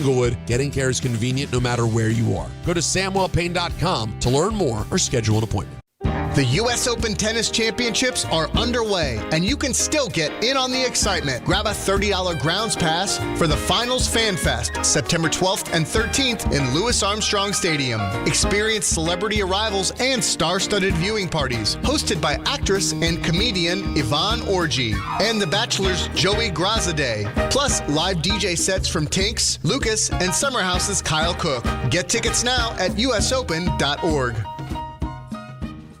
Englewood, getting care is convenient no matter where you are. Go to SamwellPayne.com to learn more or schedule an appointment. The U.S. Open Tennis Championships are underway, and you can still get in on the excitement. Grab a $30 grounds pass for the Finals Fan Fest, September 12th and 13th in Louis Armstrong Stadium. Experience celebrity arrivals and star-studded viewing parties, hosted by actress and comedian Yvonne Orji and The Bachelor's Joey Grazadeh. Plus, live DJ sets from Tinks, Lucas, and Summer House's Kyle Cook. Get tickets now at usopen.org.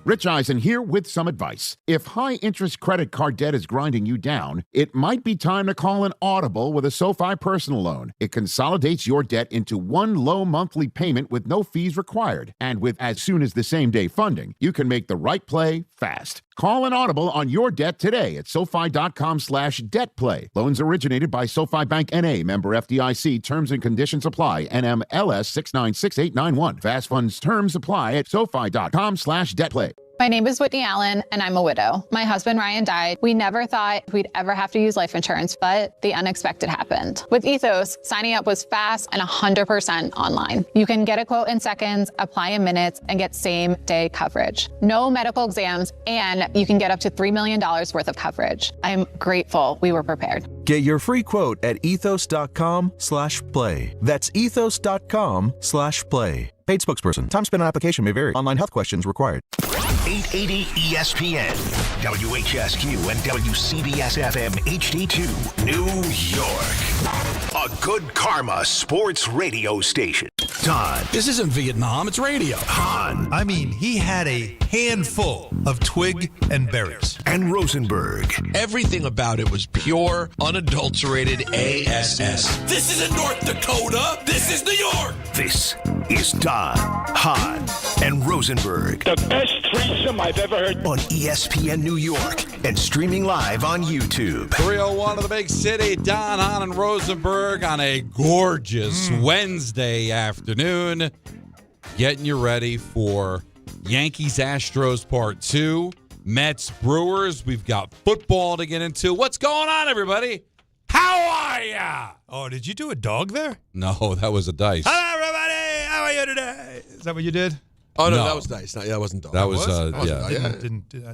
Rich Eisen here with some advice. If high-interest credit card debt is grinding you down, it might be time to call an audible with a SoFi personal loan. It consolidates your debt into one low monthly payment with no fees required. And with as soon as the same-day funding, you can make the right play fast. Call an audible on your debt today at SoFi.com/debtplay. Loans originated by SoFi Bank N.A., member FDIC. Terms and conditions apply. NMLS 696891. Fast funds terms apply at SoFi.com/debtplay. My name is Whitney Allen, and I'm a widow. My husband, Ryan, died. We never thought we'd ever have to use life insurance, but the unexpected happened. With Ethos, signing up was fast and 100% online. You can get a quote in seconds, apply in minutes, and get same-day coverage. No medical exams, and you can get up to $3 million worth of coverage. I'm grateful we were prepared. Get your free quote at ethos.com/play. That's ethos.com/play. Paid spokesperson. Time spent on application may vary. Online health questions required. 880 ESPN, WHSQ, and WCBS-FM HD2, New York. A good karma sports radio station. Don. This isn't Vietnam, it's radio. Hahn. I mean, he had a handful of twig and berries. And Rosenberg. Everything about it was pure, unadulterated ASS. This isn't North Dakota, this is New York. This is Don, Hahn, and Rosenberg. The best threesome I've ever heard. On ESPN New York and streaming live on YouTube. 301 of the big city, Don, Hahn, and Rosenberg on a gorgeous Wednesday afternoon. Getting you ready for Yankees Astros Part 2, Mets Brewers. We've got football to get into. What's going on, everybody? How are ya? Oh, did you do a dog there? No, that was a dice. Hello, everybody. How are you today? Is that what you did? Oh, no, that was dice. No, that wasn't dog. That was, yeah.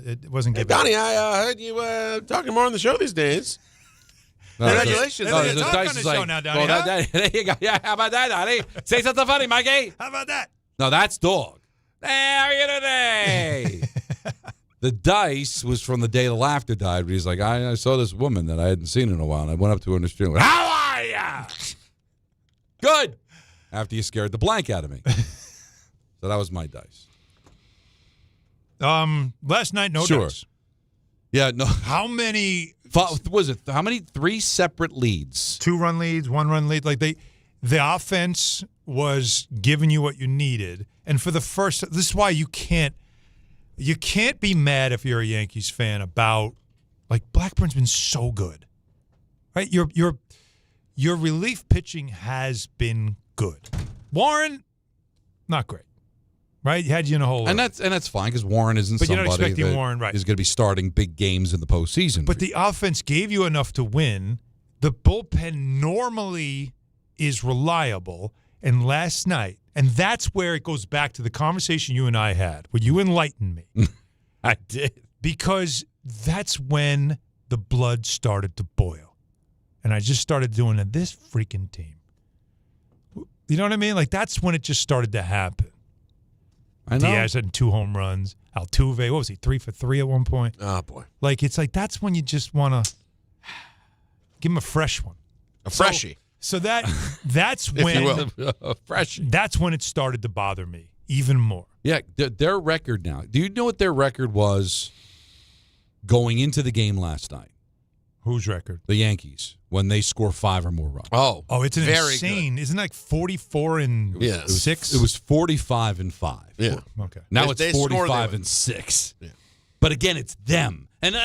It wasn't Hey, given. Donnie, I heard you talking more on the show these days. No, Congratulations. No, the talk dice on the is show like, now, Donnie, huh? there you go. Yeah, how about that, Donnie? Say something funny, Mikey. How about that? No, that's dog. Hey, how are you today? The dice was from the day the laughter died. But he's like, I saw this woman that I hadn't seen in a while, and I went up to her in the street and went, how are ya? Good. After you scared the blank out of me. So that was my dice. Last night, no dice. Yeah, no. How many? Was it? How many? 3 separate leads. 2-run leads, 1-run lead. Like the offense was giving you what you needed, and for the first, this is why you can't be mad if you're a Yankees fan about like Blackburn's been so good, right? Your relief pitching has been good. Warren, not great. Right, had you in a hole, and that's fine because Warren isn't. But somebody you're not expecting that Warren, right? Is going to be starting big games in the postseason. But the offense gave you enough to win. The bullpen normally is reliable, and last night, and that's where it goes back to the conversation you and I had, where you enlightened me. I did, because that's when the blood started to boil, and I just started doing it. This freaking team, you know what I mean? Like that's when it just started to happen. I know. Diaz had 2 home runs. Altuve, what was he, 3 for 3 at one point? Oh, boy. Like, it's like that's when you just want to give him a fresh one. A freshie. So that's when a freshie. That's when it started to bother me even more. Yeah, their record now. Do you know what their record was going into the game last night? Whose record? The Yankees, when they score 5 or more runs. Oh, it's an very insane. good. Isn't it like 44-6? It was 45-5. Yeah. Okay. Now They it's score, 45-6. Yeah. But again, it's them. And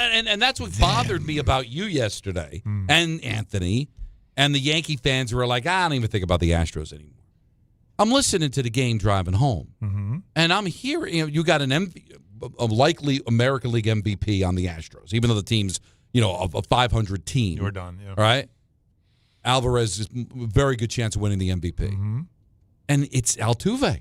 that's what bothered me about you yesterday and Anthony and the Yankee fans who are like, I don't even think about the Astros anymore. I'm listening to the game driving home, and I'm hearing you got a likely American League MVP on the Astros, even though the team's a 500 team. You're done. Yeah. Right? Alvarez is very good chance of winning the MVP. Mm-hmm. And it's Altuve.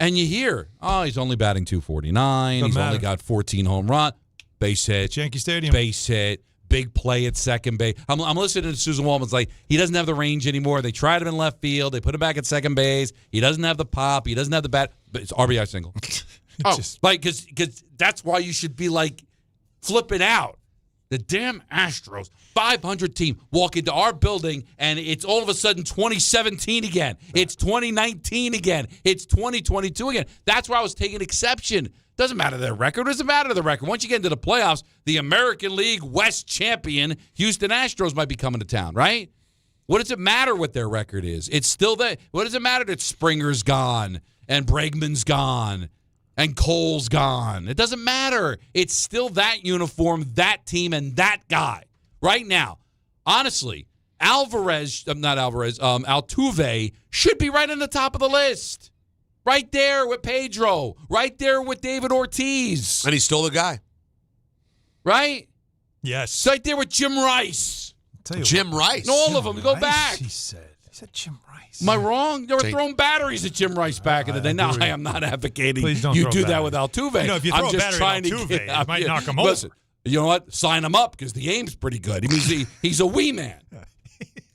And you hear, he's only batting 249. He's only got 14 home run. Base hit. It's Yankee Stadium. Base hit. Big play at second base. I'm listening to Susan Waldman's like, he doesn't have the range anymore. They tried him in left field. They put him back at second base. He doesn't have the pop. He doesn't have the bat. But it's RBI single. Because that's why you should be like flipping out. The damn Astros, 500 team, walk into our building, and it's all of a sudden 2017 again. It's 2019 again. It's 2022 again. That's where I was taking exception. Doesn't matter their record. Doesn't matter the record. Once you get into the playoffs, the American League West champion Houston Astros might be coming to town, right? What does it matter what their record is? It's still there. What does it matter that Springer's gone and Bregman's gone and Cole's gone? It doesn't matter. It's still that uniform, that team, and that guy. Right now, honestly, Altuve should be right on the top of the list. Right there with Pedro. Right there with David Ortiz. And he's still the guy. Right? Yes. It's right there with Jim Rice. Jim Rice. And all of them. Go back. He said Jim Rice. Am I wrong? They were throwing batteries at Jim Rice back in the day. Now, I am not advocating Please don't you throw do that batteries. with Altuve. You know, if you throw a battery at Altuve, it might knock him over. Listen, you know what? Sign him up because the aim's pretty good. He's a wee man.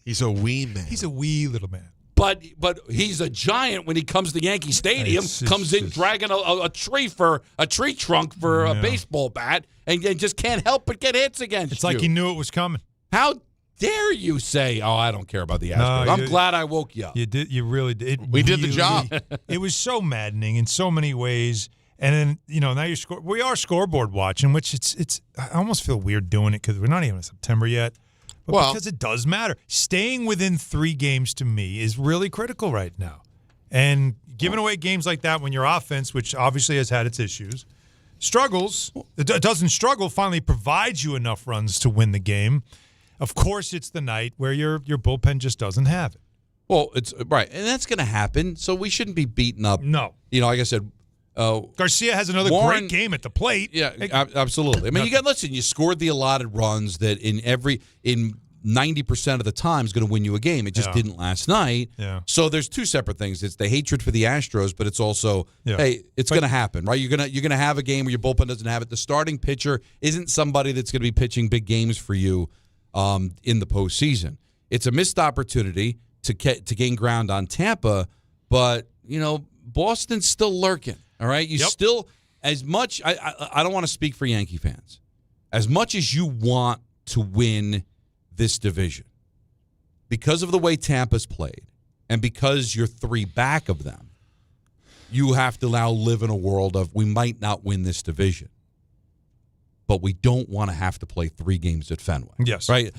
He's a wee man. He's a wee little man. But he's a giant when he comes to Yankee Stadium. Comes in dragging a tree trunk for a baseball bat, and just can't help but get hits against you. It's like he knew it was coming. How dare you say, I don't care about the Astros? I'm glad I woke you up. You did. You really did. We did the job. It was so maddening in so many ways. And then, now we are scoreboard watching, which it's. I almost feel weird doing it because we're not even in September yet. But because it does matter. Staying within 3 games to me is really critical right now. And giving away games like that when your offense, which obviously has had its issues, struggles, it doesn't struggle, finally provides you enough runs to win the game. Of course, it's the night where your bullpen just doesn't have it. Well, it's right. And that's going to happen. So we shouldn't be beaten up. No. Like I said, Garcia has another great game at the plate. Yeah, absolutely. I mean, you scored the allotted runs that in 90% of the time is going to win you a game. It just didn't last night. Yeah. So there's 2 separate things. It's the hatred for the Astros, but it's also, it's going to happen, right? You're gonna have a game where your bullpen doesn't have it. The starting pitcher isn't somebody that's going to be pitching big games for you in the postseason. It's a missed opportunity to gain ground on Tampa, but Boston's still lurking. All right, you still, as much. I don't want to speak for Yankee fans. As much as you want to win this division, because of the way Tampa's played, and because you're 3 back of them, you have to now live in a world of we might not win this division, but we don't want to have to play 3 games at Fenway. Yes. Right?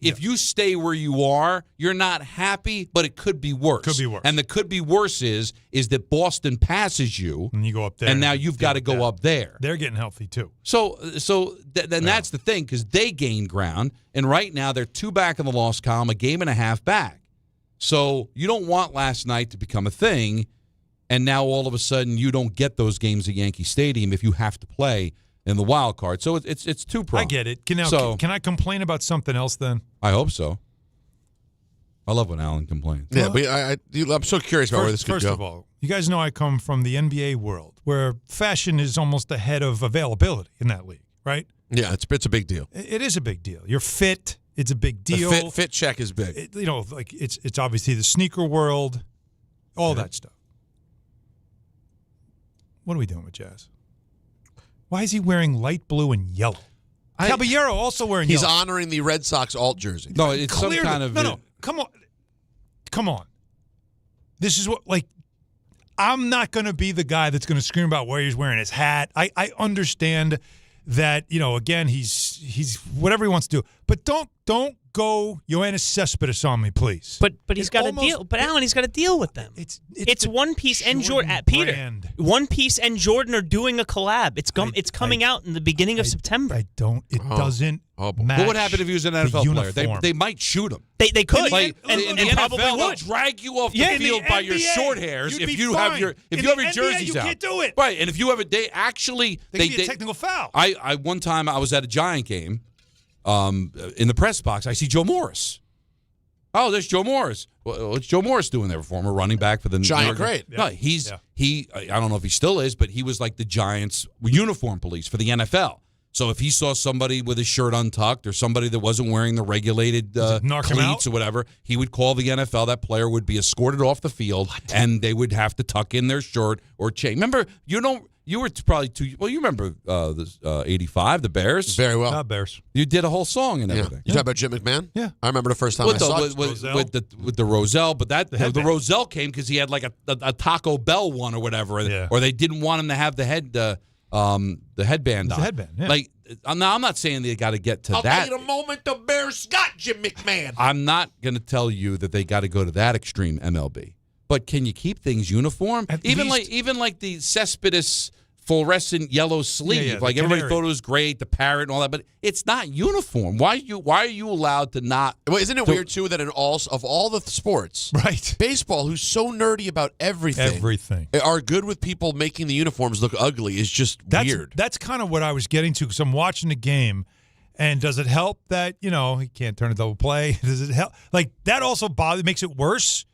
If you stay where you are, you're not happy, but it could be worse. Could be worse. And the could be worse is that Boston passes you. And you go up there. And now you've got to go up there. They're getting healthy, too. So that's the thing, because they gained ground. And right now they're 2 back in the loss column, a game and a half back. So you don't want last night to become a thing. And now all of a sudden you don't get those games at Yankee Stadium if you have to play in the wild card. So it's 2-pronged. I get it. Can I complain about something else then? I hope so. I love when Alan complains. Yeah, but I'm so curious about where this could go. First of all, you guys know I come from the NBA world where fashion is almost ahead of availability in that league, right? Yeah, it's a big deal. It is a big deal. You're fit. It's a big deal. The fit check is big. It's obviously the sneaker world, all that stuff. What are we doing with Jazz? Why is he wearing light blue and yellow? Caballero also wearing yellow. He's honoring the Red Sox alt jersey. No, it's clearly, some kind of... No, come on. This is what, I'm not going to be the guy that's going to scream about where he's wearing his hat. I understand that, again, he's whatever he wants to do. But don't go Yoenis Cespedes on me, please. But he's got to deal. But Alan, he's got to deal with them. It's One Piece and Jordan. Peter, One Piece and Jordan are doing a collab. It's coming out in the beginning of September. It doesn't match. What would happen if he was an NFL player? They might shoot him. They could. And the probably NFL will would drag you off the field by your short hairs if you have your jerseys out. You can't do it. Right, and if you have a day, actually, they give you a technical foul. One time I was at a Giant game. In the press box, I see Joe Morris. Oh, there's Joe Morris. Well, what's Joe Morris doing there? Former running back for the Giant great. No, I don't know if he still is, but he was like the Giants' uniform police for the NFL. So if he saw somebody with his shirt untucked or somebody that wasn't wearing the regulated cleats or whatever, he would call the NFL. That player would be escorted off the field, and they would have to tuck in their shirt or chain. Remember, you were probably too. Well, you remember 85, the Bears? Very well. Bears. You did a whole song and everything. You talking about Jim McMahon? Yeah. I remember the first time I saw it. With the Roselle, but the Roselle came because he had like a Taco Bell one or whatever, or they didn't want him to have the headband on. The headband, yeah. Like, now I'm not saying they got to get to that. I'll wait a moment. The Bears got Jim McMahon. I'm not going to tell you that they got to go to that extreme, MLB. But can you keep things uniform? Even like the Cespedes fluorescent yellow sleeve. Like everybody thought it was great, the parrot and all that, but it's not uniform. Why are you allowed to not? Well, isn't it weird too that of all the sports, right? Baseball, who's so nerdy about everything, are good with people making the uniforms look ugly is just weird. That's kind of what I was getting to because I'm watching the game. And does it help that, he can't turn a double play? Does it help? Like, that also makes it worse.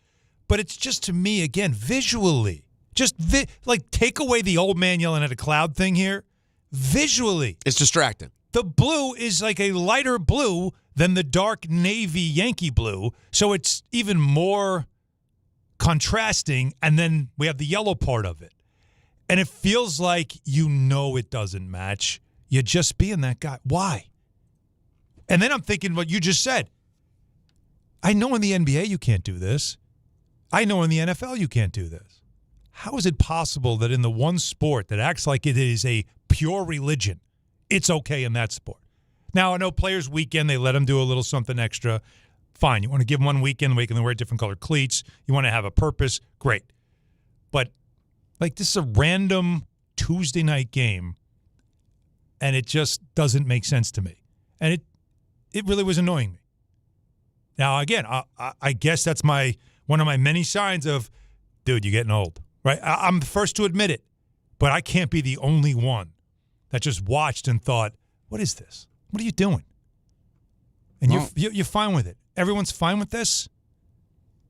But it's just, to me, again, visually. Just, take away the old man yelling at a cloud thing here. Visually. It's distracting. The blue is like a lighter blue than the dark navy Yankee blue. So it's even more contrasting. And then we have the yellow part of it. And it feels like it doesn't match. You're just being that guy. Why? And then I'm thinking what you just said. I know in the NBA you can't do this. I know in the NFL you can't do this. How is it possible that in the one sport that acts like it is a pure religion, it's okay in that sport? Now, I know Players Weekend, they let them do a little something extra. Fine. You want to give them one weekend where you can wear different colored cleats. You want to have a purpose. Great. But, this is a random Tuesday night game, and it just doesn't make sense to me. And it really was annoying me. Now, again, I guess that's one of my many signs of, dude, you're getting old, right? I'm the first to admit it, but I can't be the only one that just watched and thought, what is this? What are you doing? And you're fine with it. Everyone's fine with this.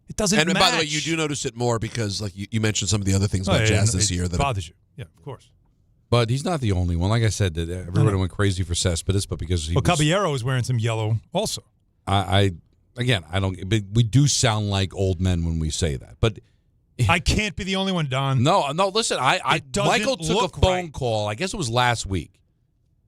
It doesn't match. And by the way, you do notice it more because, you mentioned some of the other things about Jazz this year. That bothers you. Yeah, of course. But he's not the only one. Like I said, that everybody went crazy for Cespedes, but because Caballero is wearing some yellow also. I don't. But we do sound like old men when we say that. But I can't be the only one, Don. No. Listen, Michael took a phone call. I guess it was last week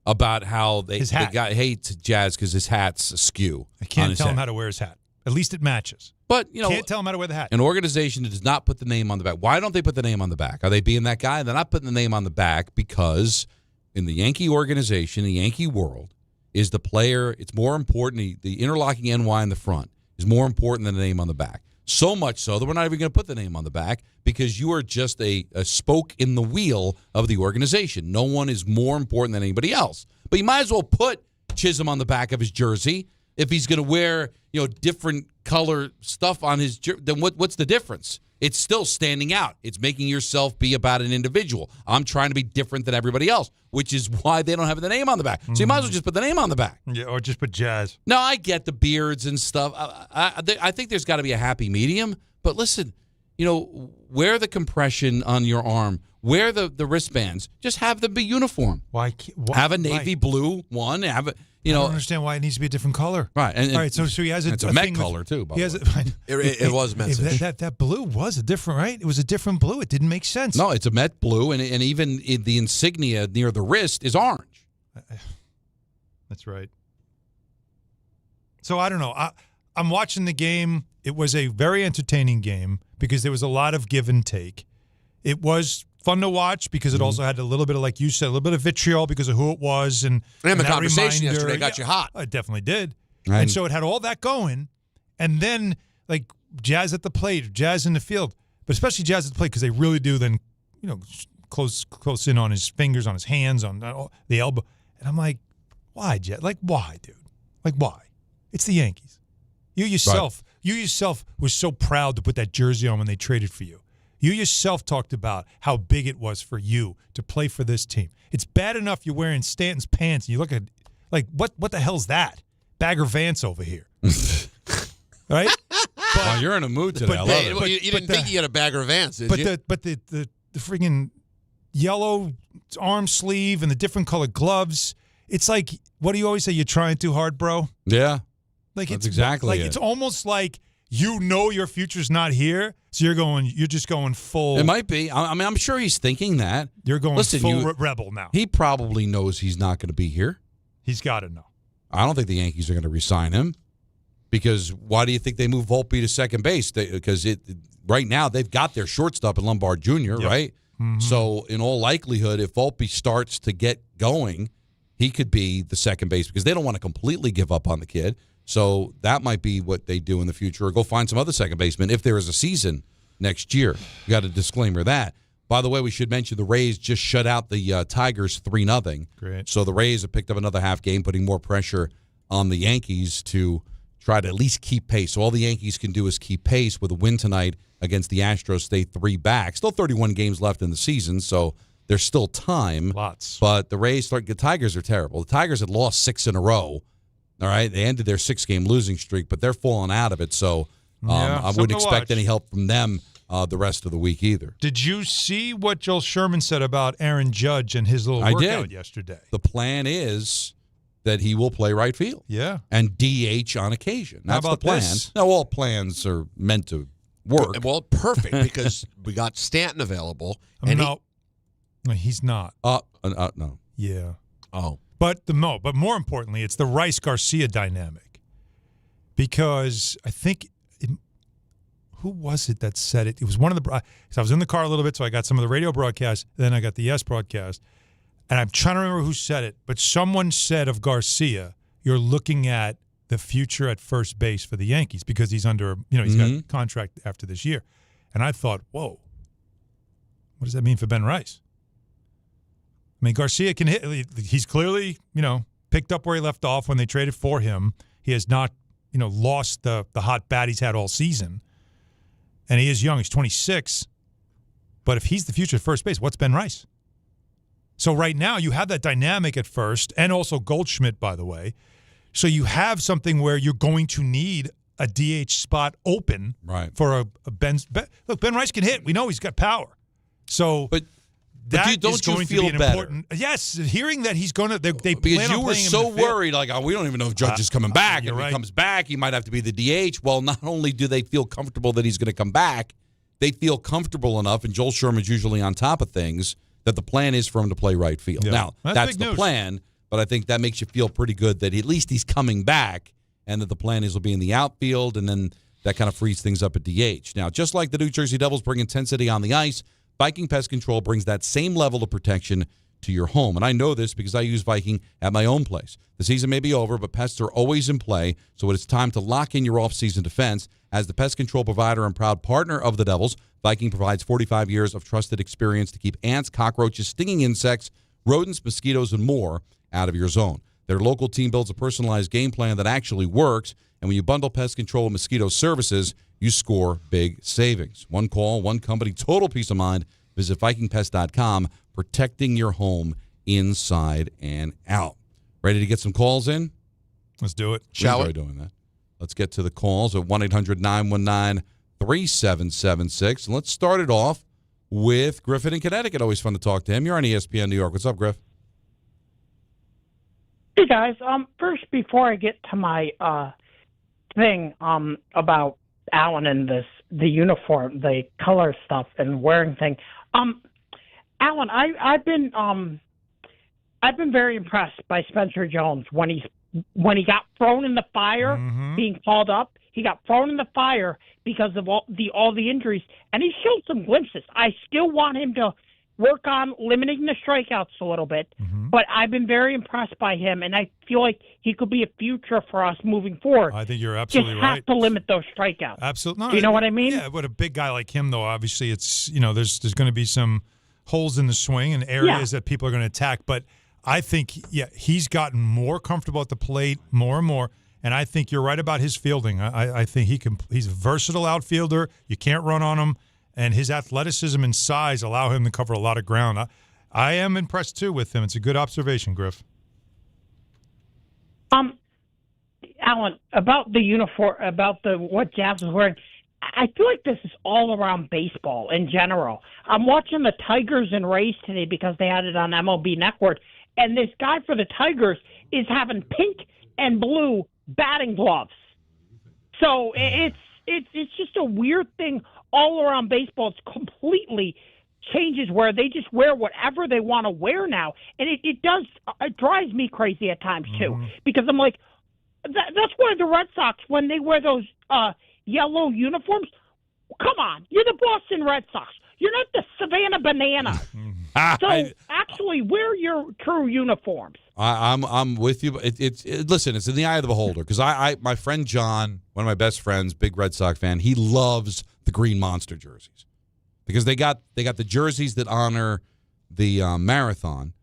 about how they got hate to Jazz because his hat's askew. I can't tell him how to wear his hat. At least it matches. But can't tell him how to wear the hat. An organization that does not put the name on the back. Why don't they put the name on the back? Are they being that guy? They're not putting the name on the back because in the Yankee organization, the Yankee world, is the player. It's more important. The interlocking NY in the front is more important than the name on the back. So much so that we're not even going to put the name on the back because you are just a spoke in the wheel of the organization. No one is more important than anybody else. But you might as well put Chisholm on the back of his jersey if he's going to wear different color stuff on his jersey. Then what's the difference? It's still standing out. It's making yourself be about an individual. I'm trying to be different than everybody else, which is why they don't have the name on the back. So you might as well just put the name on the back. Yeah, or just put Jazz. No, I get the beards and stuff. I think there's got to be a happy medium. But listen, wear the compression on your arm. Wear the wristbands. Just have them be uniform. Why have a navy blue one. Have it. I don't understand why it needs to be a different color. Right. All right. So he has it's a Met color too. By the way. It was Met. That blue was a different, right? It was a different blue. It didn't make sense. No, it's a Met blue, and even the insignia near the wrist is orange. That's right. So I don't know. I'm watching the game. It was a very entertaining game because there was a lot of give and take. It was fun to watch because it also had a little bit of, like you said, a little bit of vitriol because of who it was. And the conversation yesterday got you hot. It definitely did. And so it had all that going. And then, Jazz at the plate, Jazz in the field, but especially Jazz at the plate because they really do then, close in on his fingers, on his hands, on the elbow. And I'm like, why, Jazz? Why, dude? Why? It's the Yankees. You yourself were so proud to put that jersey on when they traded for you. You yourself talked about how big it was for you to play for this team. It's bad enough you're wearing Stanton's pants and you look at what the hell's that? Bagger Vance over here. right? But, you're in a mood today. I love it. Well, you didn't think you had a bagger of Vans, did you? But the freaking yellow arm sleeve and the different colored gloves. It's like, what do you always say? You're trying too hard, bro. Yeah, like that's it's exactly like it. It's almost like you know your future's not here, so you're just going full. It might be. I mean, I'm sure he's thinking that. You're going full rebel now. He probably knows he's not going to be here. He's got to know. I don't think the Yankees are going to re-sign him because why do you think they move Volpe to second base? Because right now they've got their shortstop in Lombard Jr., right? Mm-hmm. So in all likelihood, if Volpe starts to get going, he could be the second base because they don't want to completely give up on the kid. So that might be what they do in the future, or go find some other second baseman if there is a season next year. You got a disclaimer that. By the way, we should mention the Rays just shut out the Tigers 3-0. Great. So the Rays have picked up another half game, putting more pressure on the Yankees to try to at least keep pace. So all the Yankees can do is keep pace with a win tonight against the Astros, stay 3 back. Still 31 games left in the season, so there's still time. Lots. But the Tigers are terrible. The Tigers had lost 6 in a row. All right, they ended their 6-game losing streak, but they're falling out of it. So I wouldn't expect any help from them the rest of the week either. Did you see what Joel Sherman said about Aaron Judge and his little workout yesterday? The plan is that he will play right field. Yeah. And DH on occasion. That's the plan. This? Now, all plans are meant to work. Well, perfect, because we got Stanton available. And no, he's not. No. Yeah. Oh. But more importantly, it's the Rice-Garcia dynamic. Because I think who was it that said it? It was one of the. I was in the car a little bit, so I got some of the radio broadcast. Then I got the Yes broadcast, and I'm trying to remember who said it. But someone said of Garcia, "You're looking at the future at first base for the Yankees because he's under. He's got a contract after this year." And I thought, whoa, what does that mean for Ben Rice? I mean, Garcia can hit. He's clearly, picked up where he left off when they traded for him. He has not, lost the hot bat he's had all season. And he is young. He's 26. But if he's the future at first base, what's Ben Rice? So right now you have that dynamic at first, and also Goldschmidt, by the way. So you have something where you're going to need a DH spot open for a Ben. Look, Ben Rice can hit. We know he's got power. So, but that don't is going you feel to be an better? Important. Yes, hearing that he's going to. They because plan you on were playing him so in the field. worried, we don't even know if Judge is coming back. If right. he comes back, he might have to be the DH. Well, not only do they feel comfortable that he's going to come back, they feel comfortable enough, and Joel Sherman's usually on top of things, that the plan is for him to play right field. Yeah. Now, that's the news. plan, but I think that makes you feel pretty good that at least he's coming back, and that the plan is he'll be in the outfield, and then that kind of frees things up at DH. Now, just like the New Jersey Devils bring intensity on the ice, Viking Pest Control brings that same level of protection to your home. And I know this because I use Viking at my own place. The season may be over, but pests are always in play, so it's time to lock in your off-season defense. As the pest control provider and proud partner of the Devils, Viking provides 45 years of trusted experience to keep ants, cockroaches, stinging insects, rodents, mosquitoes, and more out of your zone. Their local team builds a personalized game plan that actually works, and when you bundle pest control and mosquito services, you score big savings. One call, one company, total peace of mind. Visit VikingPest.com, protecting your home inside and out. Ready to get some calls in? Let's do it. Shall we? Enjoy doing that. Let's get to the calls at 1-800-919-3776. And let's start it off with Griffin in Connecticut. Always fun to talk to him. You're on ESPN New York. What's up, Griff? Hey, guys. First, before I get to my thing about Allen and the uniform, the color stuff and wearing thing. Allen, I've been very impressed by Spencer Jones when he got thrown in the fire, being called up. He got thrown in the fire because of all the injuries, and he showed some glimpses. I still want him to work on limiting the strikeouts a little bit, but I've been very impressed by him, and I feel like he could be a future for us moving forward. I think you're absolutely Just right. have to limit those strikeouts. Absolutely. No, Do you know what I mean? Yeah, but a big guy like him, though, obviously it's, there's going to be some holes in the swing and areas that people are going to attack, but I think, he's gotten more comfortable at the plate more and more, and I think you're right about his fielding. I think he's a versatile outfielder. You can't run on him. And his athleticism and size allow him to cover a lot of ground. I am impressed, too, with him. It's a good observation, Griff. Alan, about the uniform, about what Jazz was wearing, I feel like this is all around baseball in general. I'm watching the Tigers and Rays today because they had it on MLB Network, and this guy for the Tigers is having pink and blue batting gloves. So it's just a weird thing all around baseball. It's completely changes where they just wear whatever they want to wear now, and it drives me crazy at times too, because I'm like, that's why the Red Sox, when they wear those yellow uniforms, come on, you're the Boston Red Sox. You're not the Savannah Banana. So actually wear your true uniforms. I'm with you. Listen, it's in the eye of the beholder, because my friend John, one of my best friends, big Red Sox fan, he loves the green monster jerseys because they got the jerseys that honor the marathon,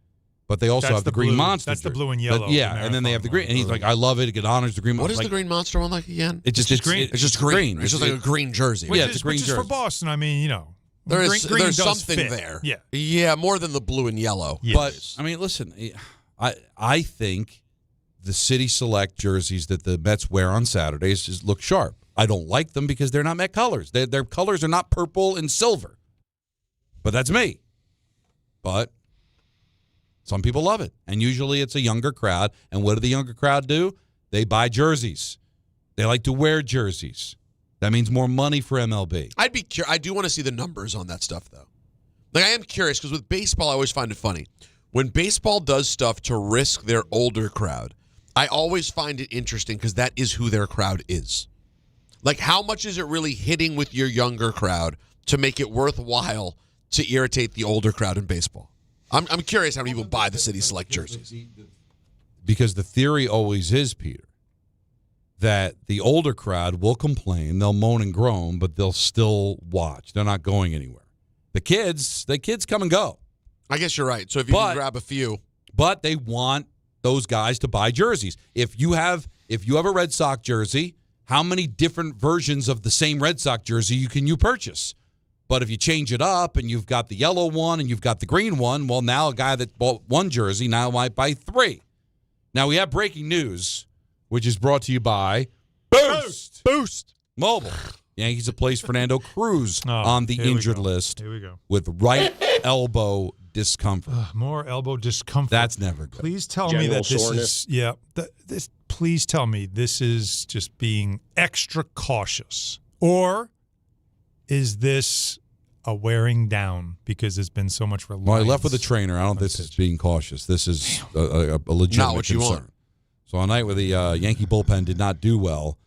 but they also have the green monster. That's the blue and yellow. And then they have the green, and he's like, I love it. It honors the green. What is the green monster one like again? It's just green. It's just green. It's just like a green jersey. It's a green jersey. For Boston, I mean, there's something fit there. Yeah, more than the blue and yellow. Yes. But I mean, listen, I think the City Select jerseys that the Mets wear on Saturdays just look sharp. I don't like them because they're not Met colors. Their colors are not purple and silver. But that's me. But some people love it, and usually it's a younger crowd. And what do the younger crowd do? They buy jerseys. They like to wear jerseys. That means more money for MLB. I'd be curious. I do want to see the numbers on that stuff, though. Like, I am curious because with baseball, I always find it funny. When baseball does stuff to risk their older crowd, I always find it interesting because that is who their crowd is. Like, how much is it really hitting with your younger crowd to make it worthwhile to irritate the older crowd in baseball? I'm curious how many people buy the City Select jerseys. Because the theory always is, Peter, that the older crowd will complain, they'll moan and groan, but they'll still watch. They're not going anywhere. The kids come and go. I guess you're right. So if you can grab a few. But they want those guys to buy jerseys. If you have a Red Sox jersey, how many different versions of the same Red Sox jersey can you purchase? But if you change it up and you've got the yellow one and you've got the green one, well, now a guy that bought one jersey now might buy three. Now we have breaking news, which is brought to you by Boost Mobile. Yankees have placed Fernando Cruz on the injured list. Here we go. With right elbow discomfort. More elbow discomfort. That's never good. Please tell me that this is please tell me this is just being extra cautious. Or is this a wearing down because there's been so much reliance? Well, I left with a trainer. I don't think this is being cautious. This is a legitimate not what concern. You want. So a night where the Yankee bullpen did not do well,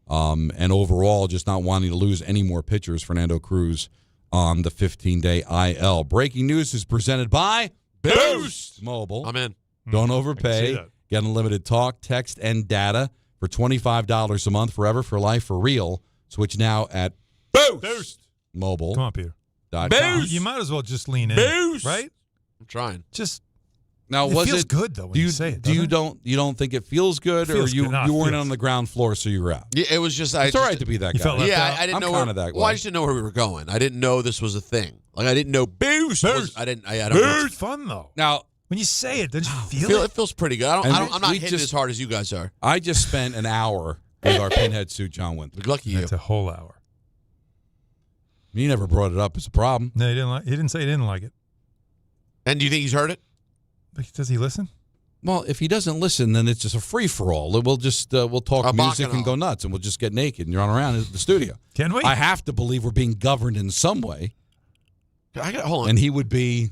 and overall just not wanting to lose any more pitchers, Fernando Cruz on the 15-day IL. Breaking news is presented by Boost Mobile. I'm in. Don't overpay. Get unlimited talk, text, and data for $25 a month, forever, for life, for real. Switch now at Boost Mobile. Come on, Peter. Boost. You might as well just lean in. Boost. Right? I'm trying. Just now, it feels good though when you say it. You don't think it feels good, or you weren't on the ground floor, so you were out? Yeah, it was just. It's all right to be that guy. Felt left out? I didn't know. kind of that guy. Well, I just didn't know where we were going. I didn't know this was a thing. Like I didn't know Boost. I don't know. It's fun though. Now, when you say it, don't you feel it? It feels pretty good. I'm not hitting as hard as you guys are. I just spent an hour with our pinhead suit, John Winthrop. Lucky you. That's a whole hour. He never brought it up as a problem. No, he didn't say he didn't like it. And do you think he's heard it? Does he listen? Well, if he doesn't listen, then it's just a free for all. We'll just we'll talk music and go nuts, and we'll just get naked and run around in the studio. Can we? I have to believe we're being governed in some way. Hold on. And he would be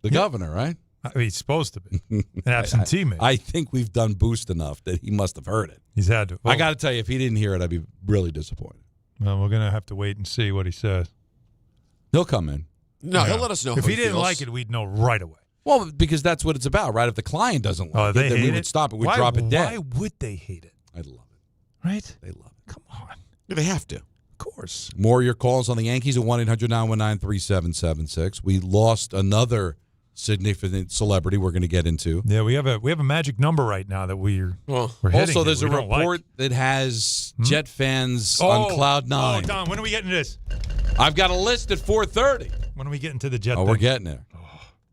the governor, right? He's supposed to be an absentee man. I think we've done Boost enough that he must have heard it. He's had to. I got to tell you, if he didn't hear it, I'd be really disappointed. Well, we're gonna have to wait and see what he says. He'll come in. No, he'll let us know. If he didn't like it, we'd know right away. Well, because that's what it's about, right? If the client doesn't like it, then we would stop it. We'd drop it dead. Why would they hate it? I'd love it. Right? They love it. Come on. Yeah, they have to. Of course. More of your calls on the Yankees at 1-800-919-3776. We lost another significant celebrity we're going to get into. Yeah, we have a magic number right now that we're hitting. Also, there's a report that has Jet fans on Cloud 9. Oh, Don, when are we getting to this? I've got a list at 4:30. When are we getting to the Jet Oh, thing? we're getting there.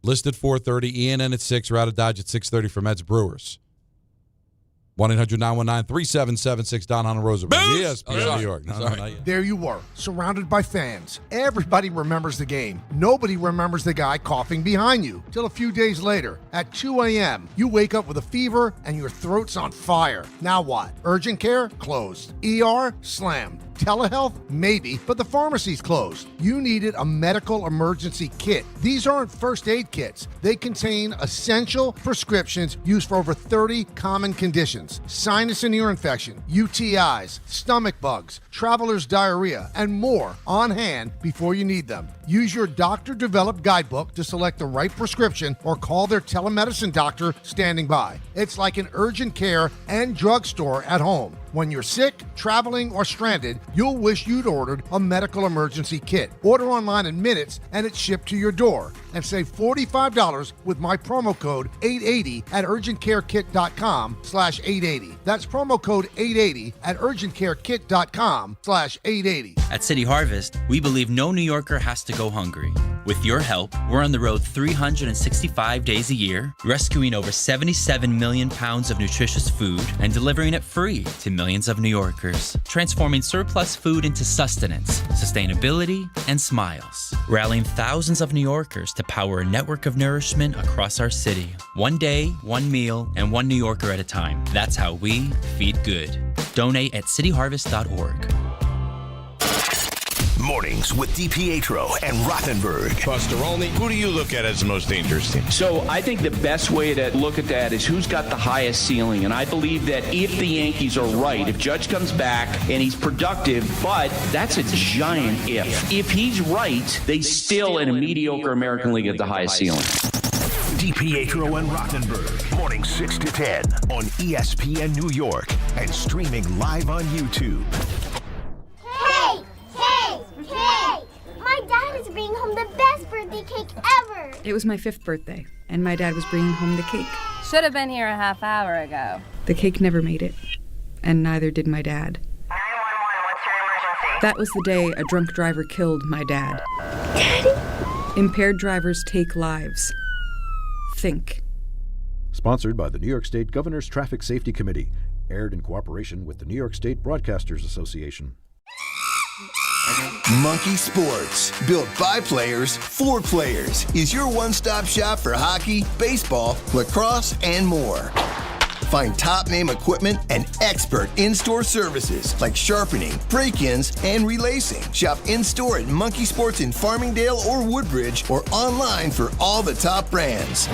List at 4:30. ENN at 6. We're out of Dodge at 6:30 for Mets Brewers. 1-800-919-3776. Don, Hahn, and Rosenberg. ESPN New York. No, not yet. There you were, surrounded by fans. Everybody remembers the game. Nobody remembers the guy coughing behind you. Till a few days later, at 2 a.m., you wake up with a fever and your throat's on fire. Now what? Urgent care? Closed. ER? Slammed. Telehealth? Maybe, but the pharmacy's closed. You needed a medical emergency kit. These aren't first aid kits. They contain essential prescriptions used for over 30 common conditions. Sinus and ear infection, UTIs, stomach bugs, traveler's diarrhea, and more on hand before you need them. Use your doctor-developed guidebook to select the right prescription or call their telemedicine doctor standing by. It's like an urgent care and drugstore at home. When you're sick, traveling, or stranded, you'll wish you'd ordered a medical emergency kit. Order online in minutes and it's shipped to your door. And save $45 with my promo code 880 at urgentcarekit.com/880. That's promo code 880 at urgentcarekit.com/880. At City Harvest, we believe no New Yorker has to go hungry. With your help, we're on the road 365 days a year, rescuing over 77 million pounds of nutritious food and delivering it free to millions of New Yorkers, transforming surplus food into sustenance, sustainability, and smiles, rallying thousands of New Yorkers to power a network of nourishment across our city. One day, one meal, and one New Yorker at a time. That's how we feed good. Donate at cityharvest.org. Mornings with DiPietro and Rothenberg. Pastoroni, who do you look at as the most dangerous team? So I think the best way to look at that is who's got the highest ceiling. And I believe that if the Yankees are right, if Judge comes back and he's productive, but that's a giant if. If he's right, they still in a mediocre American League at the highest ceiling. DiPietro and Rothenberg. Morning 6 to 10 on ESPN New York and streaming live on YouTube. Hey! My dad is bringing home the best birthday cake ever! It was my 5th birthday, and my dad was bringing home the cake. Should have been here a half hour ago. The cake never made it, and neither did my dad. 911, what's your emergency? That was the day a drunk driver killed my dad. Daddy? Impaired drivers take lives. Think. Sponsored by the New York State Governor's Traffic Safety Committee. Aired in cooperation with the New York State Broadcasters Association. Monkey Sports, built by players for players, is your one-stop shop for hockey, baseball, lacrosse, and more. Find top-name equipment and expert in-store services like sharpening, break-ins, and relacing. Shop in-store at Monkey Sports in Farmingdale or Woodbridge or online for all the top brands.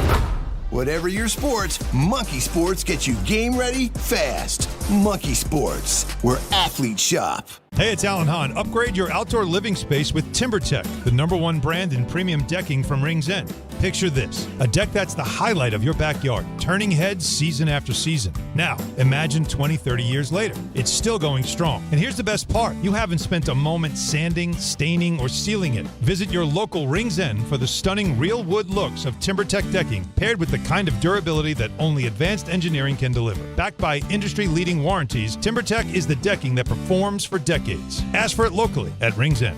Whatever your sports, Monkey Sports gets you game ready fast. Monkey Sports, where athletes shop. Hey, it's Alan Hahn. Upgrade your outdoor living space with TimberTech, the #1 brand in premium decking from Rings End. Picture this, a deck that's the highlight of your backyard, turning heads season after season. Now, imagine 20, 30 years later. It's still going strong. And here's the best part. You haven't spent a moment sanding, staining, or sealing it. Visit your local Rings End for the stunning real wood looks of TimberTech decking, paired with the kind of durability that only advanced engineering can deliver. Backed by industry-leading warranties, TimberTech is the decking that performs for decades. Ask for it locally at Rings End.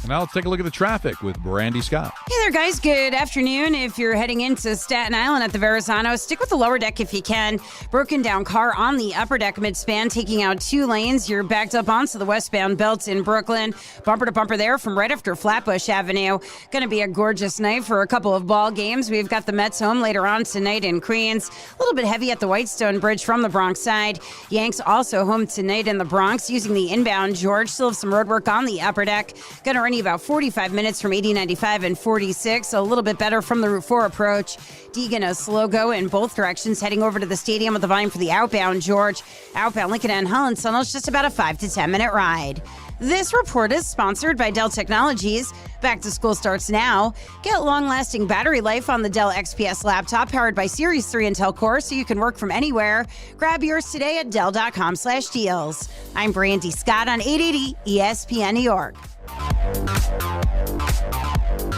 And now let's take a look at the traffic with Brandy Scott. Hey there, guys. Good afternoon. If you're heading into Staten Island at the Verrazano, stick with the lower deck if you can. Broken down car on the upper deck mid-span, taking out 2 lanes. You're backed up onto the westbound belts in Brooklyn. Bumper to bumper there from right after Flatbush Avenue. Going to be a gorgeous night for a couple of ball games. We've got the Mets home later on tonight in Queens. A little bit heavy at the Whitestone Bridge from the Bronx side. Yanks also home tonight in the Bronx using the inbound George. Still have some road work on the upper deck. Going to run about 45 minutes from 80-95 and 46, a little bit better from the Route 4 approach. Deegan, a slow go in both directions, heading over to the stadium with the volume for the outbound George. Outbound Lincoln and Holland Tunnel is just about a 5 to 10 minute ride. This report is sponsored by Dell Technologies. Back to school starts now. Get long-lasting battery life on the Dell XPS laptop powered by Series 3 Intel Core so you can work from anywhere. Grab yours today at Dell.com/deals. I'm Brandy Scott on 880 ESPN New York.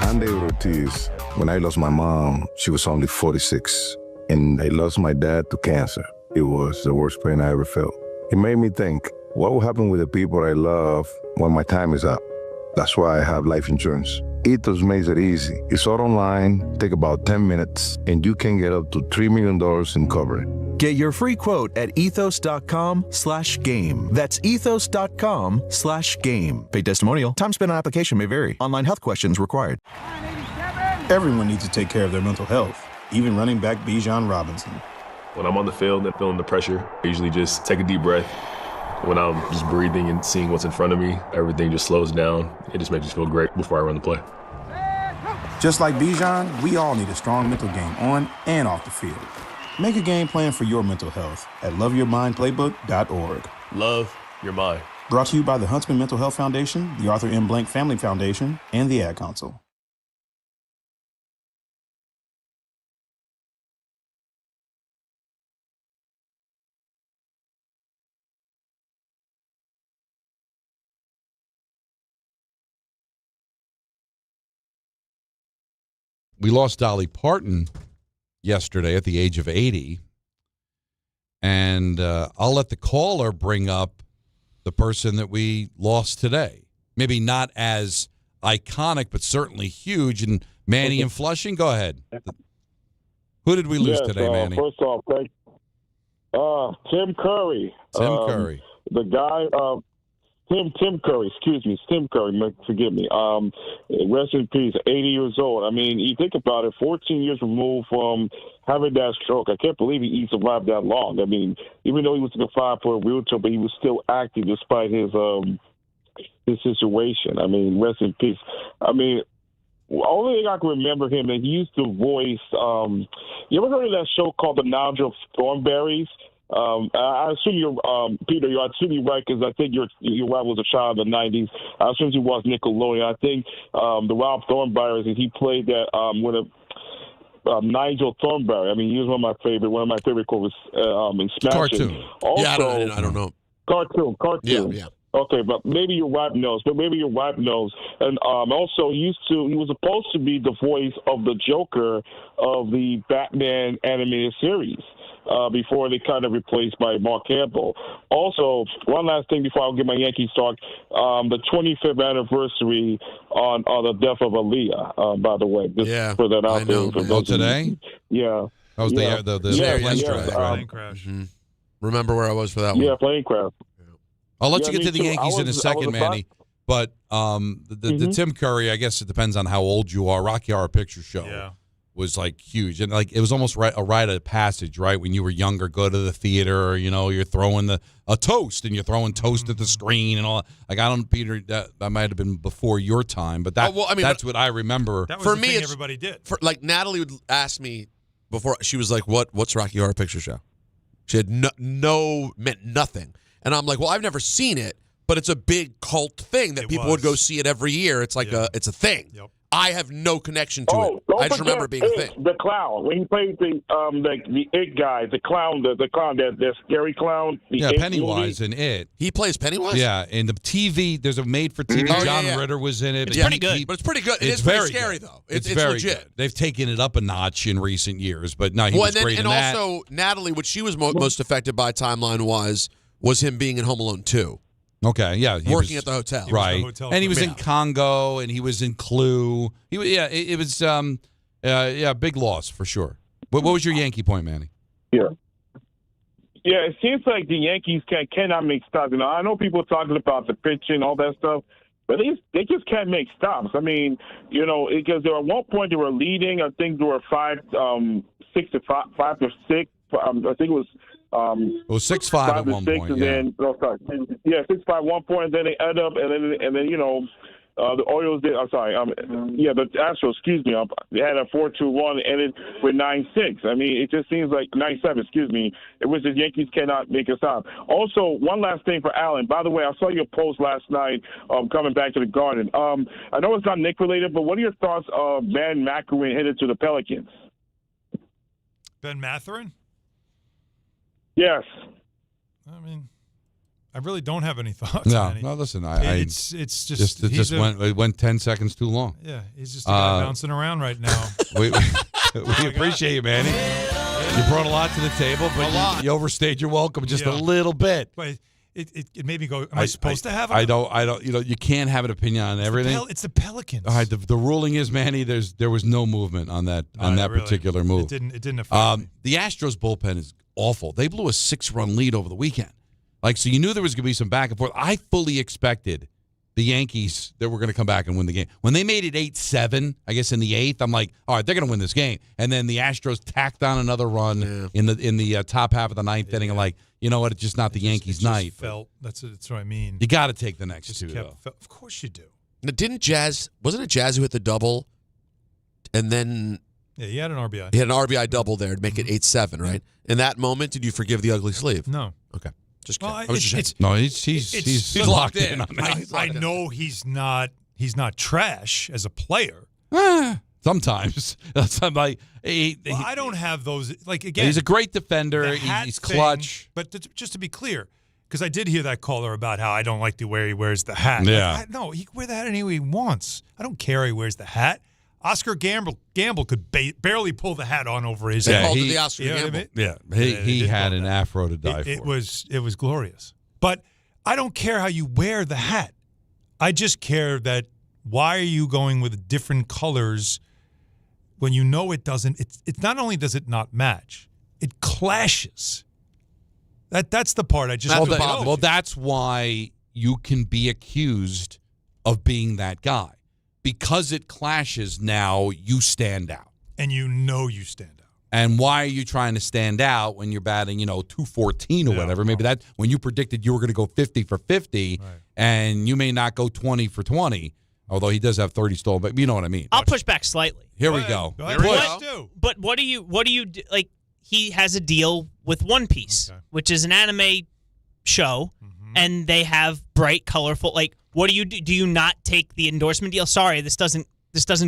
I'm David Ortiz. When I lost my mom, she was only 46, and I lost my dad to cancer. It was the worst pain I ever felt. It made me think, what will happen with the people I love when my time is up? That's why I have life insurance. Ethos makes it easy. It's all online, take about 10 minutes, and you can get up to $3 million in coverage. Get your free quote at ethos.com/game. That's ethos.com/game. Paid testimonial. Time spent on application may vary. Online health questions required. Everyone needs to take care of their mental health, even running back Bijan Robinson. When I'm on the field and feeling the pressure, I usually just take a deep breath. When I'm just breathing and seeing what's in front of me, everything just slows down. It just makes me feel great before I run the play. Just like Bijan, we all need a strong mental game on and off the field. Make a game plan for your mental health at loveyourmindplaybook.org. Love your mind. Brought to you by the Huntsman Mental Health Foundation, the Arthur M. Blank Family Foundation, and the Ad Council. We lost Dolly Parton yesterday at the age of 80. And I'll let the caller bring up the person that we lost today. Maybe not as iconic, but certainly huge. And Manny in Flushing, go ahead. Who did we lose today, Manny? First off, Tim Curry. Tim Curry. The guy, Tim Curry, excuse me, Tim Curry, forgive me. Rest in peace, 80 years old. I mean, you think about it, 14 years removed from having that stroke. I can't believe he survived that long. I mean, even though he was confined for a wheelchair, but he was still active despite his situation. I mean, rest in peace. I mean, only thing I can remember him, that he used to voice, you ever heard of that show called The Nigel Thornberrys? I assume you're, Peter, I assume you're right, because I think your wife was a child in the 90s. I assume he was Nickelodeon. I think the Ralph Thornberrys, and he played that with Nigel Thornberry. I mean, he was one of my favorite quotes in Smash. Cartoon. Also, yeah, I don't know. Cartoon. Yeah. Okay, but maybe your wife knows. And also, he was supposed to be the voice of the Joker of the Batman animated series. Before they kind of replaced by Mark Hamill. Also, one last thing before I'll get my Yankees talk, the 25th anniversary on the death of Aaliyah, by the way. Just put that out there. Oh, today? Yeah. That was yesterday. Plane crash. Mm-hmm. Remember where I was for that one? Yeah, plane crash. I'll let you get to the Yankees in a second, Manny. But the Tim Curry, I guess it depends on how old you are. Rocky Horror Picture Show was like huge, and like it was almost a rite of passage, right? When you were younger, go to the theater, you're throwing a toast, and you're throwing toast at the screen and all. Like I don't, Peter, that might have been before your time, but that's what I remember. That was for the me, thing everybody did. Like Natalie would ask me before, she was like, "What's Rocky Horror Picture Show?" She had meant nothing, and I'm like, "Well, I've never seen it, but it's a big cult thing that people would go see it every year. It's like it's a thing." Yep. I have no connection to it. I just remember being a thing. The clown, when he played the It guy, the clown, that scary clown. Pennywise in It. He plays Pennywise? Yeah, in the TV, there's a made-for-TV. John Ritter was in it. It's pretty good. But it's pretty good. It is very scary, though. It's very legit. Good. They've taken it up a notch in recent years, but no, he was great in that. And also, Natalie, what she was most affected by timeline-wise was him being in Home Alone 2. Okay, yeah, working at the hotel, right? And he was in Congo, and he was in Clue. It was big loss for sure. What was your Yankee point, Manny? Yeah, it seems like the Yankees cannot make stops. I know people are talking about the pitching, all that stuff, but they just can't make stops. I mean, because at one point they were leading. I think they were 5-6. I think it was. It was 6-5 at one point. And then, 6-5 one point, and then they end up, and then the Orioles did. I'm sorry, the Astros. Excuse me, they had a 4-2-1, ended with 9-6. I mean, it just seems like 9-7. Excuse me, in which the Yankees cannot make a stop. Also, one last thing for Alan. By the way, I saw your post last night coming back to the Garden. I know it's not Nick related, but what are your thoughts of Ben McElwain headed to the Pelicans? Ben Matherin? Yes. I mean, I really don't have any thoughts. No, listen, it's just it went 10 seconds too long. Yeah, he's just a guy bouncing around right now. we appreciate you, Manny. You brought a lot to the table, but you overstayed your welcome just a little bit. But it made me go, am I supposed to have? I don't. You can't have an opinion on everything. It's the Pelicans. All right. The ruling is, Manny. There was no movement on that particular move. It didn't affect me. The Astros bullpen is awful. They blew a 6-run lead over the weekend. So you knew there was going to be some back and forth. I fully expected the Yankees that were going to come back and win the game. When they made it 8-7, I guess in the 8th, I'm like, all right, they're going to win this game. And then the Astros tacked on another run in the top half of the 9th inning. I'm like, you know what? It's just not the Yankees' night. That's what I mean. You got to take the next two, though. Of course you do. Now, wasn't it Jazz who hit the double? And then he had an RBI. He had an RBI double there to make it 8-7, right? In that moment, did you forgive the ugly sleeve? No. Okay. Just well, he's locked in on that. I know he's not trash as a player. Sometimes. I don't have those. Again, he's a great defender. He's clutch. But just to be clear, because I did hear that caller about how I don't like the way he wears the hat. Yeah. No, he can wear the hat any way he wants. I don't care how he wears the hat. Oscar Gamble could barely pull the hat on over his head. They called it the Oscar Gamble. Yeah, he had an afro to die for. It was glorious. But I don't care how you wear the hat. I just care that why are you going with different colors when you know it doesn't? It's not only does it not match, it clashes. That's the part I just. Well, that's why you can be accused of being that guy. Because it clashes now, you stand out. And you know you stand out. And why are you trying to stand out when you're batting, 214 or whatever? Maybe that when you predicted you were going to go 50 for 50, and you may not go 20 for 20, although he does have 30 stolen, but you know what I mean. I'll push back slightly. Here we go. But what do you do? Like, he has a deal with One Piece, which is an anime show, and they have bright, colorful, what do you do? Do you not take the endorsement deal? Sorry, this doesn't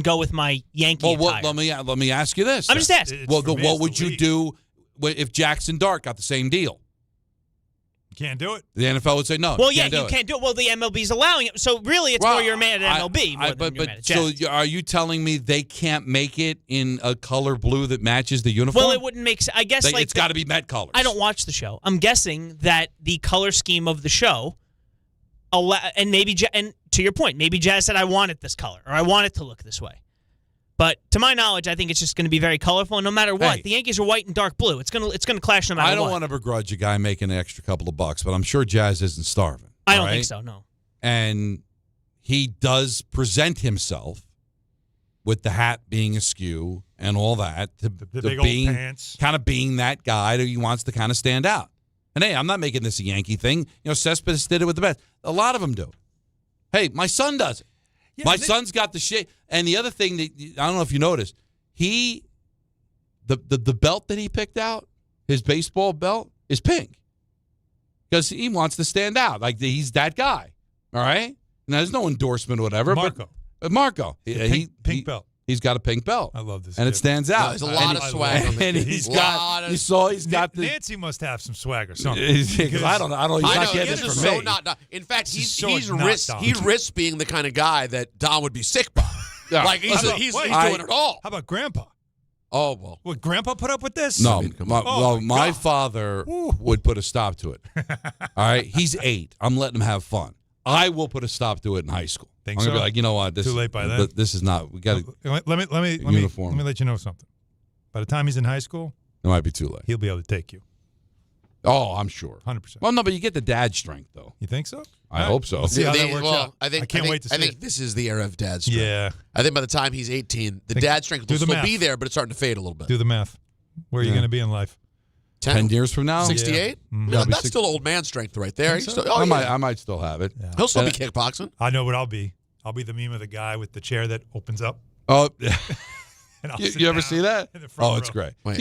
go with my Yankee attire. Let me ask you this. I'm just asking. What would you do if Jackson Dart got the same deal? You can't do it. The NFL would say no. Well, you can't do it. Well, the MLB's allowing it. So really, it's more you're mad at MLB more than you're mad at Jazz. So are you telling me they can't make it in a color blue that matches the uniform? Well, it wouldn't make sense. I guess it's got to be Met colors. I don't watch the show. I'm guessing that the color scheme of the show. And to your point, maybe Jazz said, I want it this color, or I want it to look this way. But to my knowledge, I think it's just going to be very colorful, and no matter what, the Yankees are white and dark blue. It's going to clash no matter what. I don't want to begrudge a guy making an extra couple of bucks, but I'm sure Jazz isn't starving. I don't think so, no. And he does present himself with the hat being askew and all that, the big old pants, kind of being that guy that he wants to kind of stand out. And hey, I'm not making this a Yankee thing. Cespedes did it with the best. A lot of them do. Hey, my son does it. Yeah, my son's got the shit. And the other thing that I don't know if you noticed, the belt that he picked out, his baseball belt, is pink because he wants to stand out. He's that guy. All right. Now there's no endorsement or whatever. Marco, pink belt. He's got a pink belt. I love this. And it stands out. There's a lot of swag on the and he's got the Nancy must have some swag or something. Because I don't know. He's not getting it from me. In fact, he risks being the kind of guy that Don would be sick by. He's doing it all. How about Grandpa? Oh, well. Would Grandpa put up with this? No. My father would put a stop to it. All right? He's 8. I'm letting him have fun. I will put a stop to it in high school. I'm going to be like, you know what? Too late by then. This is not. We got to. Let me let you know something. By the time he's in high school, it might be too late. He'll be able to take you. Oh, I'm sure. 100%. Well, no, but you get the dad strength, though. You think so? I hope so. We'll see how that works out. I can't wait to see. I think this is the era of dad strength. Yeah. I think by the time he's 18, the dad strength will still be there, but it's starting to fade a little bit. Do the math. Where are you going to be in life? 10 years from now? 68? Yeah. No, that's still old man strength right there. I might still have it. Yeah. He'll still be kickboxing. I know what I'll be. I'll be the meme of the guy with the chair that opens up. Oh, and you ever see that? Oh, it's great. Wait.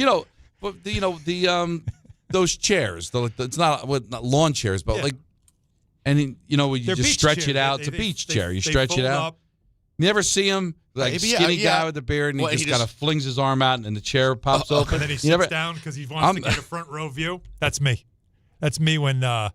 Those chairs. It's not lawn chairs, but when you just stretch it out. It's a beach chair. You stretch it out. You ever see him? Skinny guy with the beard, and he just kind of flings his arm out, and the chair pops open. And then he sits down because he wants to get a front row view. That's me. That's me when Dad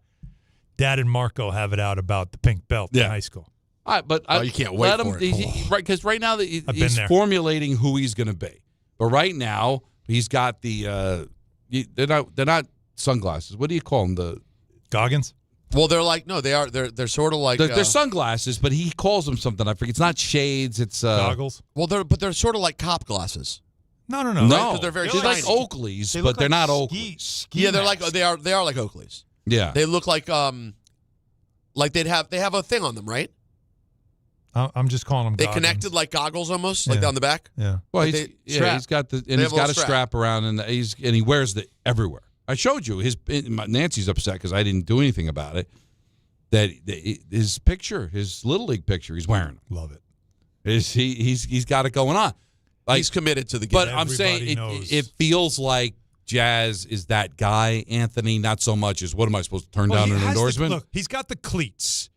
and Marco have it out about the pink belt in high school. All right, but you can't wait for it. Right, because right now he's formulating who he's going to be. But right now he's got the they're not sunglasses. What do you call them? The goggins. Well, they're like no, they are. They're sort of like they're sunglasses, but he calls them something. I forget. It's not shades. It's goggles. Well, they're sort of like cop glasses. No. Right? 'Cause they're very like shiny. Oakleys, but they're not Oakleys. Ski They're masks. like they are like Oakleys. Yeah, they look like they have a thing on them, right? I'm just calling them. They goggles. connected like goggles almost, like down the back. Yeah. Well, Like he's got a strap around, and he wears it everywhere. I showed you Nancy's upset because I didn't do anything about it. That his picture, his Little League picture, he's wearing. Love it. He's got it going on. Like, he's committed to the game. But I'm saying it feels like Jazz is that guy. Anthony, not so much as what am I supposed to turn down an endorsement? Look, he's got the cleats,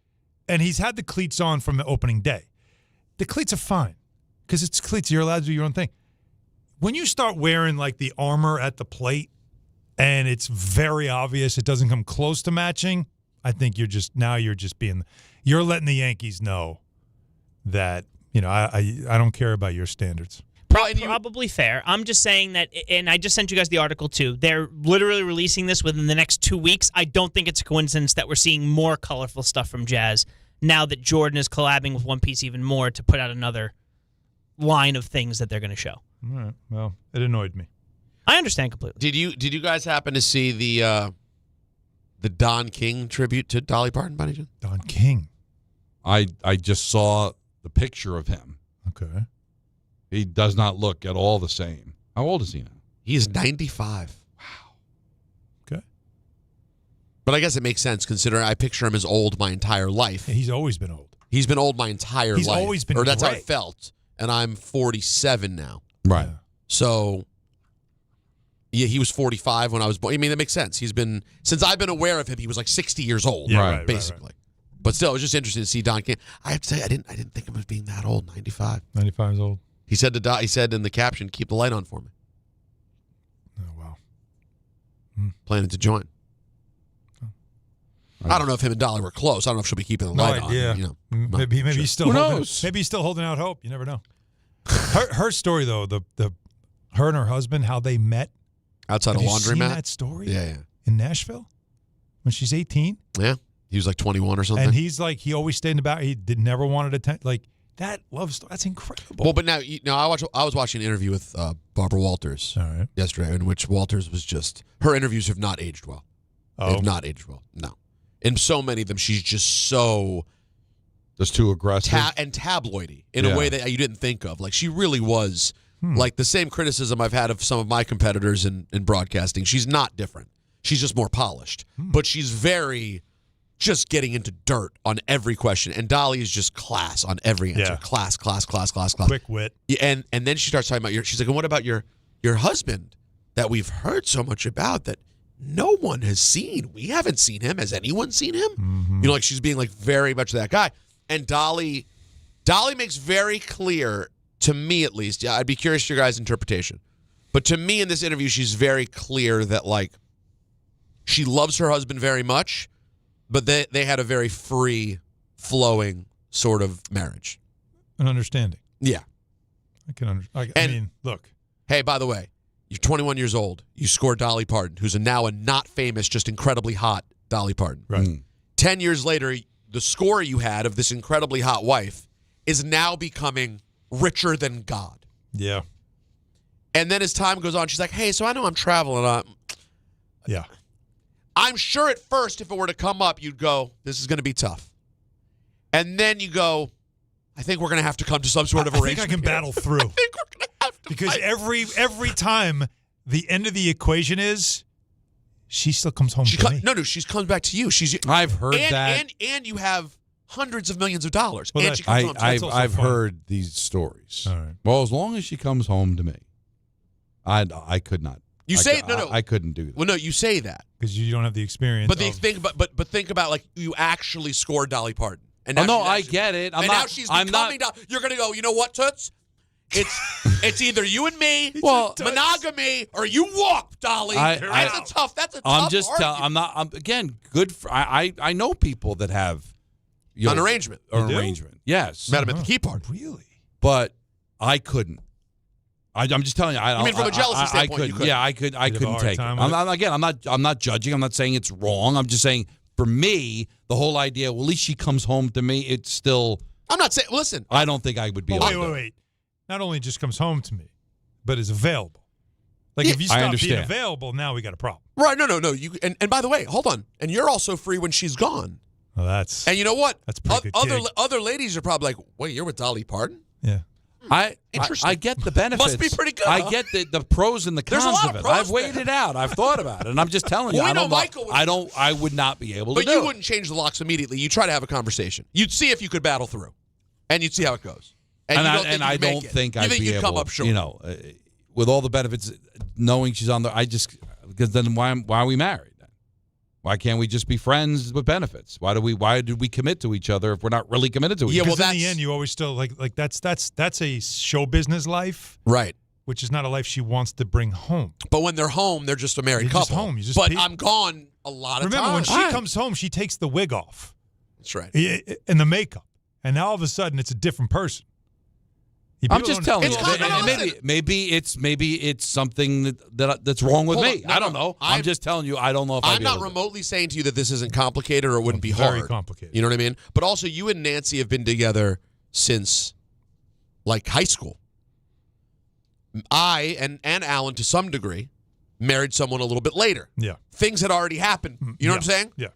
and he's had the cleats on from the opening day. The cleats are fine because it's cleats. You're allowed to do your own thing. When you start wearing like the armor at the plate, and it's very obvious it doesn't come close to matching, I think you're just letting the Yankees know that I don't care about your standards. Probably fair. I'm just saying that, and I just sent you guys the article too. They're literally releasing this within the next 2 weeks. I don't think it's a coincidence that we're seeing more colorful stuff from Jazz now that Jordan is collabing with One Piece even more to put out another line of things that they're going to show. All right. Well, it annoyed me. I understand completely. Did you guys happen to see the Don King tribute to Dolly Parton by any chance? Don King. I just saw the picture of him. Okay. He does not look at all the same. How old is he now? He is 95. Wow. Okay. But I guess it makes sense considering I picture him as old my entire life. Yeah, he's always been old. He's been old my entire life. He's always been Or that's how great. it felt. And I'm 47 now. Right. So, yeah, he was 45 when I was born. I mean, that makes sense. He's been, since I've been aware of him, he was like 60 years old, Yeah, basically. right. But still, it was just interesting to see Don King. I have to say, I didn't think of him as being that old, 95. 95 years old. He said in the caption, keep the light on for me. Oh, wow. Planning to join. I don't know if him and Dolly were close. I don't know if she'll be keeping the light on. Yeah. Maybe sure. he's still maybe he's still holding out hope. You never know. Her story though, the her and her husband, how they met outside a laundromat. Seen that story? Yeah. In Nashville when she's 18. Yeah. He was like 21 or something. And he's like, he always stayed in the back. He never wanted to like that love story. That's incredible. Well, but now I was watching an interview with Barbara Walters yesterday, in which Walters was just, her interviews have not aged well. They have not aged well. No. In so many of them, she's just so just too aggressive and tabloidy in a way that you didn't think of. Like she really was like the same criticism I've had of some of my competitors in broadcasting. She's not different. She's just more polished, but she's very just getting into dirt on every question. And Dolly is just class on every answer. Yeah. Class. Quick wit. Yeah, and then she starts talking about she's like, and what about your husband that we've heard so much about that no one has seen? We haven't seen him. Has anyone seen him? Mm-hmm. Like she's being like very much that guy. And Dolly makes very clear, to me at least, I'd be curious your guys' interpretation, but to me in this interview, she's very clear that like she loves her husband very much, but they had a very free flowing sort of marriage. An understanding. Yeah. I can understand. I mean, look. Hey, by the way, you're 21 years old. You score Dolly Parton, who's now a not famous, just incredibly hot Dolly Parton. Right. 10 years later, the score you had of this incredibly hot wife is now becoming richer than God. Yeah. And then as time goes on, she's like, hey, so I know I'm traveling. Yeah. I'm sure at first, if it were to come up, you'd go, this is going to be tough. And then you go, I think we're going to have to come to some sort of arrangement. I think I can battle through. I think we're going to have to because fight. every time the end of the equation is she still comes home to me. No, she comes back to you. I've heard that. And you have hundreds of millions of dollars. Well, and she comes home to you. I've heard these stories. All right. Well, as long as she comes home to me, I could not. I couldn't do that. Well, no, you say that because you don't have the experience. But think about like you actually scored Dolly Parton. And now no, I get it. now she's becoming. You're going to go. You know what, Toots? It's either you and me, monogamy, or you walk, Dolly. That's a tough. I'm just telling. I'm not. I'm again good. I know people that have an arrangement. Yes, met him at the key party. Really, but I couldn't. I'm just telling you. I mean, from a jealousy standpoint, you could. Yeah, I couldn't take it. I'm not judging. I'm not saying it's wrong. I'm just saying for me, the whole idea, well, at least she comes home to me, it's still. I'm not saying, listen. I don't think I would be able to. Wait. Not only just comes home to me, but is available. Like, if you stop being available, now we got a problem. Right. No. You and by the way, hold on. And you're also free when she's gone. Well, and you know what? That's pretty good. Other ladies are probably like, wait, you're with Dolly Parton? Yeah. Interesting. I get the benefits. Must be pretty good. I get the pros and the cons of it. I've weighed it out. I've thought about it, and I'm just telling you. I would not be able to. But you wouldn't change the locks immediately. You try to have a conversation. You'd see if you could battle through, and you'd see how it goes. And I don't think I'd be able. Come up short. You know, with all the benefits, knowing she's on because then why are we married? Why can't we just be friends with benefits? Why did we commit to each other if we're not really committed to each other? Yeah, well, in the end, you always still like that's a show business life, right? Which is not a life she wants to bring home. But when they're home, they're just a married couple. Just home. I'm gone a lot of times. Remember, when she comes home, she takes the wig off. That's right. And the makeup, and now all of a sudden, it's a different person. I'm just telling you. Maybe it's something that's wrong with me. I don't know. I'm just telling you. I don't know if I'm not remotely saying to you that this isn't complicated or wouldn't be hard. Very complicated. You know what I mean? But also, you and Nancy have been together since like high school. I and Alan, to some degree, married someone a little bit later. Yeah. Things had already happened. You know what I'm saying? Yeah.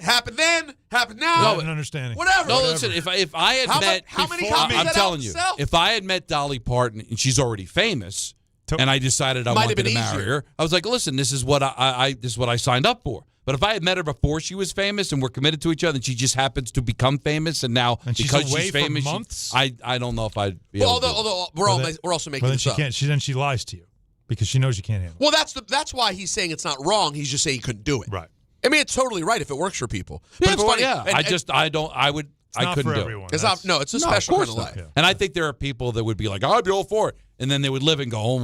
Happened then, happened now. No, an understanding. Whatever. No, listen. If I had met, I'm telling you, if I had met Dolly Parton and she's already famous, and I decided I wanted to marry her, I was like, listen, this is what I signed up for. But if I had met her before she was famous and we're committed to each other, and she just happens to become famous, and now because she's famous, for months? I don't know if I'd be able to. Although we're also making this up. Then she lies to you because she knows you can't handle it. Well, that's why he's saying it's not wrong. He's just saying he couldn't do it. Right. I mean, it's totally right if it works for people. Yeah, but it's funny. Yeah, I couldn't do everyone. It's not. No, it's a special kind of life. Yeah. And I think there are people that would be like, I'd be all for it. And then they would live and go,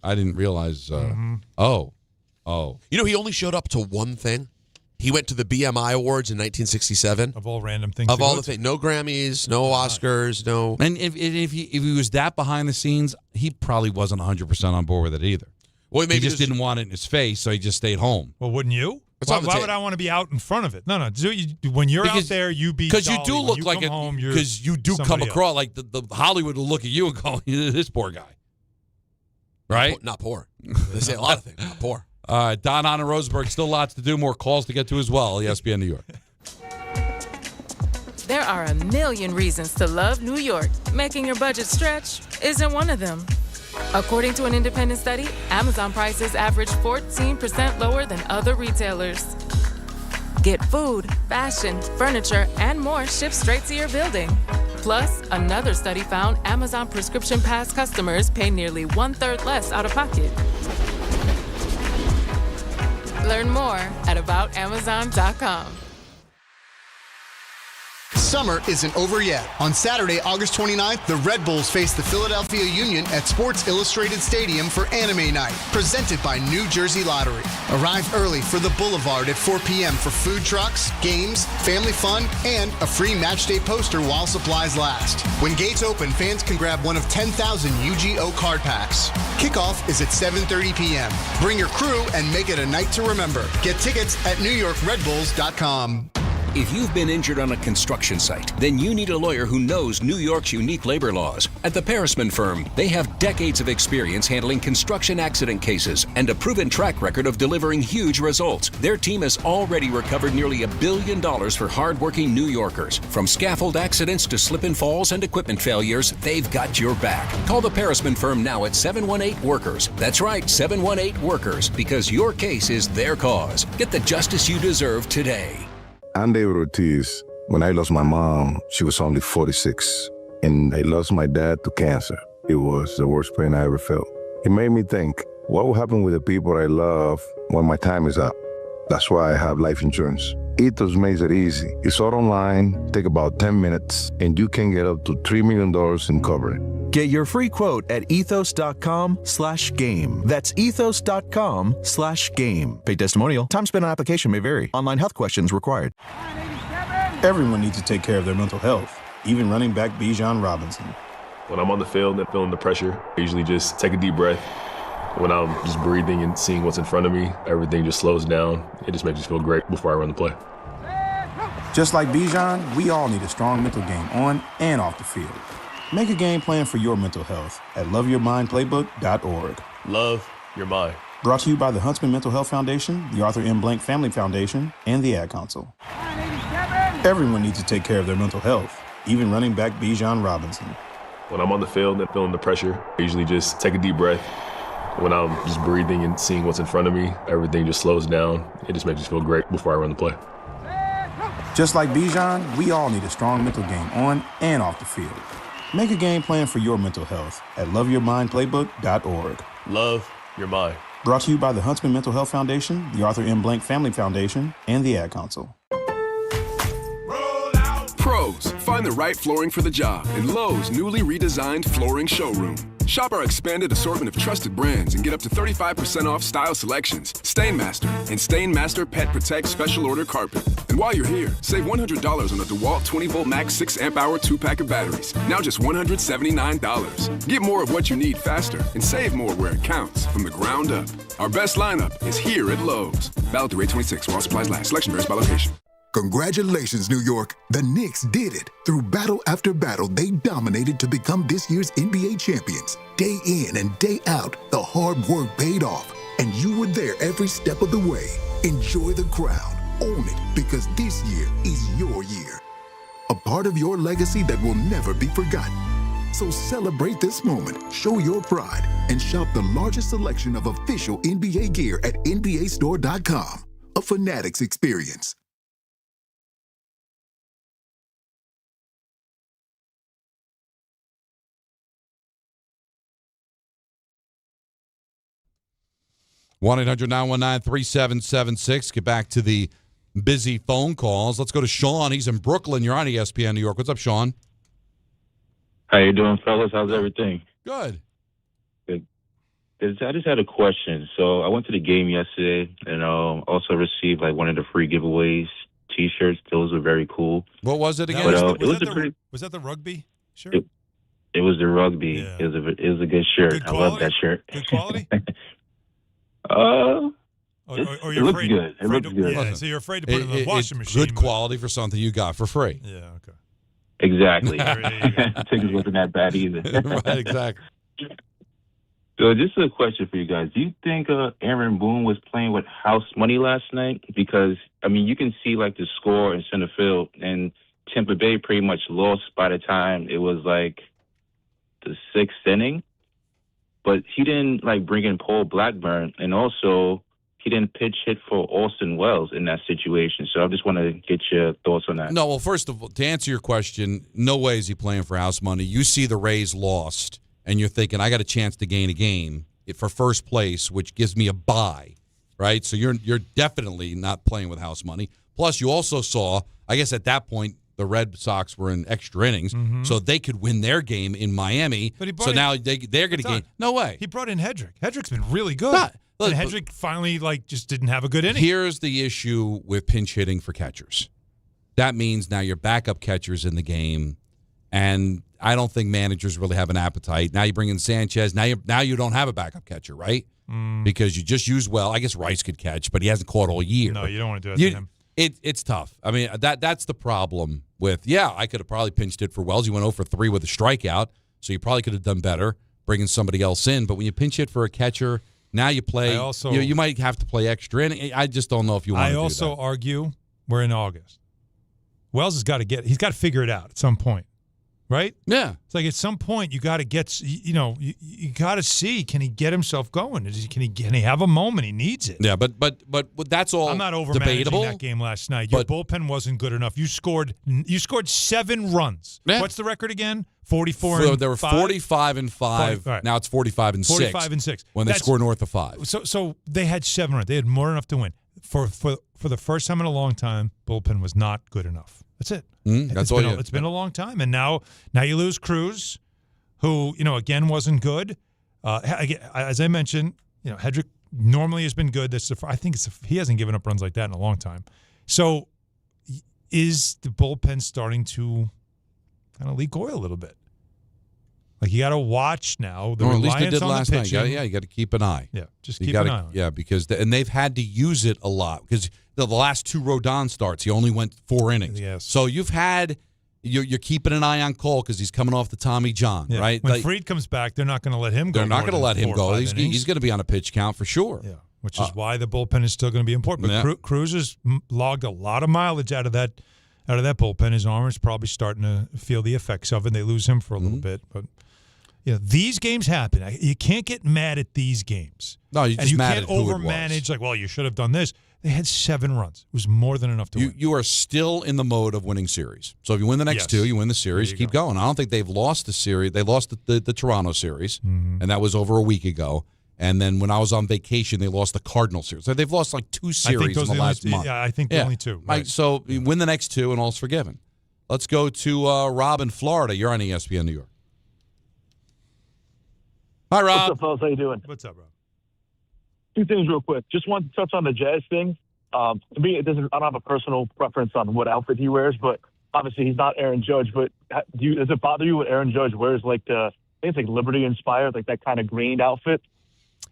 I didn't realize. Oh. You know, he only showed up to one thing. He went to the BMI Awards in 1967. Of all random things. Of all the things. No Grammys, no Oscars, no. And if he was that behind the scenes, he probably wasn't 100% on board with it either. Well, maybe he just didn't want it in his face, so he just stayed home. Well, wouldn't you? Why would I want to be out in front of it? No. When you're out there, you be because you do look like it. Because you do come across like the Hollywood will look at you and go, "This poor guy." Right? Not poor. They say a lot of things. Not poor. Don, Hahn, and Rosenberg. Still lots to do. More calls to get to as well. ESPN New York. There are a million reasons to love New York. Making your budget stretch isn't one of them. According to an independent study, Amazon prices average 14% lower than other retailers. Get food, fashion, furniture, and more shipped straight to your building. Plus, another study found Amazon Prescription Pass customers pay nearly 1/3 less out of pocket. Learn more at aboutamazon.com. Summer isn't over yet. On Saturday, August 29th, the Red Bulls face the Philadelphia Union at Sports Illustrated Stadium for Anime Night, presented by New Jersey Lottery. Arrive early for the Boulevard at 4 p.m. for food trucks, games, family fun, and a free matchday poster while supplies last. When gates open, fans can grab one of 10,000 UGO card packs. Kickoff is at 7:30 p.m. Bring your crew and make it a night to remember. Get tickets at NewYorkRedBulls.com. If you've been injured on a construction site, then you need a lawyer who knows New York's unique labor laws. At the Parisman Firm, they have decades of experience handling construction accident cases and a proven track record of delivering huge results. Their team has already recovered nearly $1 billion for hardworking New Yorkers. From scaffold accidents to slip and falls and equipment failures, they've got your back. Call the Parisman Firm now at 718-WORKERS. That's right, 718-WORKERS, because your case is their cause. Get the justice you deserve today. I'm David Ortiz. When I lost my mom, she was only 46. And I lost my dad to cancer. It was the worst pain I ever felt. It made me think, what will happen with the people I love when my time is up? That's why I have life insurance. Ethos makes it easy. It's all online, take about 10 minutes, and you can get up to $3 million in coverage. Get your free quote at ethos.com/game. That's ethos.com/game. Paid testimonial. Time spent on application may vary. Online health questions required. Everyone needs to take care of their mental health, even running back Bijan Robinson. When I'm on the field and feeling the pressure, I usually just take a deep breath. When I'm just breathing and seeing what's in front of me, everything just slows down. It just makes me feel great before I run the play. Just like Bijan, we all need a strong mental game on and off the field. Make a game plan for your mental health at loveyourmindplaybook.org. Love your mind. Brought to you by the Huntsman Mental Health Foundation, the Arthur M. Blank Family Foundation, and the Ad Council. Everyone needs to take care of their mental health, even running back Bijan Robinson. When I'm on the field and feeling the pressure, I usually just take a deep breath. When I'm just breathing and seeing what's in front of me, everything just slows down. It just makes me feel great before I run the play. Just like Bijan, we all need a strong mental game on and off the field. Make a game plan for your mental health at loveyourmindplaybook.org. Love your mind. Brought to you by the Huntsman Mental Health Foundation, the Arthur M. Blank Family Foundation, and the Ad Council. Pros, find the right flooring for the job in Lowe's newly redesigned flooring showroom. Shop our expanded assortment of trusted brands and get up to 35% off style selections, Stainmaster, and Stainmaster Pet Protect Special Order Carpet. And while you're here, save $100 on the DeWalt 20-volt max 6-amp-hour 2-pack of batteries. Now just $179. Get more of what you need faster and save more where it counts from the ground up. Our best lineup is here at Lowe's. Valid through 8/26 while supplies last. Selection varies by location. Congratulations, New York. The Knicks did it. Through battle after battle, they dominated to become this year's NBA champions. Day in and day out, the hard work paid off, and you were there every step of the way. Enjoy the crown. Own it, because this year is your year. A part of your legacy that will never be forgotten. So celebrate this moment, show your pride, and shop the largest selection of official NBA gear at NBAstore.com. A Fanatics experience. One 800-919-3776. Get back to the busy phone calls. Let's go to Sean. He's in Brooklyn. You're on ESPN New York. What's up, Sean? How you doing, fellas? How's everything? Good. Good. I just had a question. So I went to the game yesterday and also received like one of the free giveaways T-shirts. Those were very cool. What was it again? Was that the rugby shirt? It was the rugby. Yeah. It was a good shirt. Good I love that shirt. Good quality? It you're looks afraid, good. It looks good. Yeah, so you're afraid to put it in the washing machine. Good quality for something you got for free. Yeah, okay. Exactly. Tickets wasn't that bad either. Right, exactly. So just a question for you guys. Do you think Aaron Boone was playing with house money last night? Because, I mean, you can see, like, the score in center field, and Tampa Bay pretty much lost by the time it was, like, the sixth inning. But he didn't, like, bring in Paul Blackburn, and also he didn't pitch hit for Austin Wells in that situation. So I just want to get your thoughts on that. No, well, first of all, to answer your question, no way is he playing for house money. You see the Rays lost, and you're thinking, I got a chance to gain a game for first place, which gives me a bye, right? So you're definitely not playing with house money. Plus, you also saw, I guess at that point, the Red Sox were in extra innings, so they could win their game in Miami. So now they're going to gain. No way. He brought in Hedrick. Hedrick's been really good. And Hedrick finally just didn't have a good inning. Here's the issue with pinch hitting for catchers. That means now your backup catcher's in the game, and I don't think managers really have an appetite. Now you bring in Sanchez. Now you don't have a backup catcher, right? Because you just used I guess Rice could catch, but he hasn't caught all year. No, you don't want to do that to him. It's tough. I mean, that's the problem with, I could have probably pinched it for Wells. You went 0 for 3 with a strikeout, so you probably could have done better bringing somebody else in. But when you pinch hit for a catcher, now you play. You might have to play extra inning. I just don't know if you want to do that. I also argue we're in August. Wells he's got to figure it out at some point. Right? Yeah. It's like at some point you got to get, you got to see, can he get himself going? Can he have a moment? He needs it. Yeah, but that's all. I'm not debatable. That game last night. Your bullpen wasn't good enough. You scored 7 runs. Yeah. What's the record again? 44 and 5? There were 45 and 5. Right. Now it's 45 and 6. 45 and 6. When they score north of 5. So they had 7 runs. They had more than enough to win. For the first time in a long time, bullpen was not good enough. That's it. It's been a long time, and now you lose Cruz, who again wasn't good. As I mentioned, Hedrick normally has been good. He hasn't given up runs like that in a long time. So, is the bullpen starting to kind of leak oil a little bit? Like you got to watch now. At least they did last night. You got to keep an eye. Yeah, just keep an eye on it. Yeah, because and they've had to use it a lot because the last 2 Rodon starts, he only went 4 innings. Yes. So you're keeping an eye on Cole because he's coming off the Tommy John, Yeah. right? When Fried comes back, they're not going to let him go. They're not going to let him go. He's He's going to be on a pitch count for sure. Yeah, which is why the bullpen is still going to be important. But Cruz has logged a lot of mileage out of that bullpen. His arm is probably starting to feel the effects of it. They lose him for a little bit, but these games happen. You can't get mad at these games. No, you just mad at who it was. You can't overmanage. Like, well, you should have done this. They had 7 runs. It was more than enough to win. You are still in the mode of winning series. So if you win the next 2, you win the series. Keep going. I don't think they've lost the series. They lost the Toronto series, and that was over a week ago. And then when I was on vacation, they lost the Cardinal series. So they've lost like 2 series in the last month. Yeah, I think the only 2. Right. So you win the next 2, and all's forgiven. Let's go to Rob in Florida. You're on ESPN New York. Hi, Rob. What's up, fellas? How you doing? What's up, Rob? 2 things real quick. Just wanted to touch on the Jazz thing. To me, I don't have a personal preference on what outfit he wears, but obviously he's not Aaron Judge. But does it bother you when Aaron Judge wears I think it's like Liberty inspired, like that kind of green outfit?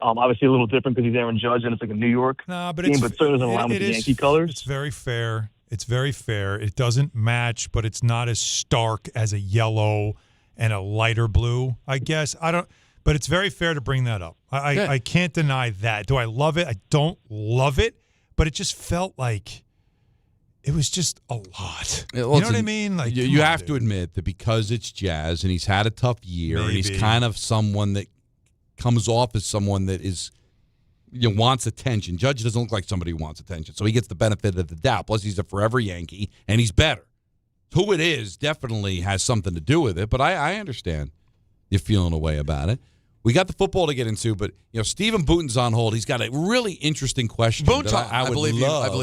Obviously a little different because he's Aaron Judge and it's like a New York team, but so doesn't align with the Yankee colors. It's very fair. It's very fair. It doesn't match, but it's not as stark as a yellow and a lighter blue, I guess. But it's very fair to bring that up. I can't deny that. Do I love it? I don't love it, but it just felt like it was just a lot. You know what I mean? Like you have to admit that because it's Jazz and he's had a tough year and he's kind of someone that comes off as someone that is wants attention. Judge doesn't look like somebody who wants attention, so he gets the benefit of the doubt. Plus, he's a forever Yankee and he's better. Who it is definitely has something to do with it, but I understand you're feeling a way about it. We got the football to get into, but Stephen Bouton's on hold. He's got a really interesting question. Bouton, I believe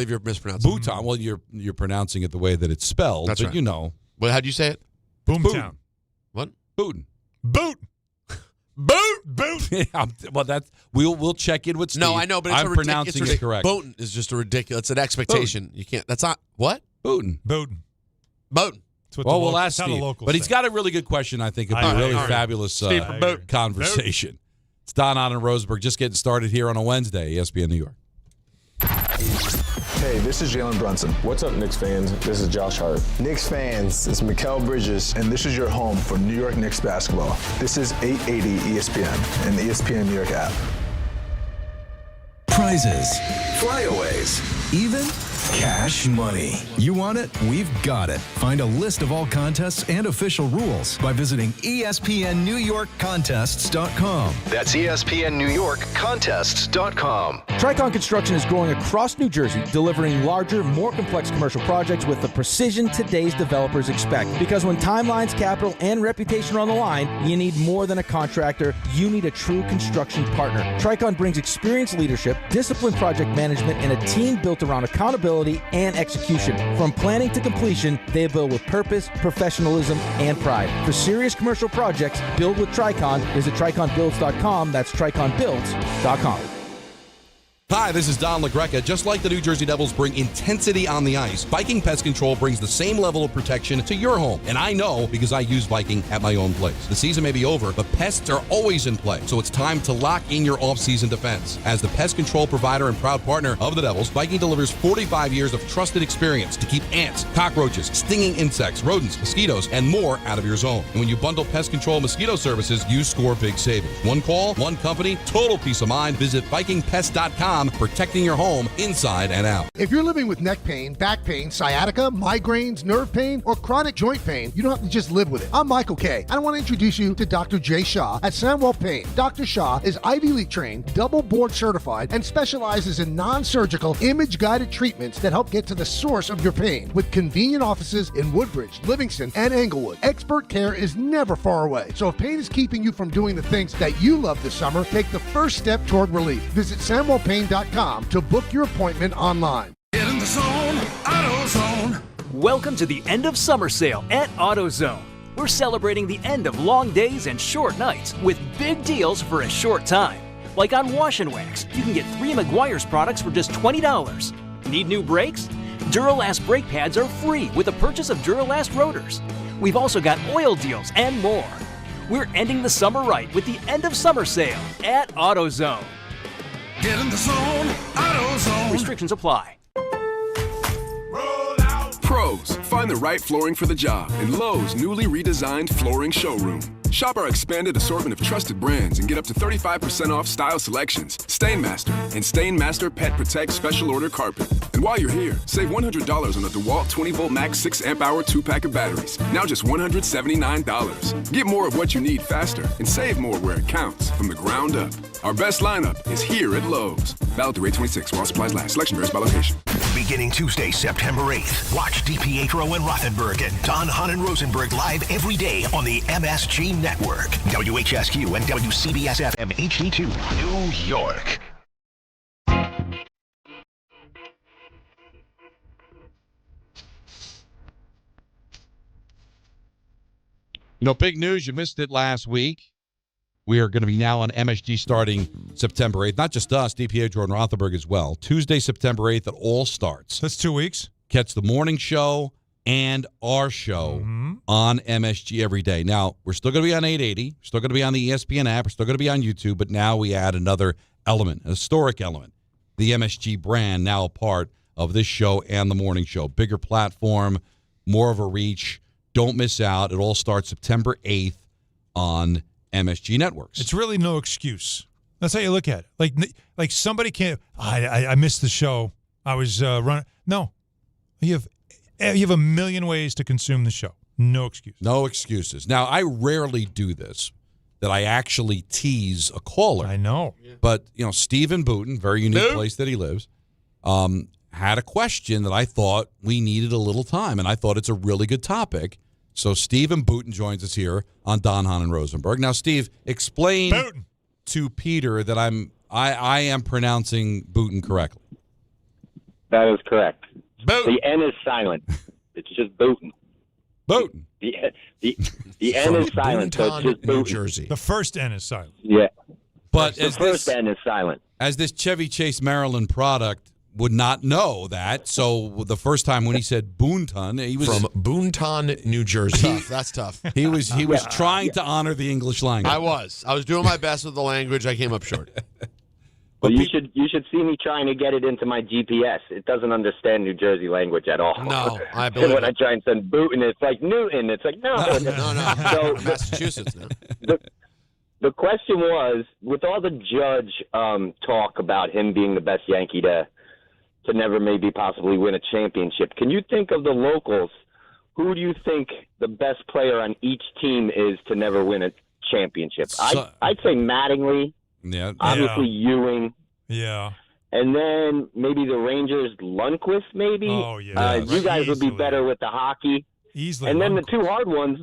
you're mispronouncing. Bouton. Well, you're pronouncing it the way that it's spelled. That's but right. Well, how'd you say it? Boomtown. What? Bouton. Bouton. Well, we'll check in with Steve. No, I know, but I'm pronouncing it correct. Bouton is just a ridiculous. It's an expectation. You can't. That's not what. Bouton. Well, we'll ask Steve. But he's got a really good question. I think it'd be a really fabulous conversation. It's Don, Hahn, and Rosenberg just getting started here on a Wednesday, ESPN New York. Hey, this is Jalen Brunson. What's up, Knicks fans? This is Josh Hart. Knicks fans, it's Mikal Bridges, and this is your home for New York Knicks basketball. This is 880 ESPN and the ESPN New York app. Prizes, flyaways, even cash money. You want it? We've got it. Find a list of all contests and official rules by visiting ESPNNewYorkContests.com. That's ESPNNewYorkContests.com. Tricon Construction is growing across New Jersey, delivering larger, more complex commercial projects with the precision today's developers expect. Because when timelines, capital, and reputation are on the line, you need more than a contractor. You need a true construction partner. Tricon brings experienced leadership, disciplined project management, and a team built around accountability and execution. From planning to completion, they build with purpose, professionalism, and pride. For serious commercial projects, build with Tricon. Visit TriconBuilds.com. That's TriconBuilds.com. Hi, this is Don LaGreca. Just like the New Jersey Devils bring intensity on the ice, Viking Pest Control brings the same level of protection to your home. And I know because I use Viking at my own place. The season may be over, but pests are always in play. So it's time to lock in your off-season defense. As the pest control provider and proud partner of the Devils, Viking delivers 45 years of trusted experience to keep ants, cockroaches, stinging insects, rodents, mosquitoes, and more out of your zone. And when you bundle pest control mosquito services, you score big savings. One call, one company, total peace of mind. Visit VikingPest.com. Protecting your home inside and out. If you're living with neck pain, back pain, sciatica, migraines, nerve pain, or chronic joint pain, you don't have to just live with it. I'm Michael Kay. I want to introduce you to Dr. Jay Shah at Sandwell Pain. Dr. Shah is Ivy League trained, double board certified, and specializes in non-surgical, image-guided treatments that help get to the source of your pain. With convenient offices in Woodbridge, Livingston, and Englewood, expert care is never far away. So if pain is keeping you from doing the things that you love this summer, take the first step toward relief. Visit SamwellPain.com to book your appointment online. Get in the zone, AutoZone. Welcome to the end of summer sale at AutoZone. We're celebrating the end of long days and short nights with big deals for a short time. Like on Wash and Wax, you can get 3 Meguiar's products for just $20. Need new brakes? Duralast brake pads are free with the purchase of Duralast rotors. We've also got oil deals and more. We're ending the summer right with the end of summer sale at AutoZone. Get in the zone, AutoZone. Restrictions apply. Pros, find the right flooring for the job in Lowe's newly redesigned flooring showroom. Shop our expanded assortment of trusted brands and get up to 35% off style selections, Stainmaster, and Stainmaster Pet Protect Special Order Carpet. And while you're here, save $100 on the DeWalt 20-volt max 6-amp-hour 2-pack of batteries. Now just $179. Get more of what you need faster and save more where it counts from the ground up. Our best lineup is here at Lowe's. Valid through 8/26 while supplies last. Selection varies by location. Beginning Tuesday, September 8th, watch DiPietro and Rothenberg and Hahn and Rosenberg live every day on the MSG Network. WHSQ and WCBS-FM HD2, New York. Big news. You missed it last week. We are going to be now on MSG starting September 8th. Not just us, DiPietro and Rothenberg as well. Tuesday, September 8th, it all starts. That's 2 weeks. Catch the morning show and our show on MSG every day. Now, we're still going to be on 880. We're still going to be on the ESPN app. We're still going to be on YouTube. But now we add another element, a historic element. The MSG brand now a part of this show and the morning show. Bigger platform, more of a reach. Don't miss out. It all starts September 8th on MSG Networks. It's really no excuse. That's how you look at it. Like somebody can't. I missed the show. I was running. No, you have a million ways to consume the show. No excuse. No excuses. Now I rarely do this. That I actually tease a caller. I know. But Stephen Booten, very unique place that he lives, had a question that I thought we needed a little time, and I thought it's a really good topic. So Stephen Booten joins us here on Don, Hahn, and Rosenberg. Now, Steve, explain to Peter that I am pronouncing Booten correctly. That is correct. Booten. The N is silent. It's just Booten. Booten. The N is silent, so it's just Booten. New Jersey. The first N is silent. Yeah. But the first N is silent. As this Chevy Chase, Maryland product would not know that. So the first time when he said Boonton, he was from Boonton, New Jersey. That's tough. He was trying to honor the English language. I was doing my best with the language. I came up short. Well, you should see me trying to get it into my GPS. It doesn't understand New Jersey language at all. No, I believe when I try and send Booten, it's like Newton. It's like no. So Massachusetts now. The question was, with all the Judge talk about him being the best Yankee to never maybe possibly win a championship, can you think of the locals? Who do you think the best player on each team is to never win a championship? I'd say Mattingly. Yeah. Obviously Ewing. Yeah. And then maybe the Rangers, Lundqvist, maybe. Oh, yeah. You guys would be better with the hockey. Easily. And then the two hard ones,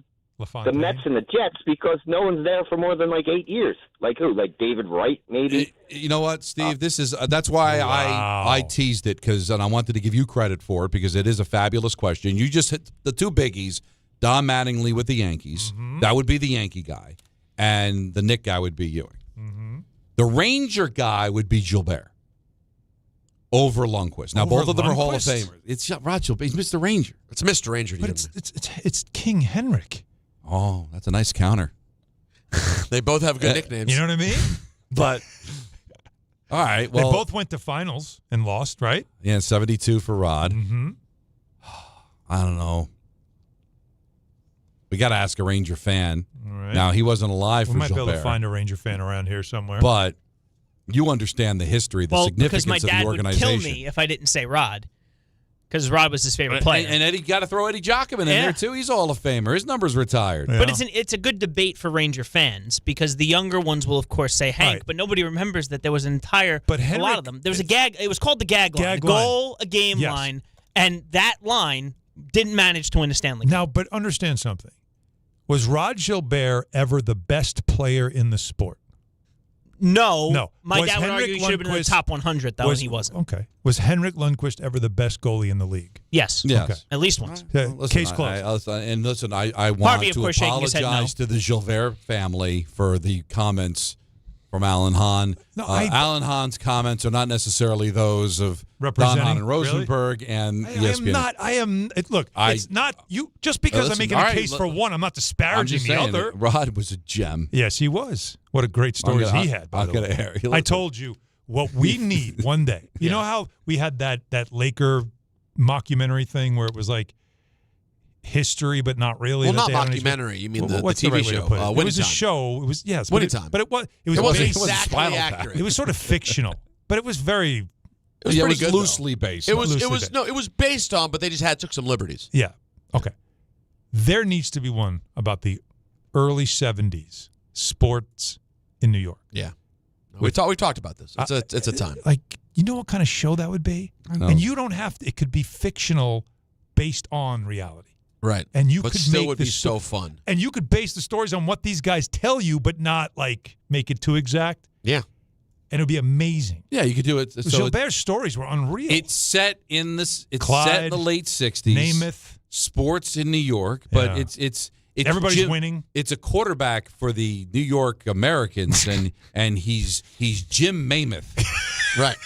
the Mets and the Jets, because no one's there for more than like 8 years. Like who? Like David Wright, maybe? You know what, Steve? That's why I teased it, and I wanted to give you credit for it, because it is a fabulous question. You just hit the two biggies. Don Mattingly with the Yankees. That would be the Yankee guy. And the Knick guy would be Ewing. The Ranger guy would be Gilbert over Lundqvist. Now, both of them are Hall of Famers. It's Rod Gilbert. He's Mr. Ranger. It's Mr. Ranger. But it's King Henrik. Oh, that's a nice counter. They both have good nicknames. You know what I mean? But all right, well, they both went to finals and lost, right? Yeah, 72 for Rod. I don't know. We got to ask a Ranger fan. All right. Now, he wasn't alive for We might Gilbert. be able to find a Ranger fan around here somewhere. But you understand the history, the significance because my of the dad would organization. kill me if I didn't say Rod, because Rod was his favorite player. And Eddie, got to throw Eddie Jochum in there too. He's a Hall of Famer. His number's retired. But it's a good debate for Ranger fans, because the younger ones will of course say Hank, but nobody remembers that there was an entire a lot of them. There was a gag. It was called the gag line, the goal a game line, and that line didn't manage to win a Stanley Cup. Now, but understand something. Was Rod Gilbert ever the best player in the sport? No. My Was dad would Henrik argue he should have been in the Lundqvist- top 100, though, and he wasn't. Okay. Was Henrik Lundqvist ever the best goalie in the league? Yes. Yes. Okay. At least once. Case closed. I want Harvey, of to course, shaking his head no. apologize to the Gilbert family for the comments from Alan Hahn. Alan Hahn's comments are not necessarily those of Don, Hahn, and Rosenberg and ESPN. Look, it's not you. Just because I'm making a case for one, I'm not disparaging the other. Rod was a gem. Yes, he was. What a great stories he had. By the way, I told you what we need one day. You know how we had that Laker mockumentary thing where it was like history, but not really. Well, not mockumentary. You mean the what's TV right way to show? put it? It was a Winning Time. show. It was Winning Time. But it wasn't exactly accurate. It was sort of fictional, but it was very. It was pretty good, loosely based. It was based on, but they just took some liberties. Yeah. Okay. There needs to be one about the early 70s sports in New York. Yeah. We talked about this. It's a time. Like, you know what kind of show that would be? And you don't have to, it could be fictional based on reality. Right. And you but could still make would be so fun. And you could base the stories on what these guys tell you, but not like make it too exact. Yeah. And it would be amazing. Yeah, you could do it. So Gilbert's stories were unreal. It's set in this. It's Clyde, set in the late '60s. Namath. Sports in New York, but Yeah. it's everybody's winning. It's a quarterback for the New York Americans, and he's Jim Mamath, right?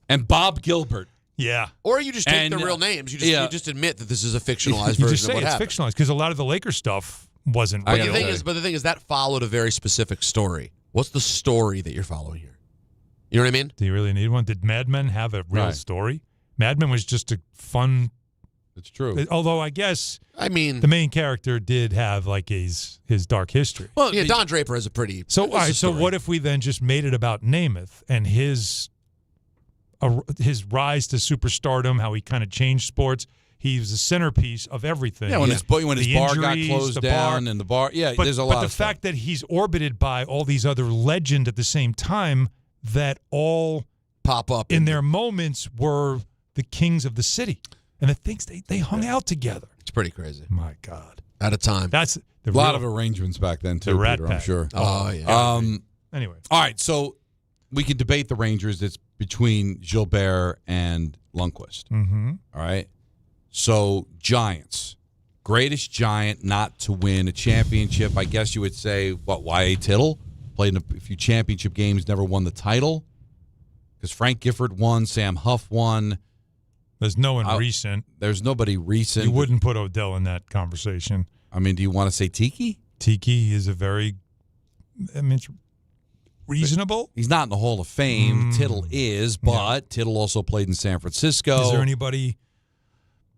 And Bob Gilbert. Yeah. Or you just take the real names. You just admit that this is a fictionalized version just say of what it's happened. fictionalized because a lot of the Lakers stuff wasn't. But the thing is that followed a very specific story. What's the story that you're following here? You know what I mean? Do you really need one? Did Mad Men have a real story? Mad Men was just a fun. It's true. Although I guess the main character did have like his dark history. Well, yeah, Don Draper has a pretty. So all right. So what if we then just made it about Namath and his rise to superstardom, how he kind of changed sports? He was the centerpiece of everything. Yeah, when his bar got injuries, closed down and the bar. Yeah, but, there's a lot. But the fact that he's orbited by all these other legends at the same time that all pop up in their moments were the kings of the city. And the things they hung out together. It's pretty crazy. My God. At a time. That's a lot of arrangements back then, too, the Rat Peter, I'm Pack. sure. Oh, yeah. Anyway. All right, so we can debate the Rangers. It's between Gilbert and Lundqvist. Mm-hmm. All right? So, Giants. Greatest Giant not to win a championship. I guess you would say, Y.A. Tittle? Played in a few championship games, never won the title. Because Frank Gifford won, Sam Huff won. There's no one recent. There's nobody recent. You wouldn't put Odell in that conversation. I mean, do you want to say Tiki? Tiki is it's reasonable. He's not in the Hall of Fame. Tittle is, but Tittle also played in San Francisco. Is there anybody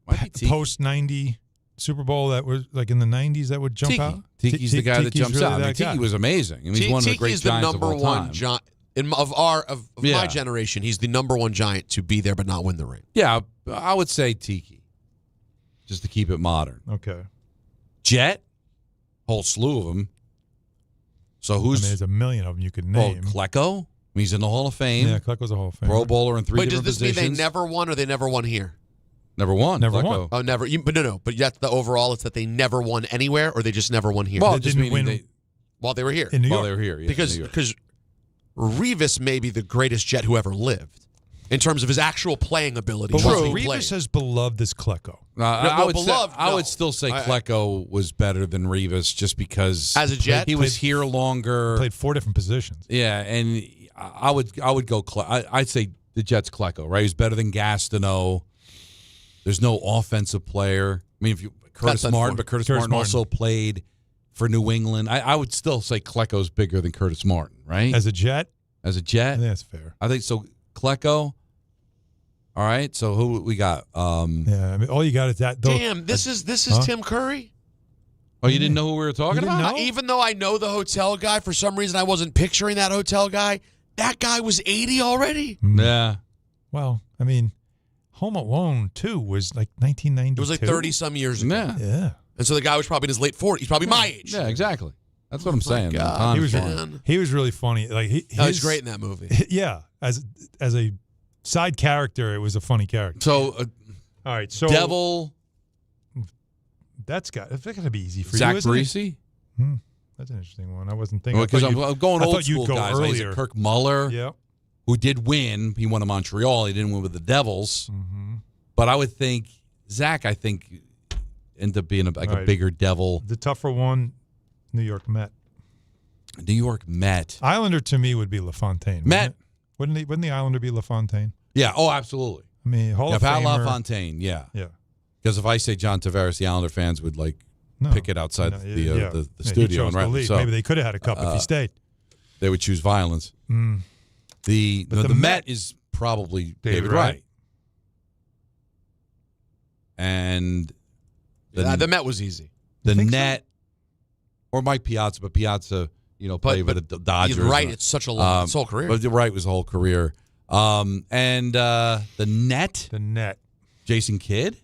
post-90 Super Bowl that was like in the 90s that would jump out? Tiki's the guy that jumps really out. I mean, Tiki was amazing. I mean, he's one of the great Giants of all time. Of my generation, he's the number one Giant to be there but not win the ring. Yeah, I would say Tiki, just to keep it modern. Okay. Jet, whole slew of them. So who's? There's a million of them you could name. Klecko, he's in the Hall of Fame. Yeah, Klecko's a Hall of Fame. Pro Bowler in three different positions. Does this positions. mean they never won or they never won here? Never won. Never Klecko. won. Oh, never. But no. But that's the overall. It's that they never won anywhere or they just never won here. Well, They just didn't meaning win while they were here. in New while York. they were here. Yeah, because Revis may be the greatest Jet who ever lived in terms of his actual playing ability. But once was he Revis played. as beloved as Klecko? I beloved, would still say Klecko was better than Revis just because as a Jet he was here longer. Played 4 different positions. Yeah, and I would go. I'd say the Jets Klecko, right? He's better than Gastineau. There's no offensive player. I mean, Curtis Martin Martin also played for New England. I would still say Klecko's bigger than Curtis Martin, right? As a Jet? As a Jet? I think that's fair. I think so. Klecko. All right. So who we got? Yeah, I mean, all you got is that. Damn, this is Tim Curry? Oh, you didn't know who we were talking about? Even though I know the hotel guy, for some reason I wasn't picturing that hotel guy. That guy was 80 already? Yeah. Well, I mean, Home Alone 2 was like 1992. It was like 30-some years ago. Yeah. And so the guy was probably in his late 40s. He's probably my age. Yeah, exactly. That's what I'm saying. God. He was really funny. Like he was great in that movie. Yeah. As a side character, it was a funny character. So, all right. So Devil. That's got to be easy for Zach you, isn't Parisi? it? That's an interesting one. I wasn't thinking. Because I'm going old I thought you'd school go guys. earlier. Kirk Muller, who did win. He won in Montreal. He didn't win with the Devils. Mm-hmm. But I would think Zach, ended up being a bigger Devil. The tougher one, New York Met. New York Met. Islander to me would be LaFontaine. Met. Wouldn't the Islander be LaFontaine? Yeah. Oh, absolutely. I mean, Hall of Pat Famer. LaFontaine. Yeah. Yeah. Because if I say John Tavares, the Islander fans would pick it outside the He studio chose and to leave. so Maybe they could have had a cup if he stayed. They would choose violence. Mm. The Met is probably David Wright. and the Met was easy. The net, or Mike Piazza, but Piazza, played with the Dodgers. He's right. It's such a long his whole career. But you're right, it was a whole career. And the net. The net. Jason Kidd?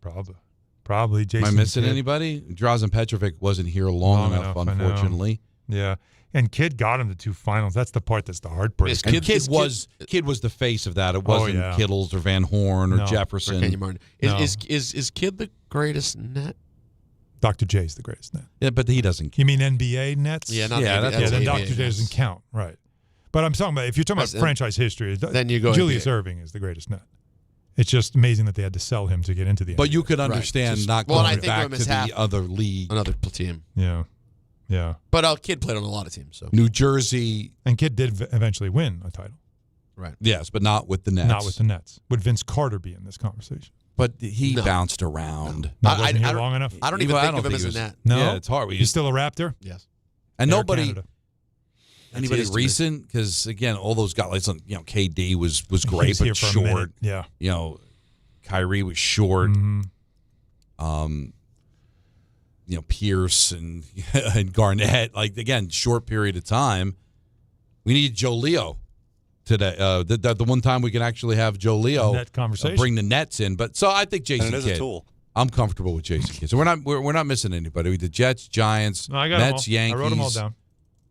Probably Jason Am I missing Kidd. anybody? Drazen Petrovic wasn't here long enough, unfortunately. Yeah. And Kidd got him to 2 finals. That's the part that's the heartbreak. And Kidd was the face of that. It wasn't Kittles or Van Horn or Jefferson. Or Kenyon Martin. Is Kidd the greatest net? Dr. J's the greatest net. Yeah, but he doesn't count. You mean NBA nets? Yeah, not then Dr. J doesn't count. Right. But I'm talking about, if you're talking about franchise history, then you go Julius NBA. Erving is the greatest net. It's just amazing that they had to sell him to get into the NBA. But you could understand not going back to the other league. Another team. Yeah. Yeah. But Kidd played on a lot of teams. So New Jersey. And Kidd did eventually win a title. Right. Yes, but not with the Nets. Not with the Nets. Would Vince Carter be in this conversation? But he bounced around. Wasn't here long enough? I don't even think of him as a net. No? Yeah, it's hard. He's still a Raptor? Yes. And Air nobody... Canada. Anybody That's his to me. recent? Because, again, all those guys, KD was He great, was here but for a minute. short. Yeah. Kyrie was short. Mm-hmm. Pierce and and Garnett. Again, short period of time. We need Joe Leo today. The one time we can actually have Joe Leo Net conversation. bring the Nets in. But so I think Jason And it is Kidd. a tool. I'm comfortable with Jason Kidd. So we're not missing anybody. We did Jets, Giants, No, I got Mets, them all. Yankees. I wrote them all down.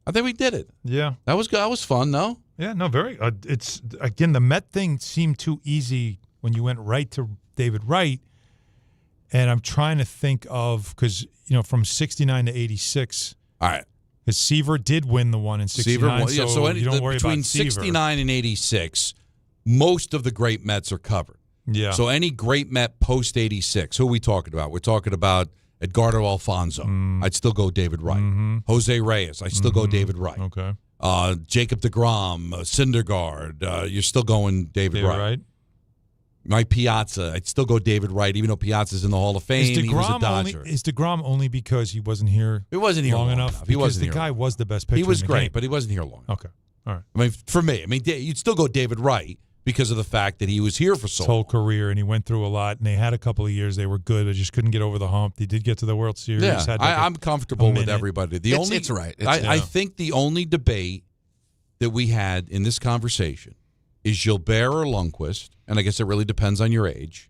I think we did it. Yeah. That was good. That was fun, no? Yeah, no, very. It's again, the Met thing seemed too easy when you went right to David Wright, and I'm trying to think of because from '69 to '86. All right, because Seaver did win the one in '69. So you don't worry between about Seaver. '69 and '86, most of the great Mets are covered. Yeah. So any great Met post '86, who are we talking about? We're talking about Edgardo Alfonso. I'd still go David Wright. Mm-hmm. Jose Reyes. I'd still go David Wright. Okay. Jacob deGrom, Syndergaard. You're still going David Wright. Mike Piazza. I'd still go David Wright, even though Piazza's in the Hall of Fame. He was a Dodger. Is DeGrom only because he wasn't here? He wasn't here long enough. He wasn't because the here guy long was the best pitcher. He was in the great, game. but he wasn't here long. Okay. All right. I mean, for me, you'd still go David Wright because of the fact that he was here for so His whole career, and he went through a lot, and they had a couple of years they were good. They just couldn't get over the hump. They did get to the World Series. Yeah, had I'm comfortable with everybody. It's right. I think the only debate that we had in this conversation is Gilbert or Lundqvist, and I guess it really depends on your age.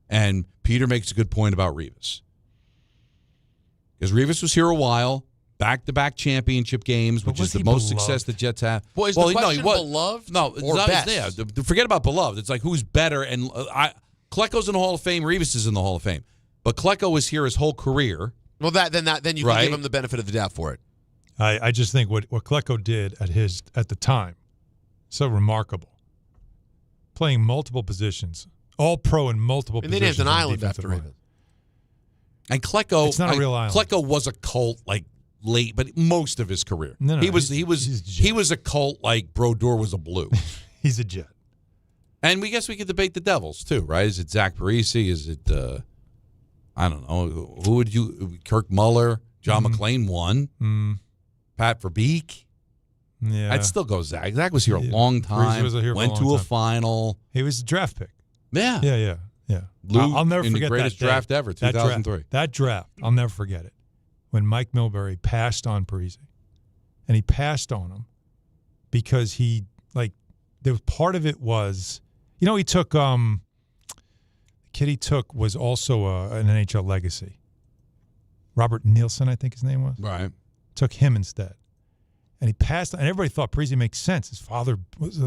And Peter makes a good point about Rivas. Because Rivas was here a while, back-to-back championship games, which is the most success the Jets have. Well, is the question beloved No, it's or not, best? Yeah, forget about beloved. It's like who's better. And Klecko's in the Hall of Fame. Rivas is in the Hall of Fame. But Klecko was here his whole career. Well, then you can give him the benefit of the doubt for it. I just think what Klecko did at the time, so remarkable. Playing multiple positions, all pro in multiple positions. They named an on island defensive after line. Rivas. And Klecko, It's not a real island. Klecko was a cult late, but most of his career. No, he was a cult like Brodeur was a Blue. He's a Jet. And we guess we could debate the Devils too, right? Is it Zach Parise? Is it I don't know. Who would you? Kirk Muller, John McClain won. Pat Verbeek. Yeah, I'd still go Zach. Zach was here a long time. Was here went for a long to a time. final. He was a draft pick. Yeah. Yeah. Lou I'll never in forget the greatest that day. draft ever, 2003. That draft, I'll never forget it. When Mike Milbury passed on Parise, and he passed on him because there was part of it was, he took the kid he took was also an NHL legacy. Robert Nielsen, I think his name was. Right. Took him instead. And he passed, and everybody thought Parise makes sense. His father was,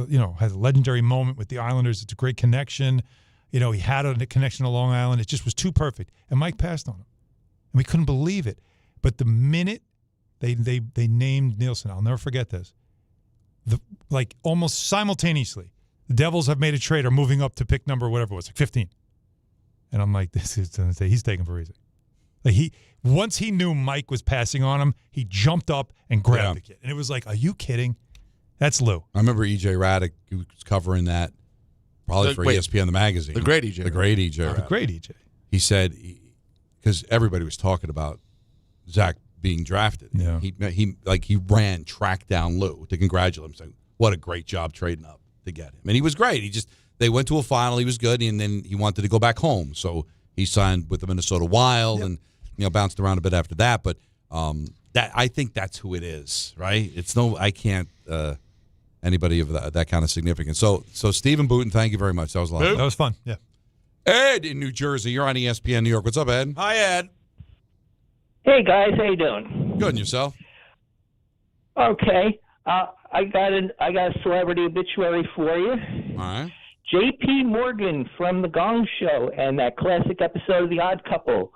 has a legendary moment with the Islanders. It's a great connection. He had a connection to Long Island. It just was too perfect. And Mike passed on him. And we couldn't believe it. But the minute they named Nielsen, I'll never forget this, almost simultaneously, the Devils have made a trade or moving up to pick number, whatever it was, 15. And I'm like, he's taking Parise. Once he knew Mike was passing on him, he jumped up and grabbed the kid. And it was like, are you kidding? That's Lou. I remember E.J. Raddick, who was covering that probably for ESPN, the magazine. The great E.J. The great E.J. Raddick. The great E.J. He said, because everybody was talking about Zach being drafted. Yeah. He tracked down Lou to congratulate him, saying, what a great job trading up to get him. And he was great. they went to a final. He was good, and then he wanted to go back home. So he signed with the Minnesota Wild and bounced around a bit after that. But that I think that's who it is, right? It's I can't anybody of that kind of significance. So Stephen Booten, thank you very much. That was a lot of fun. That was fun, yeah. Ed in New Jersey, you're on ESPN New York. What's up, Ed? Hi, Ed. Hey, guys. How you doing? Good, and yourself? Okay. I got a celebrity obituary for you. All right. J.P. Morgan from The Gong Show and that classic episode of The Odd Couple.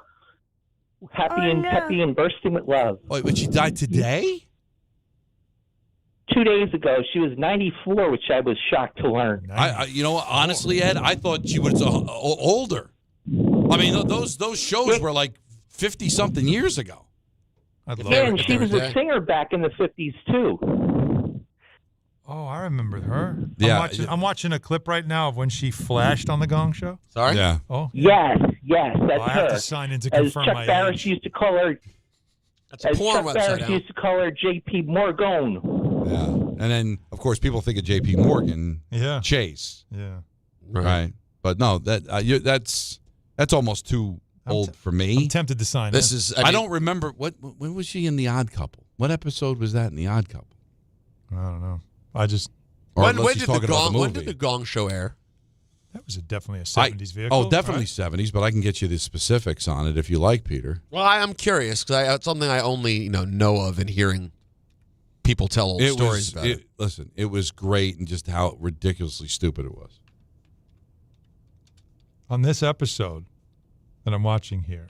Happy and peppy and bursting with love. Wait, but she died today? 2 days ago. She was 94, which I was shocked to learn. Honestly, Ed, I thought she was older. I mean, those shows were like 50-something years ago. And she was a singer back in the 50s, too. Oh, I remember her. Yeah. I'm watching a clip right now of when she flashed on the Gong Show. Sorry? Yeah. Oh. Yes, that's her. I have to sign in to As confirm Chuck my Barris age. used to call her. That's a porn Chuck website. Barris used to call her J.P. Morgan. Yeah. And then, of course, people think of J.P. Morgan. Yeah. Chase. Yeah. Right. But no, that's almost too old for me. I'm tempted to sign in. I don't remember when was she in The Odd Couple? What episode was that in The Odd Couple? I don't know. I just When did the Gong Show air? that was definitely a 70s vehicle. Oh, definitely right? 70s, but I can get you the specifics on it if you like, Peter. Well, I'm curious because it's something I only know of and hearing people tell old stories about it. Listen, it was great and just how ridiculously stupid it was. On this episode that I'm watching here,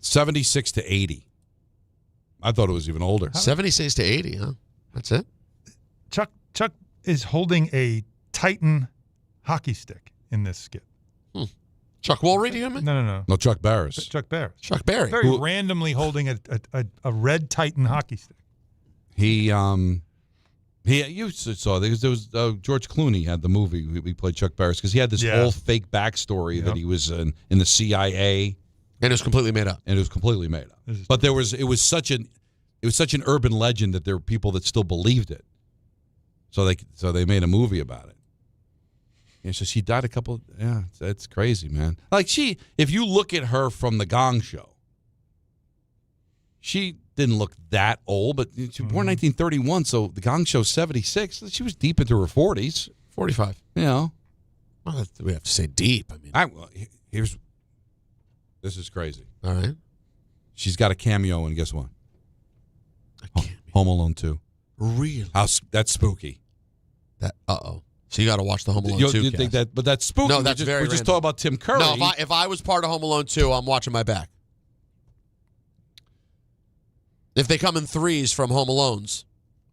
76 to 80. I thought it was even older. 76 to 80, huh? That's it? Chuck is holding a Titan hockey stick in this skit. Chuck Woolery, do you mean? No. No, Chuck Barris. Chuck Barris. Chuck Berry. Very randomly holding a red Titan hockey stick. He you saw there was George Clooney had the movie. We played Chuck Barris because he had this whole fake backstory that he was in the CIA, and it was completely made up. But it was such an urban legend that there were people that still believed it. So they made a movie about it. Yeah, so she died a couple. Yeah, it's crazy, man. Like if you look at her from the Gong Show, she didn't look that old, but she was born 1931, so the Gong Show 76. She was deep into her 40s. 45. You know. Well, we have to say deep. I mean, this is crazy. All right. She's got a cameo in, guess what? Home Alone 2. Really? That's spooky. Uh-oh. So you got to watch the Home Alone 2 You think that, but that's spooky. No, that's we're just talking about Tim Curry. No, if I was part of Home Alone 2, I'm watching my back. If they come in threes from Home Alones.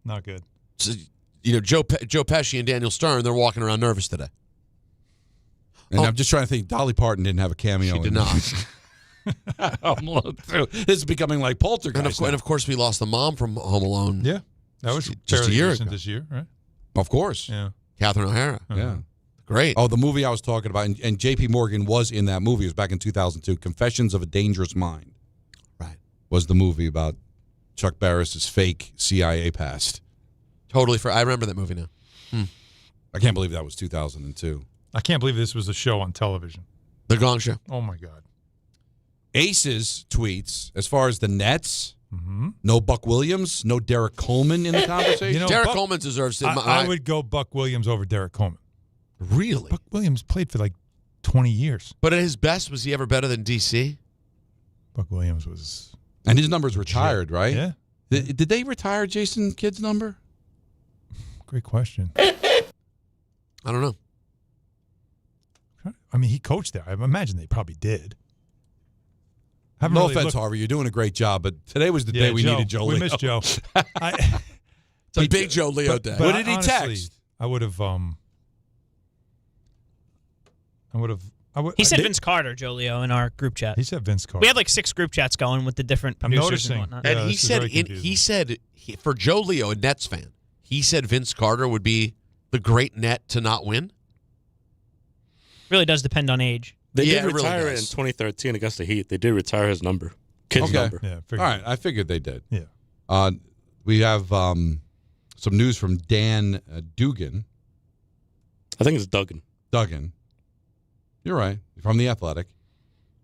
Not good. So, Joe Pesci and Daniel Stern, they're walking around nervous today. And I'm just trying to think, Dolly Parton didn't have a cameo. She did not. Home Alone 2. This is becoming like Poltergeist. And of course, we lost the mom from Home Alone. Yeah. That was just a year ago. this year, right? Of course. Yeah. Catherine O'Hara. Yeah. Great. Oh, the movie I was talking about, and J.P. Morgan was in that movie. It was back in 2002. Confessions of a Dangerous Mind. Right. Was the movie about Chuck Barris's fake CIA past. Totally. I remember that movie now. I can't believe that was 2002. I can't believe this was a show on television. The Gong Show. Oh, my God. Aces tweets, as far as the Nets, no Buck Williams, no Derek Coleman in the conversation. Derek Coleman deserves it. I would go Buck Williams over Derek Coleman. Really? Buck Williams played for like 20 years. But at his best, was he ever better than DC? Buck Williams was... And his number's retired, right? Yeah. Did they retire Jason Kidd's number? Great question. I don't know. I mean, he coached there. I imagine they probably did. No offense, Harvey. You're doing a great job, but today was the day we needed Joe Leo. We missed Joe. It's a big Joe Leo day. What did he text? I would have... He said Vince Carter, Joe Leo, in our group chat. He said Vince Carter. We had like 6 group chats going with the different producers and whatnot. And he said for Joe Leo, a Nets fan, he said Vince Carter would be the great net to not win. Really does depend on age. They did retire it in 2013 against the Heat. They did retire his number. Kid's number. Yeah, all right, I figured they did. Yeah. We have some news from Dan Dugan. I think it's Duggan. Duggan. You're right. From The Athletic.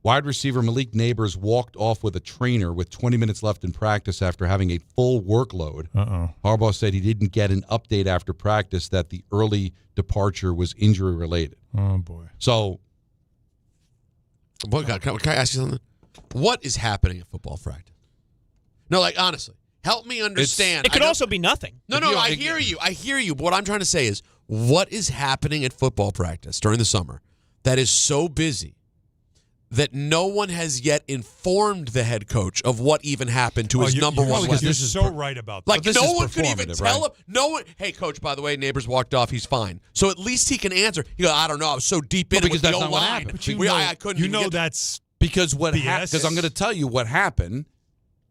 Wide receiver Malik Nabers walked off with a trainer with 20 minutes left in practice after having a full workload. Harbaugh said he didn't get an update after practice that the early departure was injury-related. Oh, boy. So, can I ask you something? What is happening at football practice? No, like, honestly, help me understand. It could also be nothing. No, I hear you. I hear you. But what I'm trying to say is, what is happening at football practice during the summer that is so busy that no one has yet informed the head coach of what even happened to his number one weapon? You're so right about that. Like, no one could even tell him. No one. Hey, coach, by the way, Nabers walked off. He's fine. So at least he can answer. He goes, I don't know. I was so deep in it with the O-line. I couldn't even get that's because what happened. Because I'm going to tell you what happened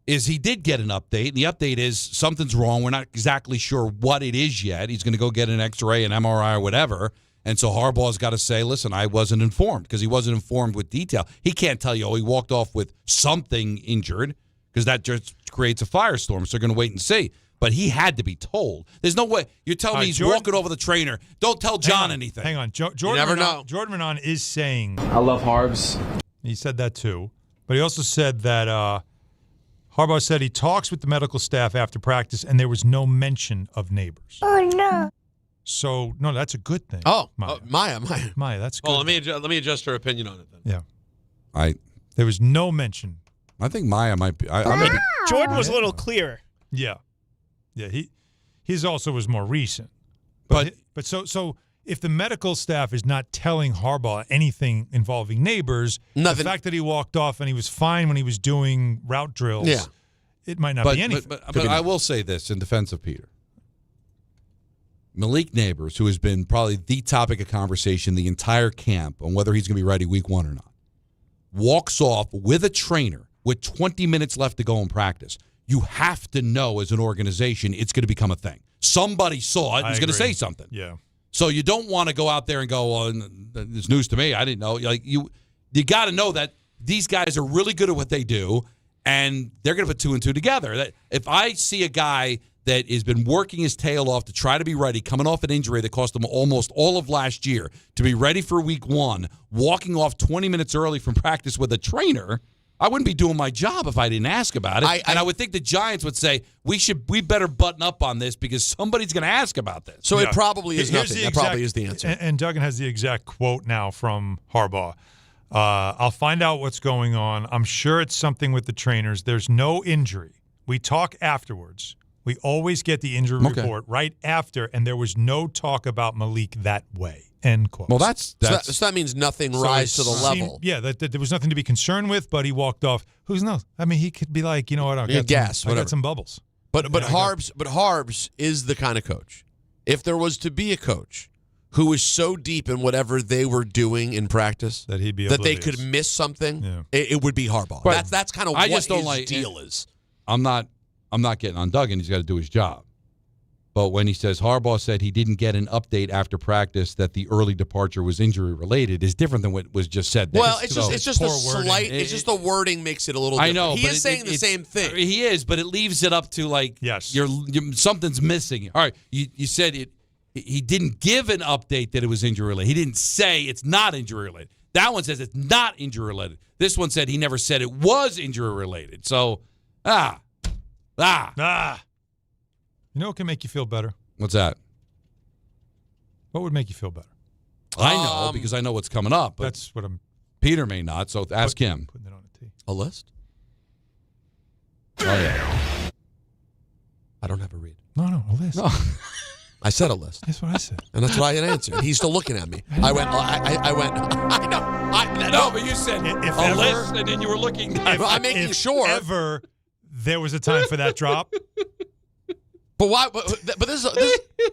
is he did get an update. And the update is something's wrong. We're not exactly sure what it is yet. He's going to go get an X-ray, an MRI, or whatever. And so Harbaugh's got to say, listen, I wasn't informed, because he wasn't informed with detail. He can't tell you, he walked off with something injured, because that just creates a firestorm. So they're going to wait and see. But he had to be told. There's no way. You're telling me he's walking over the trainer. Don't tell John anything. Hang on. Jordan never know. Jordan Renan is saying. I love Harbs. He said that too. But he also said that Harbaugh said he talks with the medical staff after practice, and there was no mention of Nabers. Oh, no. So, no, that's a good thing. Maya, that's good. Oh, let me adjust her opinion on it then. Yeah. There was no mention. I think Maya might be. Jordan was a little clearer. Yeah. Yeah, his also was more recent. But so if the medical staff is not telling Harbaugh anything involving Nabers, the fact that he walked off and he was fine when he was doing route drills, it might not be anything. But I will say this in defense of Peter. Malik Nabers, who has been probably the topic of conversation the entire camp on whether he's going to be ready week 1 or not, walks off with a trainer with 20 minutes left to go in practice. You have to know as an organization it's going to become a thing. Somebody saw it and is going to say something. Yeah. So you don't want to go out there and go, well, it's news to me. I didn't know. Like you got to know that these guys are really good at what they do, and they're going to put 2 and 2 together. That if I see a guy that has been working his tail off to try to be ready, coming off an injury that cost him almost all of last year, to be ready for week 1, walking off 20 minutes early from practice with a trainer, I wouldn't be doing my job if I didn't ask about it. I would think the Giants would say, we better button up on this because somebody's going to ask about this. So it probably is nothing. That probably is the answer. And Duggan has the exact quote now from Harbaugh. I'll find out what's going on. I'm sure it's something with the trainers. There's no injury. We talk afterwards. We always get the injury report right after, and there was no talk about Malik that way. End quote. Well, so that means nothing rise to the level. That there was nothing to be concerned with, but he walked off. Who knows? I mean, he could be like, you know what? I got some bubbles. But Harbs is the kind of coach. If there was to be a coach who was so deep in whatever they were doing in practice that he'd be that they could miss something, it would be Harbaugh. But that's kind of what his deal is. I'm not getting on Duggan. He's got to do his job. But when he says Harbaugh said he didn't get an update after practice that the early departure was injury related, is different than what was just said there. Well, it's just a slight. It's just the wording makes it a little different. I know. He is saying the same thing. He is, but it leaves it up to like something's missing. All right, you said it. He didn't give an update that it was injury related. He didn't say it's not injury related. That one says it's not injury related. This one said he never said it was injury related. So, You know what can make you feel better? What's that? What would make you feel better? I know because I know what's coming up. But that's what I'm. Peter may not, so ask him. Putting it on a tee. A list? Oh yeah. I don't have a read. No, a list. No. I said a list. That's what I said. And that's what I had answered. He's still looking at me. I went. No, but you said a list, and then you were looking. I'm making sure. Ever there was a time for that drop. But why? But this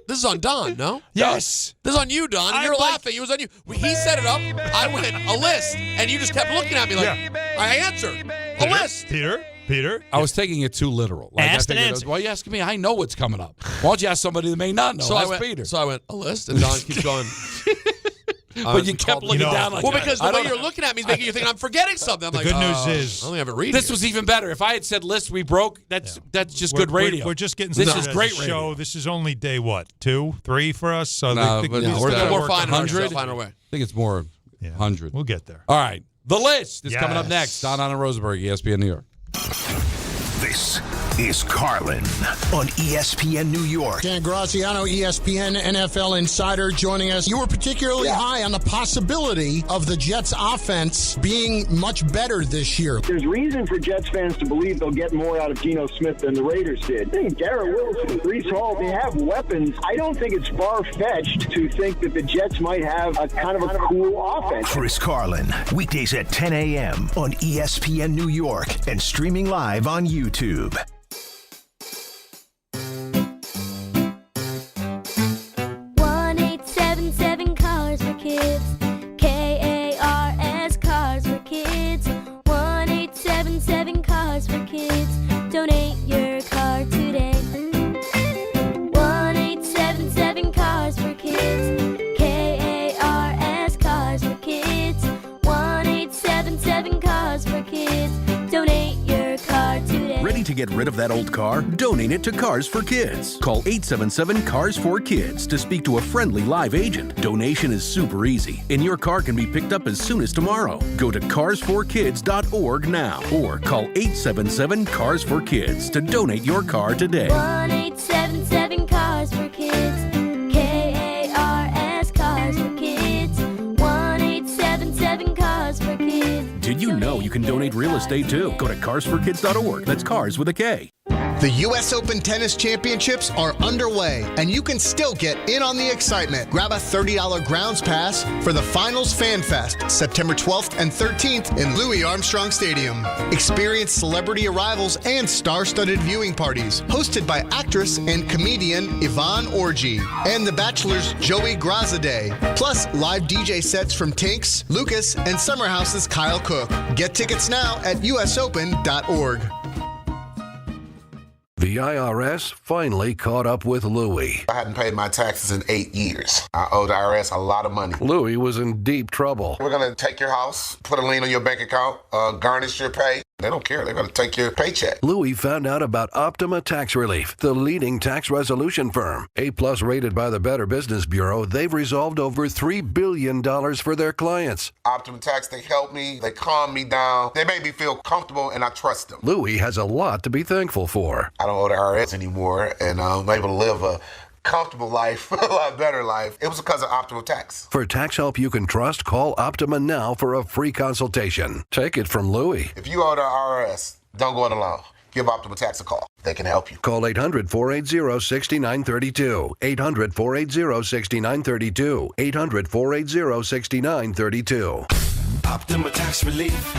is on Don, no? Yes. This is on you, Don. You're laughing. It was on you. He set it up. I went a list, and you just kept looking at me like I answered a list. Peter. I was taking it too literal. Like, asked and answered. Why are you asking me? I know what's coming up. Why don't you ask somebody that may not know? So ask Peter. So I went a list, and Don keeps going. But you kept looking down like that. Well, because the way you're looking at me is making you think I'm forgetting something. I'm The like, good news is I only have it reading. This was even better. If I had said list we broke, that's just good radio. We're just getting this started is great as a radio. show. This is only day 2, 3 for us. So No, they but we we're gotta work finding on ourselves, it. find our way. I think it's more 100. We'll get there. All right. The list is coming up Yes. next. Don Hahn and Rosenberg, ESPN New York. This is Carlin on ESPN New York. Dan Graziano, ESPN NFL insider, joining us. You were particularly high on the possibility of the Jets offense being much better this year. There's reason for Jets fans to believe they'll get more out of Geno Smith than the Raiders did. I think Garrett Wilson, Breece Hall, they have weapons. I don't think it's far-fetched to think that the Jets might have a kind of a cool offense. Chris Carlin, weekdays at 10 a.m. on ESPN New York and streaming live on YouTube. Cars for Kids. KARS Cars for Kids. 1-877 Cars for Kids. Donate your car today. 1-877 Cars for Kids. KARS Cars for Kids. 1-877 Cars for Kids. Donate your car today. Ready to get rid of that old car? Donate it to Cars for Kids. Call 877-CARS-4-KIDS to speak to a friendly live agent. Donation is super easy, and your car can be picked up as soon as tomorrow. Go to kars4kids.org now or call 877-CARS-4-KIDS to donate your car today. 1-877 Cars for Kids. KARS Cars for Kids. 1-877 Cars for Kids. Did you know you can donate real estate too? Go to kars4kids.org. That's cars with a K. The U.S. Open Tennis Championships are underway, and you can still get in on the excitement. Grab a $30 grounds pass for the Finals Fan Fest, September 12th and 13th in Louis Armstrong Stadium. Experience celebrity arrivals and star-studded viewing parties, hosted by actress and comedian Yvonne Orji and The Bachelor's Joey Grazadeh, plus live DJ sets from Tinks, Lucas, and Summer House's Kyle Cook. Get tickets now at usopen.org. The IRS finally caught up with Louie. I hadn't paid my taxes in 8 years. I owed the IRS a lot of money. Louie was in deep trouble. We're going to take your house, put a lien on your bank account, garnish your pay. They don't care. They're going to take your paycheck. Louie found out about Optima Tax Relief, the leading tax resolution firm. A-plus rated by the Better Business Bureau, they've resolved over $3 billion for their clients. Optima Tax, they help me. They calm me down. They make me feel comfortable, and I trust them. Louie has a lot to be thankful for. I don't owe the IRS anymore, and I'm able to live a comfortable life, a lot better life. It was because of Optima Tax. For tax help you can trust, call Optima now for a free consultation. Take it from Louie. If you owe the IRS, don't go it alone. Give Optima Tax a call. They can help you. Call 800-480-6932. 800-480-6932. 800-480-6932. Optima Tax Relief.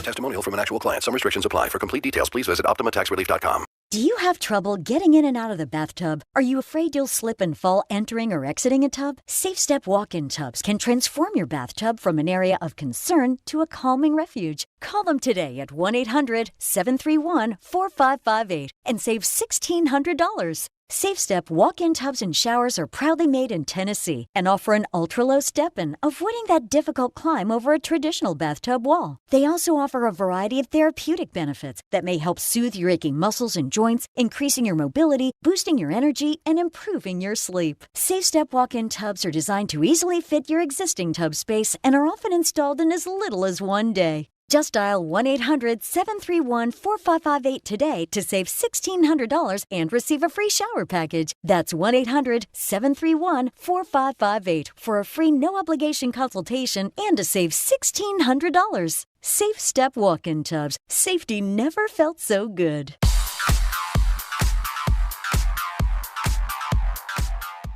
Testimonial from an actual client. Some restrictions apply. For complete details, please visit OptimaTaxRelief.com. Do you have trouble getting in and out of the bathtub? Are you afraid you'll slip and fall entering or exiting a tub? Safe Step walk-in tubs can transform your bathtub from an area of concern to a calming refuge. Call them today at 1-800-731-4558 and save $1,600. Safe Step walk-in tubs and showers are proudly made in Tennessee and offer an ultra-low step-in, avoiding that difficult climb over a traditional bathtub wall. They also offer a variety of therapeutic benefits that may help soothe your aching muscles and joints, increasing your mobility, boosting your energy, and improving your sleep. Safe Step walk-in tubs are designed to easily fit your existing tub space and are often installed in as little as one day. Just dial 1-800-731-4558 today to save $1,600 and receive a free shower package. That's 1-800-731-4558 for a free no-obligation consultation and to save $1,600. Safe Step walk-in tubs. Safety never felt so good.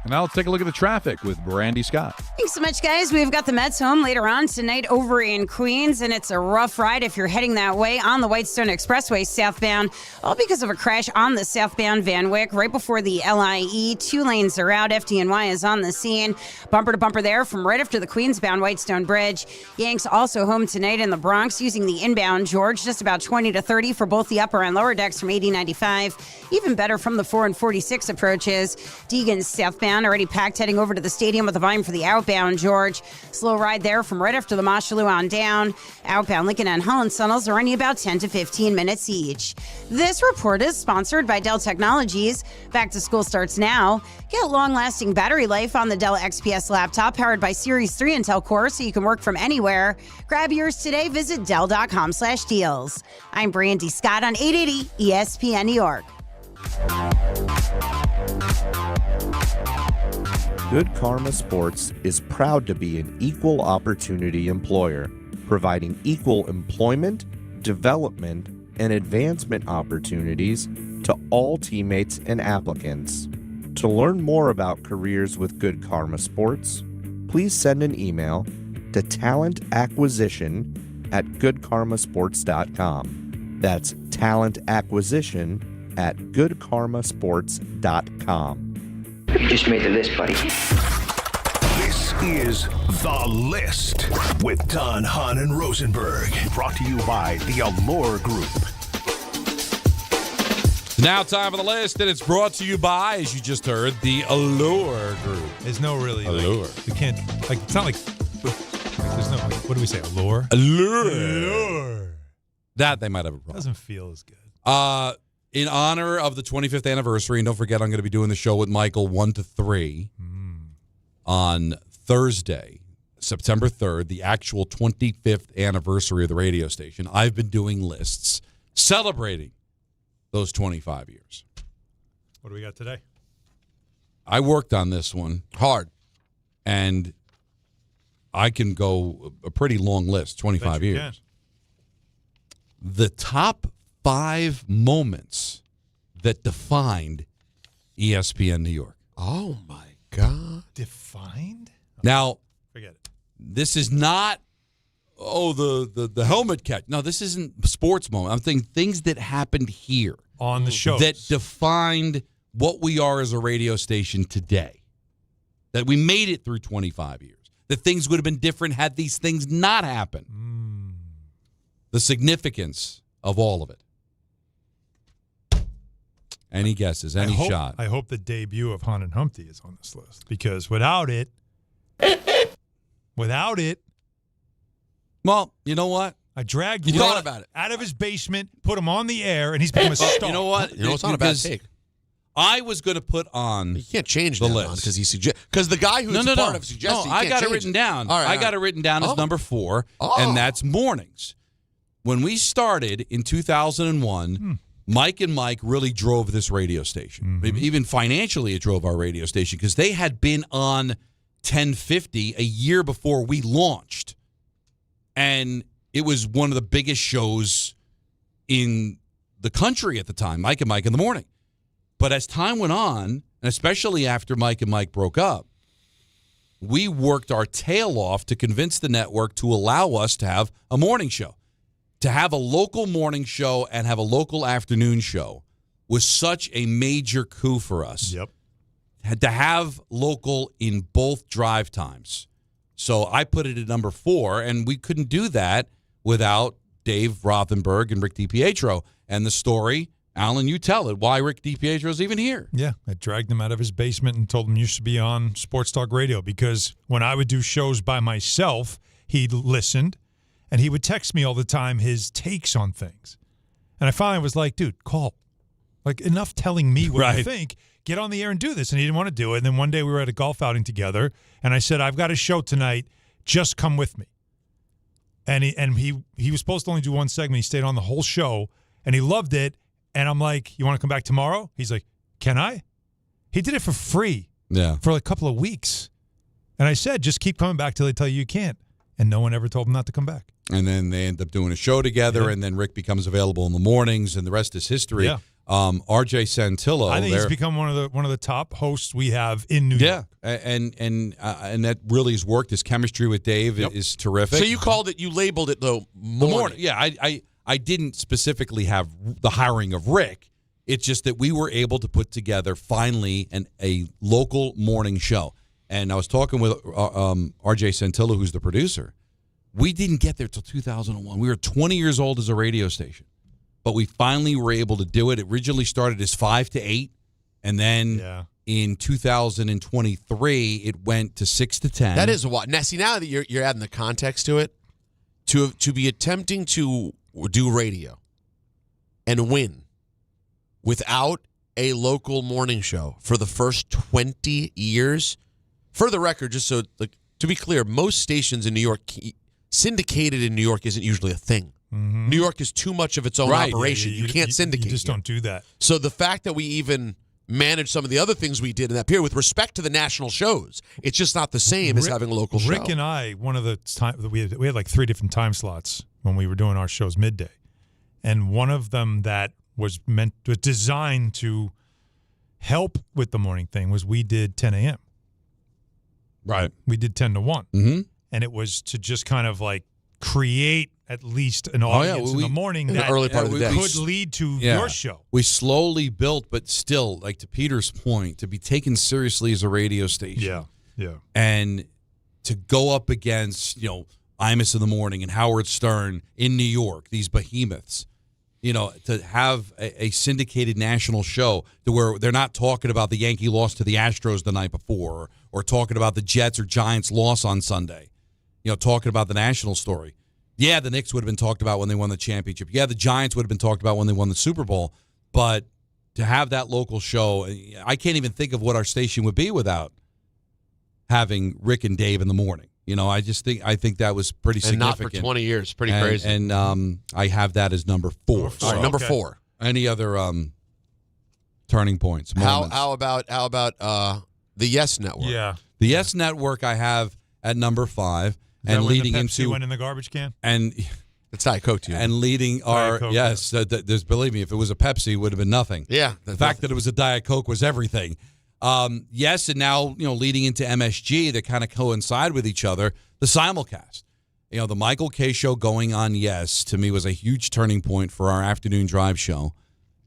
And now let's take a look at the traffic with Brandy Scott. Thanks so much, guys. We've got the Mets home later on tonight over in Queens, and it's a rough ride if you're heading that way on the Whitestone Expressway southbound, all because of a crash on the southbound Van Wyck right before the LIE. 2 lanes are out. FDNY is on the scene. Bumper to bumper there from right after the Queens-bound Whitestone Bridge. Yanks also home tonight in the Bronx using the inbound George, just about 20 to 30 for both the upper and lower decks from 80-95. Even better from the 4 and 46 approaches. Deegan's southbound already packed heading over to the stadium with a volume for the outbound. southbound George. Slow ride there from right after the Mosholu on down. Outbound Lincoln and Holland tunnels are running about 10 to 15 minutes each. This report is sponsored by Dell Technologies. Back to school starts now. Get long-lasting battery life on the Dell XPS laptop powered by Series 3 Intel Core so you can work from anywhere. Grab yours today. Visit Dell.com/deals. I'm Brandy Scott on 880 ESPN New York. Good Karma Sports is proud to be an equal opportunity employer, providing equal employment, development, and advancement opportunities to all teammates and applicants. To learn more about careers with Good Karma Sports, please send an email to talentacquisition@goodkarmasports.com. That's talentacquisition@goodkarmasports.com. You just made the list, buddy. This is The List with Don, Hahn, and Rosenberg. Brought to you by the Allure Group. Now time for The List, and it's brought to you by, as you just heard, the Allure Group. There's no really Allure. You can't it's not like there's no what do we say? Allure. Allure. That they might have a problem. Doesn't feel as good. In honor of the 25th anniversary, and don't forget, I'm going to be doing the show with Michael 1 to 3 on Thursday, September 3rd, the actual 25th anniversary of the radio station. I've been doing lists celebrating those 25 years. What do we got today? I worked on this one hard, and I can go a pretty long list, 25 years. Can. The top 5 moments that defined ESPN New York. Oh, my God. Defined? Now, Forget it. this is not, the helmet catch. No, this isn't sports moment. I'm thinking things that happened here. On the show. That defined what we are as a radio station today. That we made it through 25 years. That things would have been different had these things not happened. The significance of all of it. Any guesses? Any shot? I hope the debut of Hahn and Humpty is on this list because without it, well, you know what? I dragged You Rick thought about it. out of his basement, put him on the air, and he's become a star. You know what? You know, it's not a bad take. I was going to put on. You can't change the that list because the guy who's part of suggesting. No, I got it written down. I got it written down as number 4, and that's mornings. When we started in 2001, Mike and Mike really drove this radio station. Even financially, it drove our radio station because they had been on 1050 a year before we launched. And it was one of the biggest shows in the country at the time, Mike and Mike in the morning. But as time went on, and especially after Mike and Mike broke up, we worked our tail off to convince the network to allow us to have a morning show. To have a local morning show and have a local afternoon show was such a major coup for us. Yep. Had to have local in both drive times. So I put it at number 4, and we couldn't do that without Dave Rothenberg and Rick DiPietro. And the story, Alan, you tell it, why Rick DiPietro's even here. Yeah, I dragged him out of his basement and told him you should be on Sports Talk Radio because when I would do shows by myself, he listened. And he would text me all the time his takes on things. And I finally was like, dude, call. Like, enough telling me what you think. Get on the air and do this. And he didn't want to do it. And then one day we were at a golf outing together. And I said, I've got a show tonight. Just come with me. And he was supposed to only do one segment. He stayed on the whole show. And he loved it. And I'm like, you want to come back tomorrow? He's like, can I? He did it for free. Yeah. For like a couple of weeks. And I said, just keep coming back till they tell you can't. And no one ever told him not to come back. And then they end up doing a show together, and then Rick becomes available in the mornings, and the rest is history. Yeah. RJ Santillo. I think he's become one of the top hosts we have in New York. Yeah, and that really has worked. His chemistry with Dave is terrific. So you labeled it though morning. Yeah, I didn't specifically have the hiring of Rick. It's just that we were able to put together finally a local morning show. And I was talking with RJ Santillo, who's the producer. We didn't get there till 2001. We were 20 years old as a radio station. But we finally were able to do it. It originally started as 5 to 8. And then In 2023, it went to 6 to 10. That is what. Now, see, now that you're adding the context to it, to be attempting to do radio and win without a local morning show for the first 20 years. For the record, just so to be clear, most stations in New York, syndicated in New York isn't usually a thing. Mm-hmm. New York is too much of its own operation. You can't syndicate. You just don't do that. So the fact that we even manage some of the other things we did in that period with respect to the national shows, it's just not the same as having a local show. Rick and I, one of the time we had like 3 different time slots when we were doing our shows midday, and one of them that was designed to help with the morning thing was we did 10 a.m. Right. We did 10 to 1. Mm-hmm. And it was to just kind of like create at least an audience in the morning in that the early part of the day could lead to your show. We slowly built, but still, like to Peter's point, to be taken seriously as a radio station. Yeah. And to go up against, Imus in the Morning and Howard Stern in New York, these behemoths, to have a syndicated national show to where they're not talking about the Yankee loss to the Astros the night before or talking about the Jets or Giants loss on Sunday, talking about the national story. Yeah, the Knicks would have been talked about when they won the championship. Yeah, the Giants would have been talked about when they won the Super Bowl. But to have that local show, I can't even think of what our station would be without having Rick and Dave in the morning. I think that was pretty significant. And not for 20 years. Pretty crazy. And I have that as number 4. All right, number 4. Any other turning points? How about the Yes Network? Yeah. The Yes Network I have at number 5. And leading the Pepsi into went in the garbage can, and it's Diet Coke to you. And leading our Coke, yes, there's believe me, if it was a Pepsi, it would have been nothing. Yeah, the fact that it was a Diet Coke was everything. Yes, and now leading into MSG that kind of coincide with each other. The simulcast, the Michael Kay show going on Yes to me was a huge turning point for our afternoon drive show.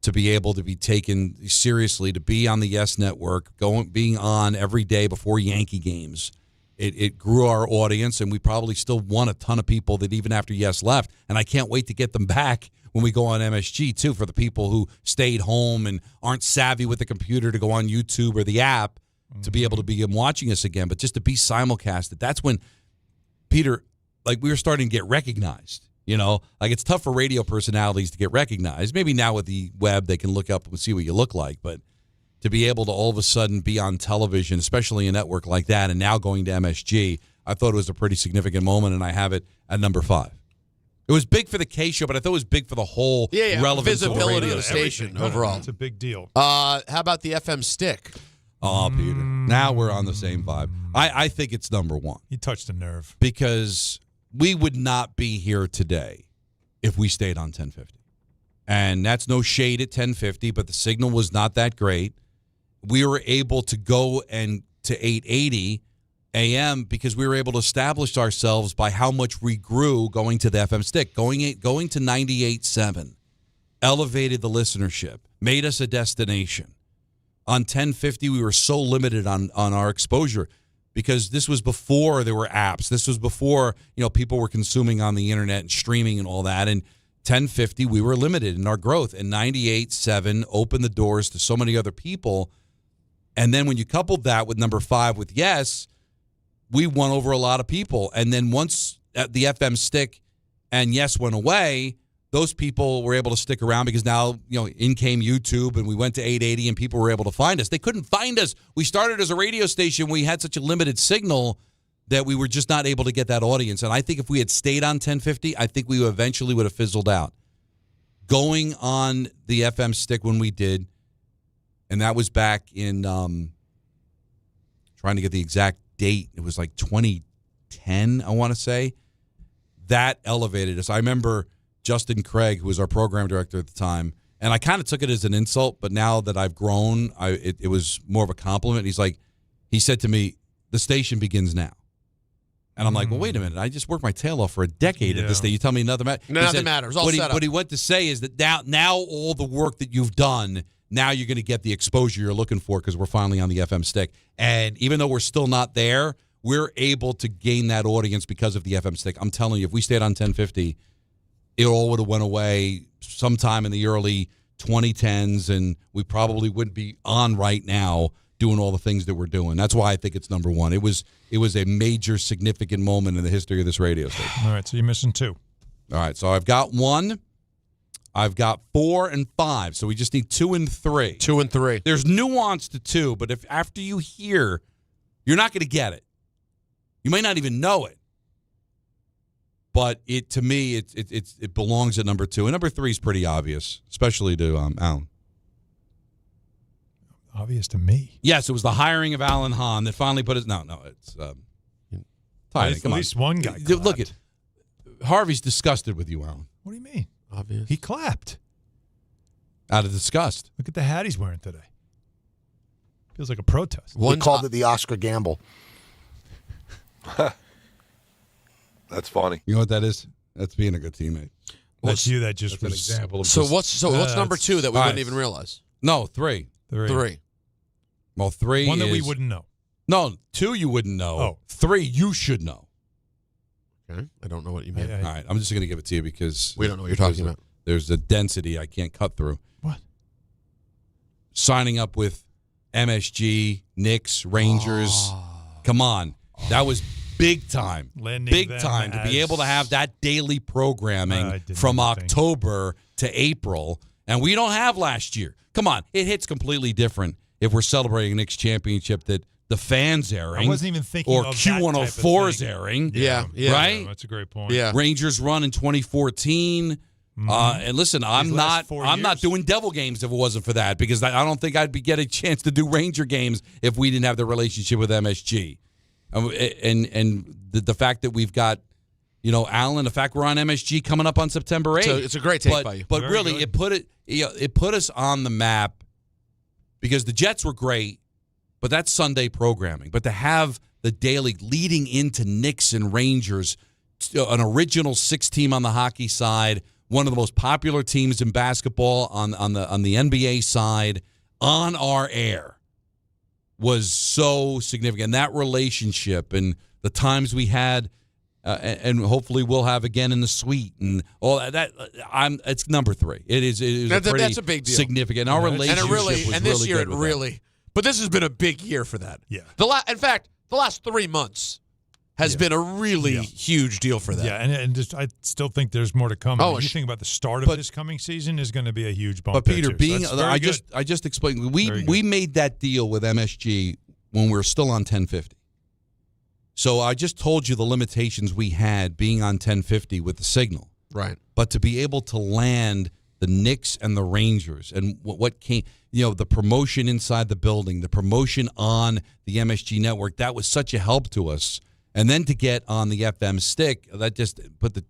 To be able to be taken seriously, to be on the Yes Network, being on every day before Yankee games. It grew our audience, and we probably still won a ton of people that even after Yes left. And I can't wait to get them back when we go on MSG, too, for the people who stayed home and aren't savvy with the computer to go on YouTube or the app to be able to be watching us again. But just to be simulcasted, that's when, Peter, we were starting to get recognized. It's tough for radio personalities to get recognized. Maybe now with the web, they can look up and see what you look like, but to be able to all of a sudden be on television, especially a network like that, and now going to MSG, I thought it was a pretty significant moment, and I have it at number 5. It was big for the K show, but I thought it was big for the whole relevance visibility of the radio station overall. It's a big deal. How about the FM stick? Oh, Peter. Now we're on the same vibe. I think it's number 1. You touched a nerve. Because we would not be here today if we stayed on 1050. And that's no shade at 1050, but the signal was not that great. We were able to go and to 880 AM because we were able to establish ourselves by how much we grew going to the FM stick. Going to 98.7 elevated the listenership, made us a destination. On 1050, we were so limited on our exposure because this was before there were apps. This was before people were consuming on the internet and streaming and all that. And 1050, we were limited in our growth. And 98.7 opened the doors to so many other people. And then when you coupled that with number 5 with Yes, we won over a lot of people. And then once the FM stick and Yes went away, those people were able to stick around because now, in came YouTube and we went to 880 and people were able to find us. They couldn't find us. We started as a radio station. We had such a limited signal that we were just not able to get that audience. And I think if we had stayed on 1050, I think we eventually would have fizzled out. Going on the FM stick when we did, and that was back in, trying to get the exact date. It was like 2010, I want to say. That elevated us. I remember Justin Craig, who was our program director at the time, and I kind of took it as an insult, but now that I've grown, it was more of a compliment. He said to me, the station begins now. And I'm like, well, wait a minute. I just worked my tail off for a decade at this station. You tell me nothing matters. Nothing matters. All set up. What he went to say is that now all the work that you've done, now you're going to get the exposure you're looking for because we're finally on the FM stick. And even though we're still not there, we're able to gain that audience because of the FM stick. I'm telling you, if we stayed on 1050, it all would have went away sometime in the early 2010s, and we probably wouldn't be on right now doing all the things that we're doing. That's why I think it's number one. It was a major, significant moment in the history of this radio station. All right, so you're missing 2. All right, so I've got 1. I've got 4 and 5, so we just need 2 and 3. 2 and 3. There's nuance to 2, but if after you hear, you're not going to get it. You might not even know it. But to me, it belongs at number 2. And number 3 is pretty obvious, especially to Alan. Obvious to me. Yes, it was the hiring of Alan Hahn that finally put it. No, it's Tiny. At least one guy clapped. Look at Harvey's disgusted with you, Alan. What do you mean? Obvious. He clapped. Out of disgust. Look at the hat he's wearing today. Feels like a protest. He called it the Oscar gamble. That's funny. You know what that is? That's being a good teammate. That's you. That just That's was an example of So just- what's number 2 that we wouldn't even realize? No, 3. 3. Well, 3 One that we is- wouldn't know. No, 2 you wouldn't know. Oh. 3 you should know. Okay. I don't know what you mean. All right, I'm just going to give it to you because We don't know what you're talking about. There's a density I can't cut through. What? Signing up with MSG, Knicks, Rangers. Come on. That was big time. Landing Big them time to be as- able to have that daily I programming didn't from even think. October to April. And we don't have last year. Come on. It hits completely different if we're celebrating a Knicks championship that the fans airing. I wasn't even thinking or of Q104 is that type of thing. airing. Yeah. Right? That's a great point. Yeah. Rangers run in 2014. And listen, I'm last 4 not years. doing Devil games if it wasn't for that because I don't think I'd be getting a chance to do Ranger games if we didn't have the relationship with MSG. And the fact that we've got, Alan, the fact we're on MSG coming up on September 8th. So it's a great take by you. But Very really, good. it put us on the map because the Jets were great, but that's Sunday programming. But to have the daily leading into Knicks and Rangers, an original 6-team on the hockey side, one of the most popular teams in basketball on the NBA side, on our air, was so significant. And that relationship and the times we had, and hopefully we'll have again in the suite and all that. It's number 3. It is That's a big deal. significant. Our relationship was and this really year good it with really. But this has been a big year for that. Yeah. In fact, the last 3 months has been a really huge deal for that. Yeah, and just I still think there's more to come. Oh, You think about the start of this coming season is going to be a huge bump. But Peter, I I just explained we made that deal with MSG when we were still on 1050. So I just told you the limitations we had being on 1050 with the signal. Right. But to be able to land the Knicks and the Rangers and what came, the promotion inside the building, the promotion on the MSG network, that was such a help to us. And then to get on the FM stick, that just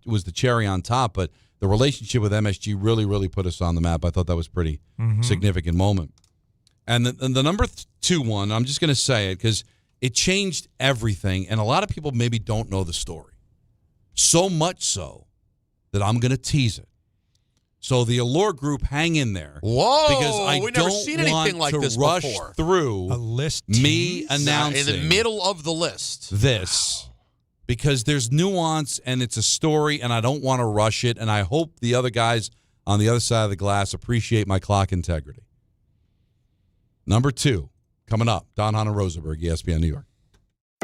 was the cherry on top. But the relationship with MSG really, really put us on the map. I thought that was a pretty significant moment. And the number 2 one, I'm just going to say it because it changed everything. And a lot of people maybe don't know the story. So much so that I'm going to tease it. So the Allure Group, hang in there. Whoa! Because I we've don't never seen anything want like to this rush before. through a list me announcing in the middle of the list this because there's nuance and it's a story and I don't want to rush it and I hope the other guys on the other side of the glass appreciate my clock integrity. Number 2, coming up, Don Hahn and Rosenberg, ESPN New York.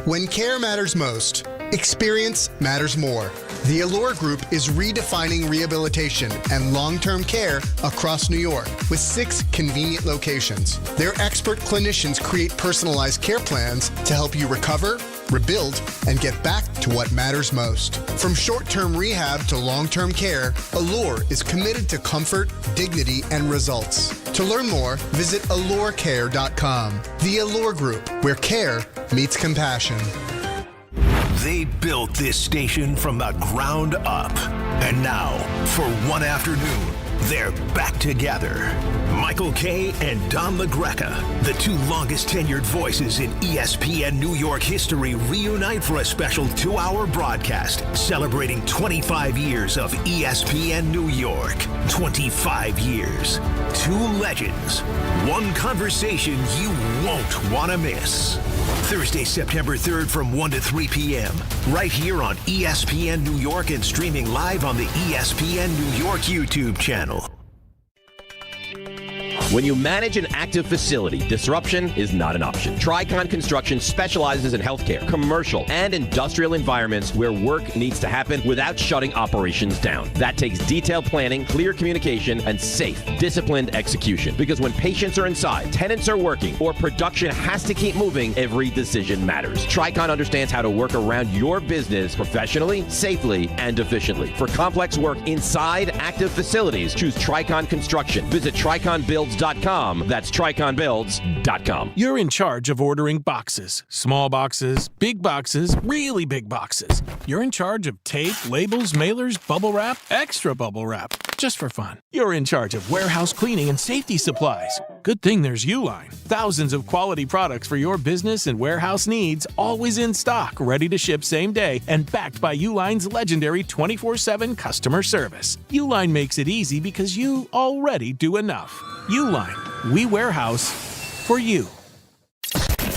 When care matters most, experience matters more. The Allure Group is redefining rehabilitation and long-term care across New York with 6 convenient locations. Their expert clinicians create personalized care plans to help you recover, rebuild, and get back to what matters most. From short-term rehab to long-term care, Allure is committed to comfort, dignity, and results. To learn more, visit allurecare.com. The Allure Group, where care meets compassion. They built this station from the ground up. And now, for one afternoon, they're back together. Michael Kay and Don LaGreca, the 2 longest tenured voices in ESPN New York history, reunite for a special 2-hour broadcast celebrating 25 years of ESPN New York. 25 years. 2 legends. 1 conversation you won't want to miss. Thursday, September 3rd from 1 to 3 p.m. right here on ESPN New York and streaming live on the ESPN New York YouTube channel. When you manage an active facility, disruption is not an option. Tricon Construction specializes in healthcare, commercial, and industrial environments where work needs to happen without shutting operations down. That takes detailed planning, clear communication, and safe, disciplined execution. Because when patients are inside, tenants are working, or production has to keep moving, every decision matters. Tricon understands how to work around your business professionally, safely, and efficiently. For complex work inside active facilities, choose Tricon Construction. Visit triconbuilds.com. That's triconbuilds.com. You're in charge of ordering boxes. Small boxes, big boxes, really big boxes. You're in charge of tape, labels, mailers, bubble wrap, extra bubble wrap, just for fun. You're in charge of warehouse cleaning and safety supplies. Good thing there's Uline. Thousands of quality products for your business and warehouse needs, always in stock, ready to ship same day, and backed by Uline's legendary 24/7 customer service. Uline makes it easy because you already do enough. Uline, we warehouse for you.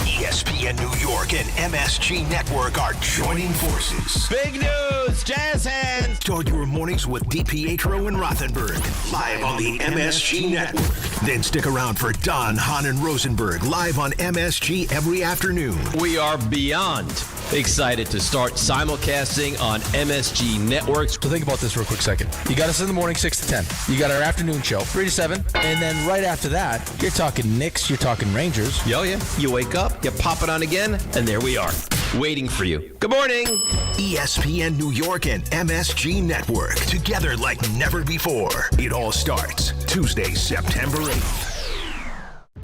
ESPN New York and MSG Network are joining forces. Big news, Jazz hands! Start your mornings with DiPietro and Rothenberg, live on the MSG Network. Then stick around for Don, Hahn, and Rosenberg, live on MSG every afternoon. We are beyond excited to start simulcasting on MSG Networks. So think about this for a quick second. You got us in the morning, 6 to 10. You got our afternoon show, 3 to 7. And then right after that, you're talking Knicks, you're talking Rangers. Oh, yeah. You wake up, you pop it on again, and there we are, waiting for you. Good morning. ESPN New York and MSG Network, together like never before. It all starts Tuesday, September 8th.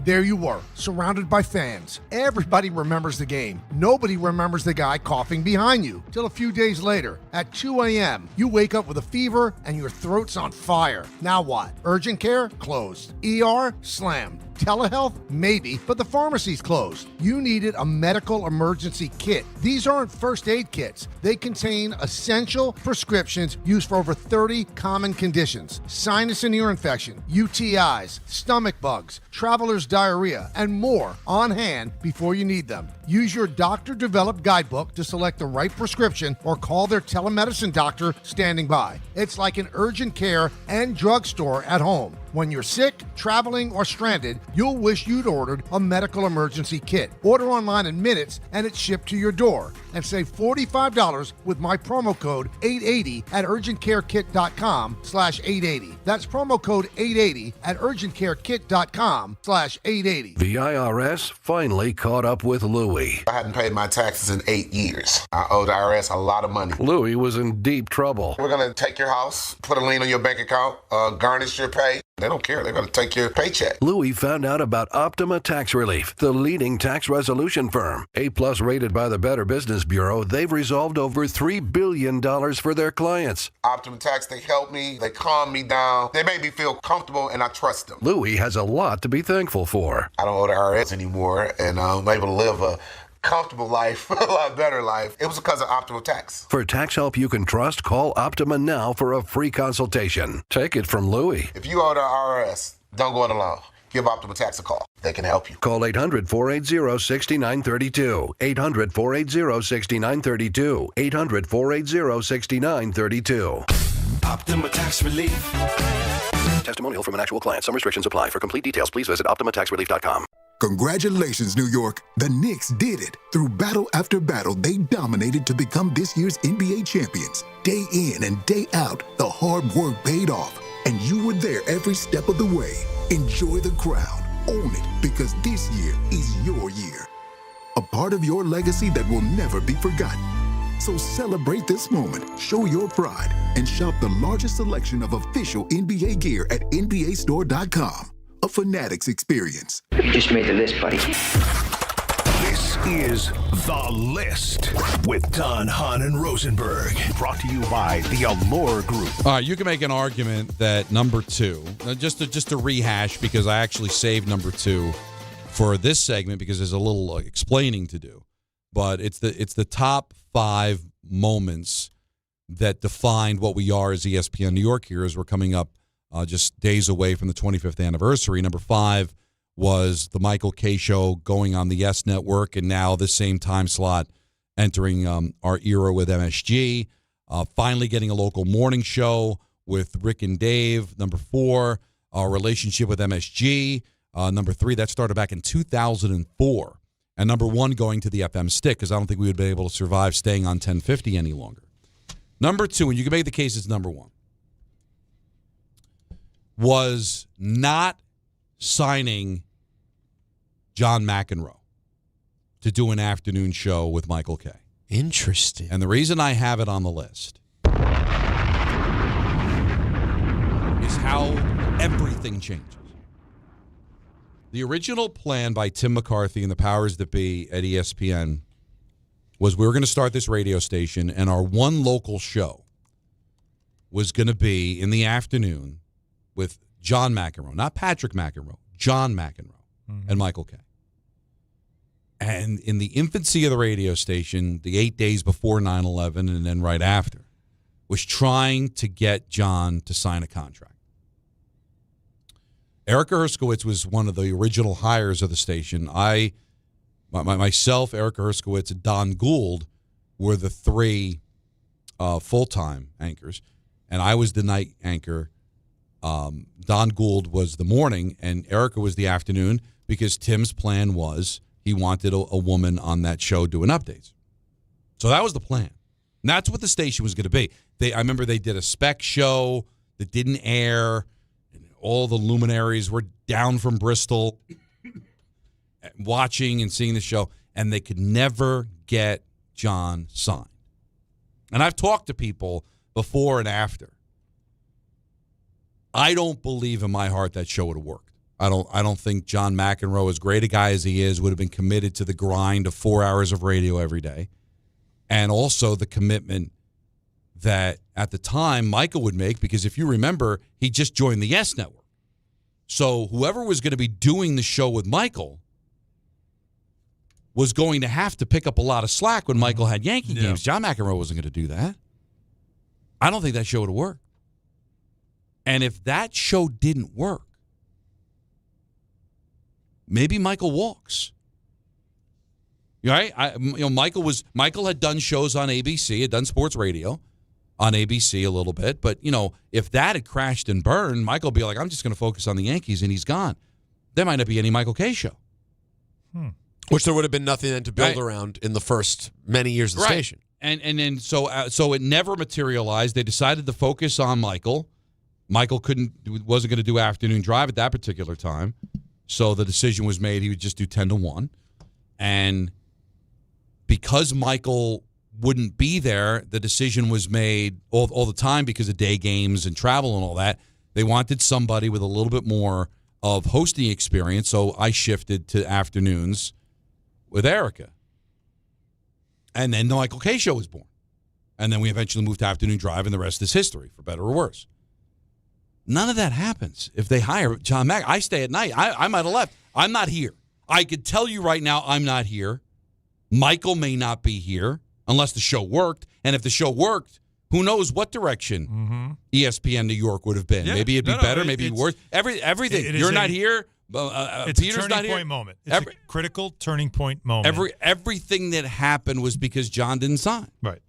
There you were, surrounded by fans. Everybody remembers the game. Nobody remembers the guy coughing behind you. Till a few days later, at 2 a.m., you wake up with a fever and your throat's on fire. Now what? Urgent care? Closed. ER? Slammed. Telehealth? Maybe, but the pharmacy's closed. You needed a medical emergency kit. These aren't first aid kits. They contain essential prescriptions used for over 30 common conditions. Sinus and ear infection, UTIs, stomach bugs, traveler's diarrhea, and more on hand before you need them. Use your doctor-developed guidebook to select the right prescription or call their telemedicine doctor standing by. It's like an urgent care and drugstore at home. When you're sick, traveling, or stranded, you'll wish you'd ordered a medical emergency kit. Order online in minutes and it's shipped to your door. And save $45 with my promo code 880 at urgentcarekit.com/880. That's promo code 880 at urgentcarekit.com/880. The IRS finally caught up with Louie. I hadn't paid my taxes in 8 years. I owed the IRS a lot of money. Louie was in deep trouble. We're going to take your house, put a lien on your bank account, garnish your pay. They don't care. They're going to take your paycheck. Louie found out about Optima Tax Relief, the leading tax resolution firm. A-plus rated by the Better Business Bureau, they've resolved over $3 billion for their clients. Optima Tax, they help me. They calm me down. They make me feel comfortable, and I trust them. Louie has a lot to be thankful for. I don't owe the IRS anymore, and I'm able to live a comfortable life, a lot better life. It was because of Optima Tax. For tax help you can trust, call Optima now for a free consultation. Take it from Louie. If you owe the IRS, don't go it alone. Give Optima Tax a call. They can help you. Call 800-480-6932. 800-480-6932. 800-480-6932. Optima Tax Relief. Testimonial from an actual client. Some restrictions apply. For complete details, please visit OptimaTaxRelief.com. Congratulations, New York. The Knicks did it. Through battle after battle, they dominated to become this year's NBA champions. Day in and day out, the hard work paid off, and you were there every step of the way. Enjoy the crowd. Own it, because this year is your year. A part of your legacy that will never be forgotten. So celebrate this moment, show your pride, and shop the largest selection of official NBA gear at NBAstore.com. A Fanatics experience. You just made the list, buddy. This is The List with Don, Hahn, and Rosenberg. Brought to you by the Allure Group. All right, you can make an argument that number 2, just to rehash, because I actually saved number 2 for this segment because there's a little explaining to do. But it's the top 5 moments that defined what we are as ESPN New York here as we're coming up just days away from the 25th anniversary. Number 5 was the Michael Kay Show going on the Yes Network, and now the same time slot entering our era with MSG. Finally getting a local morning show with Rick and Dave. Number 4, our relationship with MSG. Number 3, that started back in 2004. And number 1, going to the FM stick, because I don't think we would be able to survive staying on 1050 any longer. Number 2, and you can make the case it's number 1, was not signing John McEnroe to do an afternoon show with Michael Kay. Interesting. And the reason I have it on the list is how everything changes. The original plan by Tim McCarthy and the powers that be at ESPN was we were going to start this radio station, and our one local show was going to be in the afternoon with John McEnroe, not Patrick McEnroe, John McEnroe, and Michael Kay. And in the infancy of the radio station, the 8 days before 9/11 and then right after, was trying to get John to sign a contract. Erica Herskowitz was one of the original hires of the station. Myself, Erica Herskowitz, and Don Gould were the 3 full-time anchors, and I was the night anchor. Don Gould was the morning, and Erica was the afternoon, because Tim's plan was he wanted a woman on that show doing updates. So that was the plan. And that's what the station was going to be. I remember they did a spec show that didn't air. All the luminaries were down from Bristol watching and seeing the show, and they could never get John signed. And I've talked to people before and after. I don't believe in my heart that show would have worked. I don't think John McEnroe, as great a guy as he is, would have been committed to the grind of 4 hours of radio every day. And also the commitment that at the time Michael would make, because if you remember, he just joined the Yes Network. So whoever was going to be doing the show with Michael was going to have to pick up a lot of slack when Michael had Yankee games. John McEnroe wasn't going to do that. I don't think that show would have worked. And if that show didn't work, maybe Michael walks. Right? Michael had done shows on ABC, had done sports radio on ABC a little bit, but if that had crashed and burned, Michael would be like, I'm just going to focus on the Yankees, and he's gone. There might not be any Michael Kay show. Which there would have been nothing then to build around in the first many years of the station. And then so it never materialized. They decided to focus on Michael. Michael wasn't going to do afternoon drive at that particular time. So the decision was made he would just do 10 to 1. And because Michael wouldn't be there, the decision was made all the time because of day games and travel and all that. They wanted somebody with a little bit more of hosting experience, so I shifted to afternoons with Erica. And then the Michael Kay show was born. And then we eventually moved to afternoon drive, and the rest is history, for better or worse. None of that happens if they hire John Mack. I stay at night. I might have left. I'm not here. I could tell you right now I'm not here. Michael may not be here unless the show worked. And if the show worked, who knows what direction ESPN New York would have been. Yeah. Maybe it'd be better, maybe it'd be worse. Everything. You're not here. It's Peter's a not turning here. point moment. It's a critical turning point moment. Everything that happened was because John didn't sign. Right.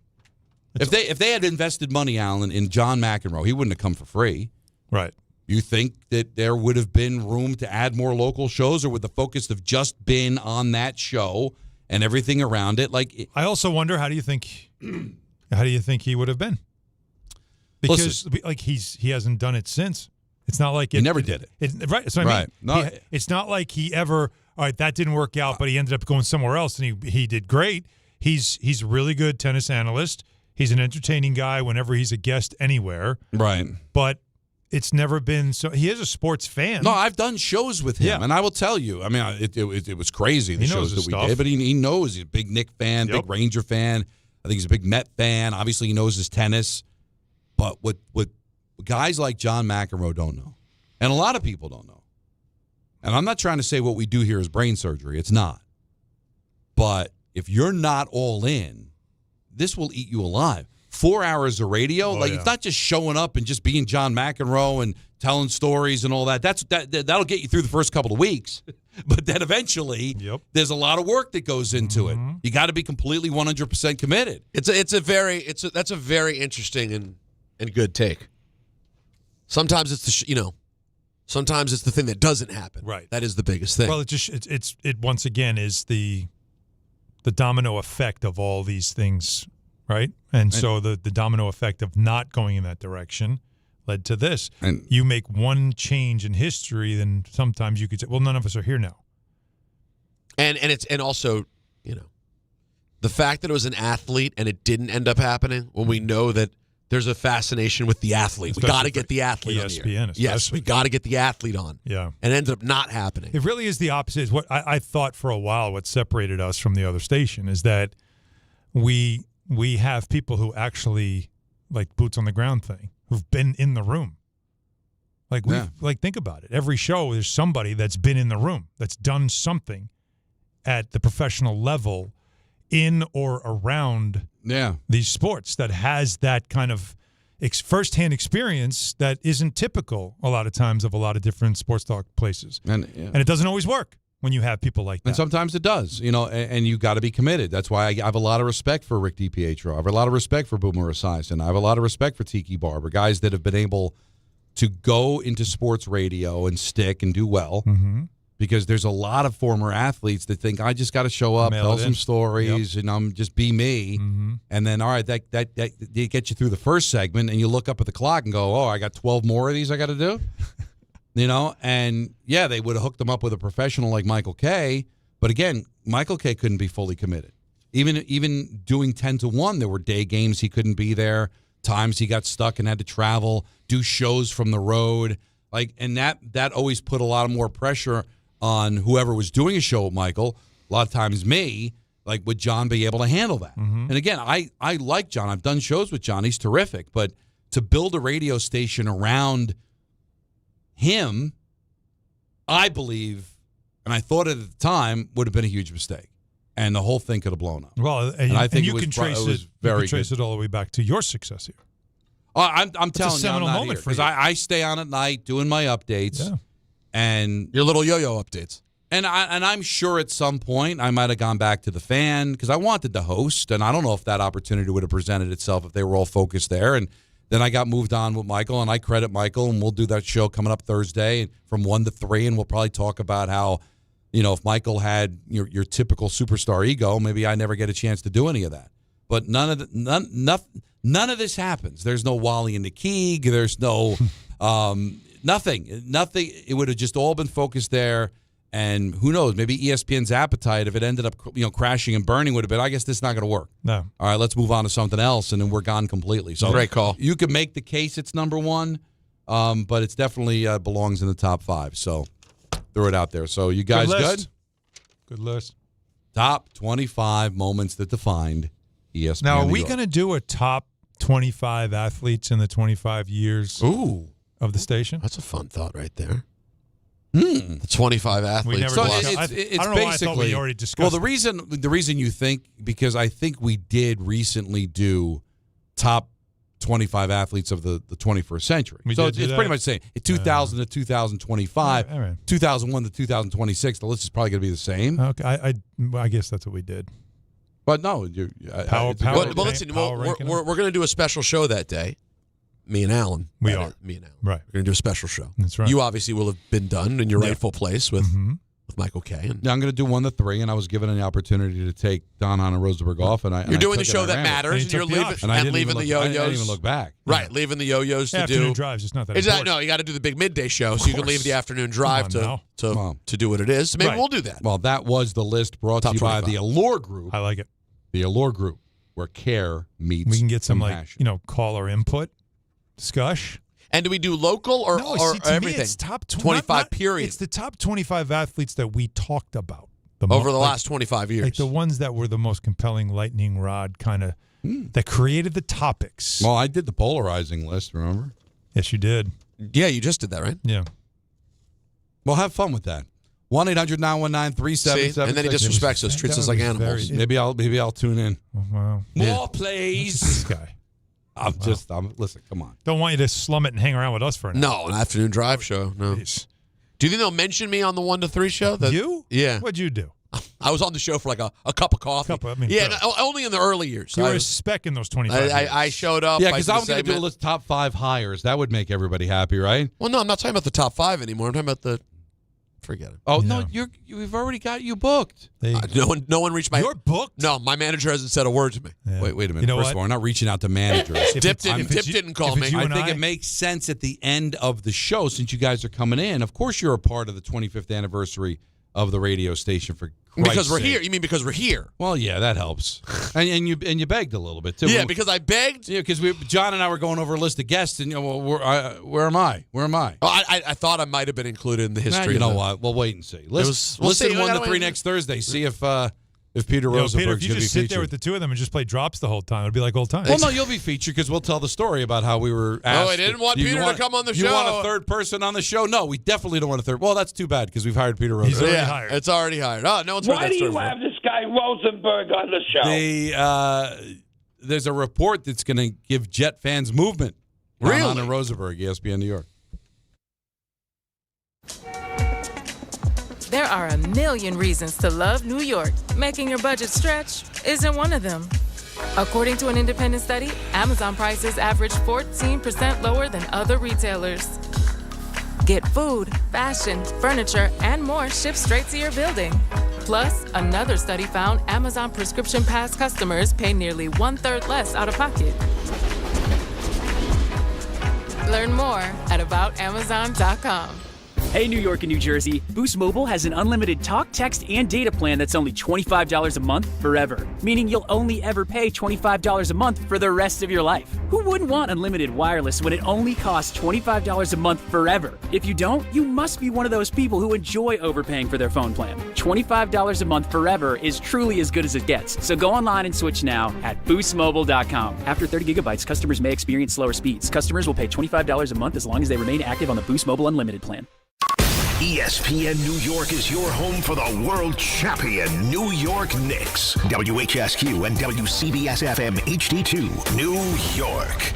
If they had invested money, Alan, in John McEnroe, he wouldn't have come for free. Right. You think that there would have been room to add more local shows, or would the focus have just been on that show and everything around it? I also wonder, how do you think he would have been? Because he hasn't done it since. It's not like he never did it. Right. So I mean, it's not like he ever. All right, that didn't work out, but he ended up going somewhere else, and he did great. He's a really good tennis analyst. He's an entertaining guy whenever he's a guest anywhere. Right. But it's never been so. He is a sports fan. No, I've done shows with him, and I will tell you. I mean, it was crazy, the shows that we did. But he knows. He's a big Knick fan, big Ranger fan. I think he's a big Met fan. Obviously, he knows his tennis. But what guys like John McEnroe don't know, and a lot of people don't know, and I'm not trying to say what we do here is brain surgery. It's not. But if you're not all in, this will eat you alive. 4 hours of radio, it's not just showing up and just being John McEnroe and telling stories and all that. That'll get you through the first couple of weeks, but then eventually, there's a lot of work that goes into it. You got to be completely 100% committed. That's a very interesting and good take. Sometimes it's Sometimes it's the thing that doesn't happen. Right. That is the biggest thing. Well, it once again is the domino effect of all these things, right? And so the domino effect of not going in that direction led to this. And you make one change in history, then sometimes you could say, well, none of us are here now. And also, the fact that it was an athlete and it didn't end up happening when we know that there's a fascination with the athlete. We got to get the athlete on ESPN, here. Yes, especially. we got to get the athlete on. Yeah. And it ended up not happening. It really is the opposite. Is what I thought for a while what separated us from the other station is that we have people who actually, like boots on the ground thing, who've been in the room. Like think about it. Every show there's somebody that's been in the room, that's done something at the professional level in or around these sports that has that kind of firsthand experience that isn't typical a lot of times of a lot of different sports talk places. And it doesn't always work when you have people like that. And sometimes it does, and you got to be committed. That's why I have a lot of respect for Rick DiPietro. I have a lot of respect for Boomer Esiason. I have a lot of respect for Tiki Barber, guys that have been able to go into sports radio and stick and do well. Mm-hmm. Because there's a lot of former athletes that think I just got to show up, tell some stories, and just be me. Mm-hmm. And then, all right, that gets you through the first segment, and you look up at the clock and go, I got 12 more of these I got to do. And yeah, they would have hooked them up with a professional like Michael Kay. But again, Michael Kay couldn't be fully committed. Even doing 10-1, there were day games he couldn't be there. Times he got stuck and had to travel, do shows from the road. And that always put a lot more pressure on whoever was doing a show with Michael. A lot of times me, would John be able to handle that? Mm-hmm. And again, I like John. I've done shows with John. He's terrific. But to build a radio station around him, I believe, and I thought at the time, would have been a huge mistake. And the whole thing could have blown up. Well, and I think you can trace it all the way back to your success here. I'm telling you, a seminal I'm not moment here, for you. because I stay on at night doing my updates. Yeah. And your little yo-yo updates. And I'm sure at some point I might have gone back to the Fan because I wanted to host, and I don't know if that opportunity would have presented itself if they were all focused there. And then I got moved on with Michael, and I credit Michael, and we'll do that show coming up Thursday from 1 to 3, and we'll probably talk about how, if Michael had your typical superstar ego, maybe I never get a chance to do any of that. But none of this happens. There's no Wally and the Keeg. There's no nothing. It would have just all been focused there. And who knows? Maybe ESPN's appetite, if it ended up crashing and burning, would have been, I guess this is not going to work. No. All right, let's move on to something else, and then we're gone completely. So great call. You could make the case it's number one, but it's definitely belongs in the top 5. So throw it out there. So you guys good? Good list. Top 25 moments that defined ESPN. Now, are New we York. going to do a top 25 athletes in the 25 years of the station? That's a fun thought right there. The 25 athletes. We never So discussed. it's I don't know why I thought we already discussed. Well, the reason you think, because I think we did recently do top 25 athletes of the 21st century. We So did do it's that? pretty much the same. 2000 to 2025, All right. 2001 to 2026. The list is probably going to be the same. Okay, I guess that's what we did. But no, Power But listen, ranking we're going to do a special show that day. Me and Alan. We are. Me and Alan. Right. We're going to do a special show. That's right. You obviously will have been done in your rightful place with Michael Kay. And Yeah, I'm going to do 1 to 3, and I was given an opportunity to take Don, Hahn, and Rosenberg off. you're doing the show that matters, and you're leaving the yo-yos. I didn't even look back. Right, leaving the yo-yos to Afternoon do. drives, it's not that Exactly. important. No, you got to do the big midday show, so you can leave the afternoon drive to do what it is. So maybe we'll do that. Well, that was the list brought Top to you by 25. the Allure Group. I like it. The Allure Group, where care meets We can get some compassion. caller input, discuss. And do we do local or to everything? Me it's top 25 period. It's the top 25 athletes that we talked about over the last 25 years. Like the ones that were the most compelling lightning rod kind of that created the topics. Well, I did the polarizing list, remember? Yes, you did. Yeah, you just did that, right? Yeah. Well, have fun with that. 1-800-919-3776. And then he disrespects us, treats us like animals. Maybe I'll tune in. Wow. More plays. This guy. Listen, come on. Don't want you to slum it and hang around with us for an hour. No, an afternoon drive show. No. Jeez. Do you think they'll mention me on the 1 to 3 show? You? Yeah. What'd you do? I was on the show for like a cup of coffee. Only in the early years. You were a spec in those 25 years. I showed up. Yeah, because I'm going to do a list of top 5 hires. That would make everybody happy, right? Well, no, I'm not talking about the top 5 anymore. I'm talking about the. Forget it. Oh no, we've already got you booked. No one reached my. You're booked. No, my manager hasn't said a word to me. Yeah. Wait a minute. You know First of all, we're not reaching out to managers. Dip didn't call me. I think it makes sense at the end of the show, since you guys are coming in. Of course, you're a part of the 25th anniversary of the radio station. For Christ's because we're sake. here. You mean because we're here? Well, yeah, that helps. and you begged a little bit too. Yeah, because I begged. Yeah, because John and I were going over a list of guests, and where am I? Where am I? Oh, I thought I might have been included in the history. You know what? We'll wait and see. Listen 1 to 3 next Thursday. See if Peter Rosenberg Peter, if you just sit there with the two of them and just play drops the whole time, it'd be like old times. Well, no, you'll be featured because we'll tell the story about how we were asked. Oh, I didn't want Peter to come on the show. You want a third person on the show? No, we definitely don't want a third. Well, that's too bad because we've hired Peter Rosenberg. He's already hired. It's already hired. Oh, no one's heard that story. Why do you have this guy Rosenberg on the show? There's a report that's going to give Jet fans movement. Really? On Rosenberg, ESPN New York. There are a million reasons to love New York. Making your budget stretch isn't one of them. According to an independent study, Amazon prices average 14% lower than other retailers. Get food, fashion, furniture, and more shipped straight to your building. Plus, another study found Amazon Prescription Pass customers pay nearly 1/3 less out of pocket. Learn more at aboutamazon.com. Hey, New York and New Jersey, Boost Mobile has an unlimited talk, text, and data plan that's only $25 a month forever, meaning you'll only ever pay $25 a month for the rest of your life. Who wouldn't want unlimited wireless when it only costs $25 a month forever? If you don't, you must be one of those people who enjoy overpaying for their phone plan. $25 a month forever is truly as good as it gets, so go online and switch now at boostmobile.com. After 30 gigabytes, customers may experience slower speeds. Customers will pay $25 a month as long as they remain active on the Boost Mobile Unlimited plan. ESPN New York is your home for the world champion New York Knicks. WHSQ and WCBS-FM HD2, New York.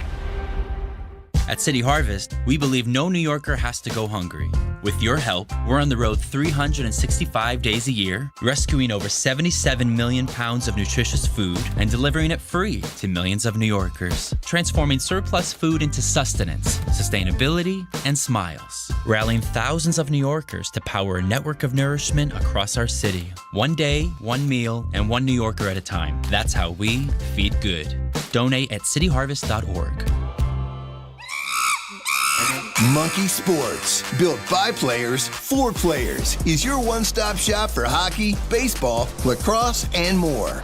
At City Harvest, we believe no New Yorker has to go hungry. With your help, we're on the road 365 days a year, rescuing over 77 million pounds of nutritious food and delivering it free to millions of New Yorkers, transforming surplus food into sustenance, sustainability, and smiles, rallying thousands of New Yorkers to power a network of nourishment across our city. One day, one meal, and one New Yorker at a time. That's how we feed good. Donate at cityharvest.org. Monkey Sports, built by players for players, is your one-stop shop for hockey, baseball, lacrosse, and more.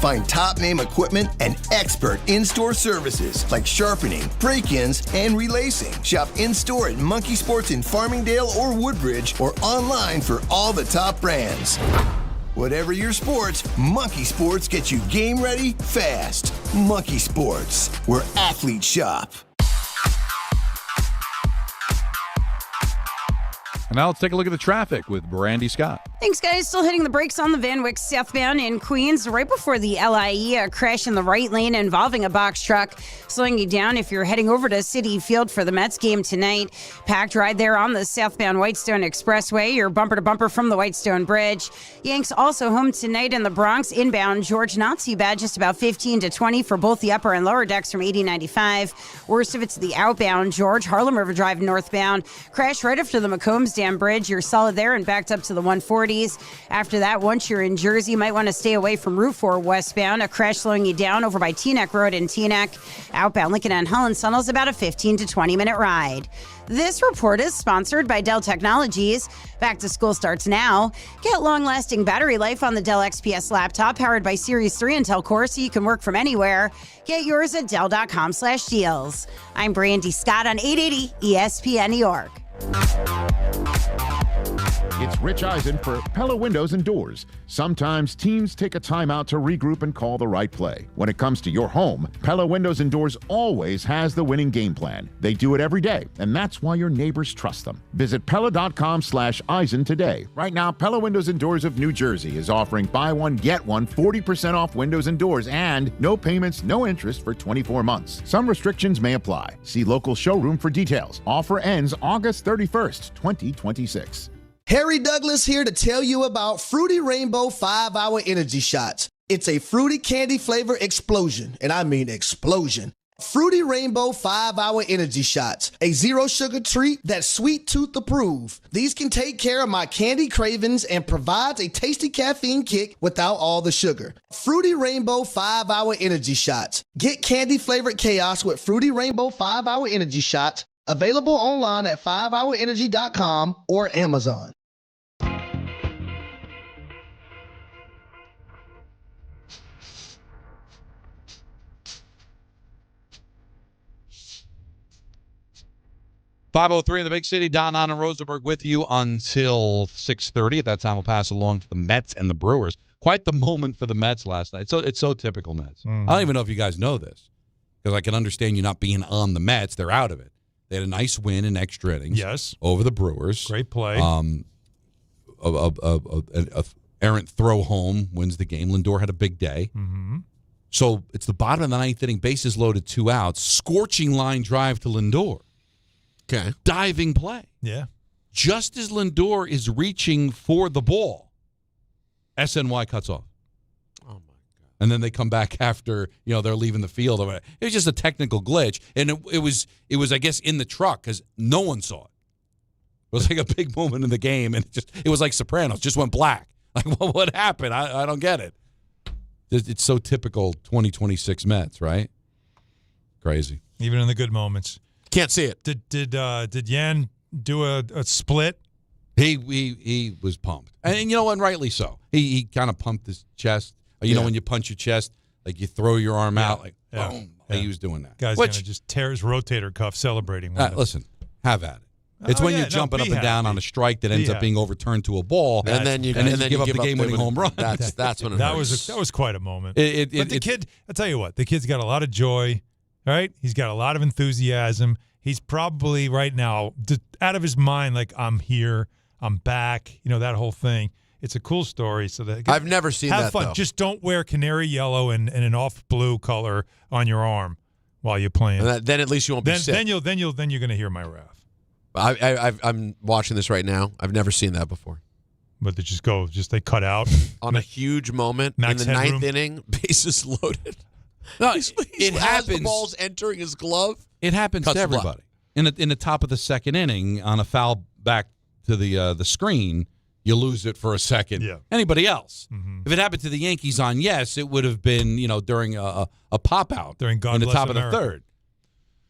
Find top-name equipment and expert in-store services like sharpening, break-ins, and relacing. Shop in-store at Monkey Sports in Farmingdale or Woodbridge or online for all the top brands. Whatever your sports, Monkey Sports gets you game ready fast. Monkey Sports, where athletes shop. And now let's take a look at the traffic with Brandy Scott. Thanks, guys. Still hitting the brakes on the Van Wyck southbound in Queens right before the LIE. A crash in the right lane involving a box truck, slowing you down if you're heading over to Citi Field for the Mets game tonight. Packed ride there on the southbound Whitestone Expressway. You're bumper to bumper from the Whitestone Bridge. Yanks also home tonight in the Bronx. Inbound George, not too bad. Just about 15 to 20 for both the upper and lower decks from 80-95. Worst of it's the outbound George, Harlem River Drive northbound. Crash right after the McCombs Dam Bridge. You're solid there and backed up to the 140s. After that, once you're in Jersey, you might want to stay away from Route 4 westbound. A crash slowing you down over by Teaneck Road in Teaneck. Outbound Lincoln and Holland Tunnel's about a 15 to 20 minute ride. This report is sponsored by Dell Technologies. Back to school starts now. Get long-lasting battery life on the Dell XPS laptop powered by Series 3 Intel Core so you can work from anywhere. Get yours at Dell.com/deals. I'm Brandy Scott on 880 ESPN New York. It's Rich Eisen for Pella Windows and Doors. Sometimes teams take a timeout to regroup and call the right play. When it comes to your home, Pella Windows and Doors always has the winning game plan. They do it every day, and that's why your neighbors trust them. Visit Pella.com/Eisen today. Right now, Pella Windows and Doors of New Jersey is offering buy one, get one, 40% off windows and doors, and no payments, no interest for 24 months. Some restrictions may apply. See local showroom for details. Offer ends August 31st, 2026. Harry Douglas here to tell you about Fruity Rainbow 5-Hour Energy Shots. It's a fruity candy flavor explosion, and I mean explosion. Fruity Rainbow 5-Hour Energy Shots, a zero-sugar treat that's sweet tooth approved. These can take care of my candy cravings and provides a tasty caffeine kick without all the sugar. Fruity Rainbow 5-Hour Energy Shots. Get candy-flavored chaos with Fruity Rainbow 5-Hour Energy Shots. Available online at 5hourenergy.com or Amazon. .503 in the big city. Don, Hahn, and Rosenberg with you until 6:30. At that time, we'll pass along to the Mets and the Brewers. Quite the moment for the Mets last night. So it's so typical Mets. I don't even know if you guys know this, because I can understand you not being on the Mets. They're out of it. They had a nice win in extra innings. Yes. Over the Brewers. Great play. A errant throw home wins the game. Lindor had a big day. Mm-hmm. So it's the bottom of the ninth inning. Bases loaded, 2 outs. Scorching line drive to Lindor. Okay. Diving play. Yeah. Just as Lindor is reaching for the ball, SNY cuts off. Oh, my God. And then they come back after, they're leaving the field. It was just a technical glitch. And it was I guess, in the truck because no one saw it. It was like a big moment in the game. And it was like Sopranos. Just went black. Like, well, what happened? I don't get it. It's so typical 2026 Mets, right? Crazy. Even in the good moments. Can't see it. Did Yan do a split? He was pumped, and rightly so. He kind of pumped his chest. You know when you punch your chest, like you throw your arm out, like boom. Yeah. He was doing that. Guy's gonna just tear his rotator cuff celebrating. Listen, have at it. It's when you're jumping up and down on a strike that ends up being overturned to a ball, and then you give up the game-winning home run. That's when it hurts. That was quite a moment. But the kid, I'll tell you what, the kid's got a lot of joy. Right? He's got a lot of enthusiasm. He's probably right now out of his mind, like, I'm here, I'm back, that whole thing. It's a cool story. So that I've never seen have that, fun. Though. Just don't wear canary yellow and an off blue color on your arm while you're playing. Then at least you won't be sick. Then you're going to hear my wrath. I'm watching this right now. I've never seen that before. But they cut out on a huge moment in the ninth inning, bases loaded. No, it happens. The ball's entering his glove. It happens to everybody. In the top of the second inning, on a foul back to the screen, you lose it for a second. Yeah. Anybody else? Mm-hmm. If it happened to the Yankees it would have been during a pop out during God in the Bless top America. of the third.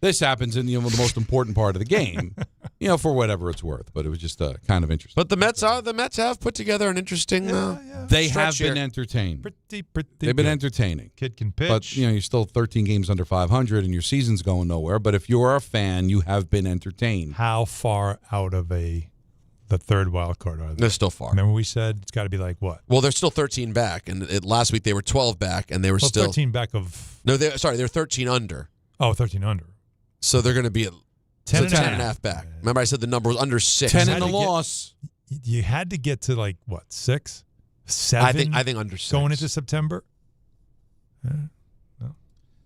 This happens in the most important part of the game, for whatever it's worth. But it was just kind of interesting. But the Mets have put together an interesting. They have been entertained. Pretty. They've been entertaining. Kid can pitch. But you're still 13 games under 500, and your season's going nowhere. But if you're a fan, you have been entertained. How far out of the third wild card are they? They're still far. Remember we said it's got to be like what? Well, they're still 13 back, and last week they were 12 back, and they were still 13 back of. No, they're 13 under. Oh, 13 under. So they're going to be at 10 and a half back. Remember, I said the number was under 6. 10 in the loss. You had to get to 6, 7. I think under 6 going into September. No.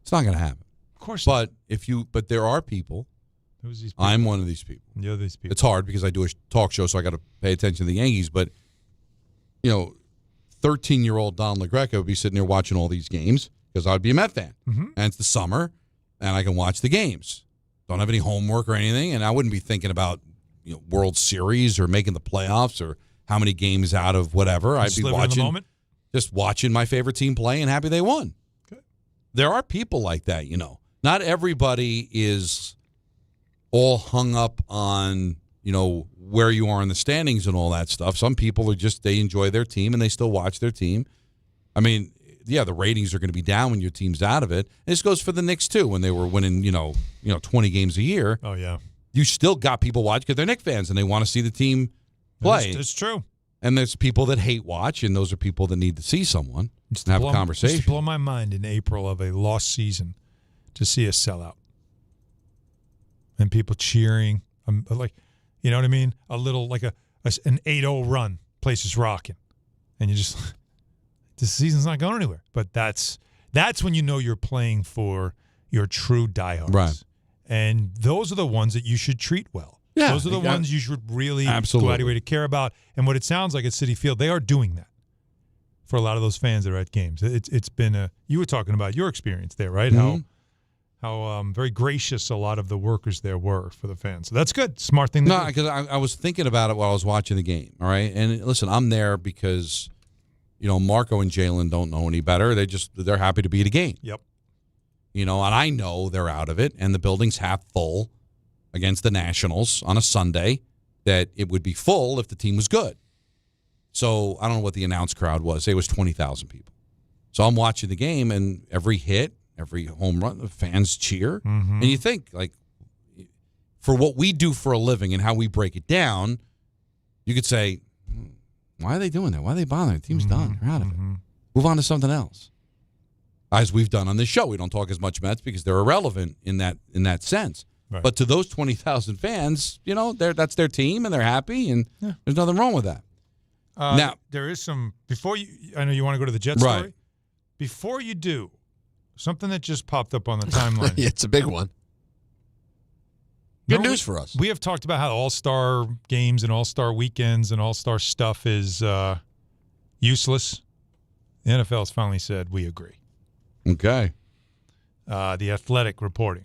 It's not going to happen. Of course. But but there are people. Who's these people? I'm one of these people. You're these people. It's hard because I do a talk show, so I got to pay attention to the Yankees. But 13-year-old Don LaGreca would be sitting there watching all these games because I'd be a Met fan, and it's the summer, and I can watch the games. Don't have any homework or anything, and I wouldn't be thinking about World Series or making the playoffs or how many games out of whatever. I'd be watching, just watching my favorite team play and happy they won. Okay. There are people like that, Not everybody is all hung up on where you are in the standings and all that stuff. Some people are they enjoy their team and they still watch their team. I mean, yeah, the ratings are going to be down when your team's out of it. And this goes for the Knicks too. When they were winning, 20 games a year. Oh yeah, you still got people watching because they're Knicks fans and they want to see the team play. It's true. And there's people that hate watch, and those are people that need to see someone and have a conversation. It used to blow my mind in April of a lost season to see a sellout and people cheering, you know what I mean? A little an 8-0 run, place is rocking, and you just. This season's not going anywhere. But that's when you're playing for your true diehards. Right. And those are the ones that you should treat well. Yeah, Those are the ones you should really go out of your way to care about. And what it sounds like at Citi Field, they are doing that for a lot of those fans that are at games. It's been you were talking about your experience there, right? Mm-hmm. How very gracious a lot of the workers there were for the fans. So that's good. Smart thing to do. No, because I was thinking about it while I was watching the game, all right? And listen, I'm there because, Marco and Jalen don't know any better. They're happy to be at a game. Yep. And I know they're out of it, and the building's half full against the Nationals on a Sunday, that it would be full if the team was good. So I don't know what the announced crowd was. Say it was 20,000 people. So I'm watching the game, and every hit, every home run, the fans cheer. Mm-hmm. And you think, like, for what we do for a living and how we break it down, you could say, why are they doing that? Why are they bothering? The team's done. They're out of it. Move on to something else. As we've done on this show, we don't talk as much Mets because they're irrelevant in that sense. Right. But to those 20,000 fans, that's their team and they're happy, and there's nothing wrong with that. Now there is some before you. I know you want to go to the Jets right. story. Before you do, something that just popped up on the timeline. Yeah, it's a big one. Good news for us. We have talked about how All-Star games and All-Star weekends and All-Star stuff is useless. The NFL has finally said we agree. Okay. The Athletic reporting.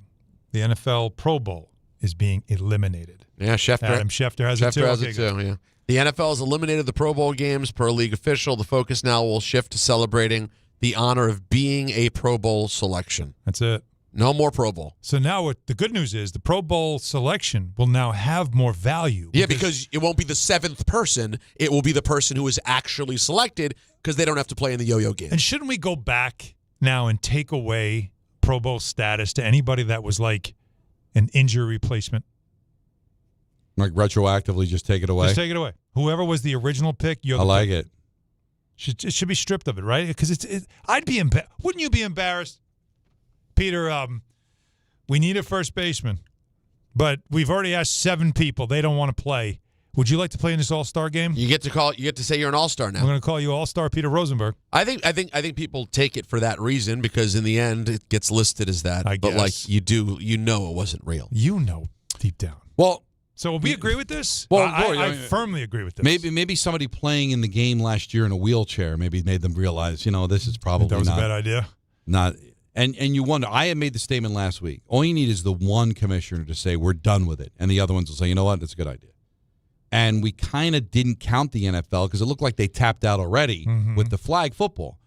The NFL Pro Bowl is being eliminated. Yeah, Adam Schefter has it too. Yeah. The NFL has eliminated the Pro Bowl games per league official. The focus now will shift to celebrating the honor of being a Pro Bowl selection. That's it. No more Pro Bowl. So now what the good news is the Pro Bowl selection will now have more value. Yeah, because it won't be the seventh person. It will be the person who is actually selected because they don't have to play in the yo-yo game. And shouldn't we go back now and take away Pro Bowl status to anybody that was like an injury replacement? Like retroactively just take it away? Just take it away. Whoever was the original pick, you're the I like pick. it. It should be stripped of it, right? Because I'd be wouldn't you be embarrassed? Peter, we need a first baseman, but we've already asked 7 people. They don't want to play. Would you like to play in this All-Star game? You get to say you're an All-Star now. I'm going to call you All-Star Peter Rosenberg. I think people take it for that reason because in the end it gets listed as that. I but guess. like it wasn't real. You know deep down. Well, so we agree with this? Well, I firmly agree with this. Maybe somebody playing in the game last year in a wheelchair maybe made them realize, this is probably that was a bad idea. Not. And you wonder, I had made the statement last week, all you need is the one commissioner to say, we're done with it. And the other ones will say, you know what, that's a good idea. And we kind of didn't count the NFL because it looked like they tapped out already with the flag football.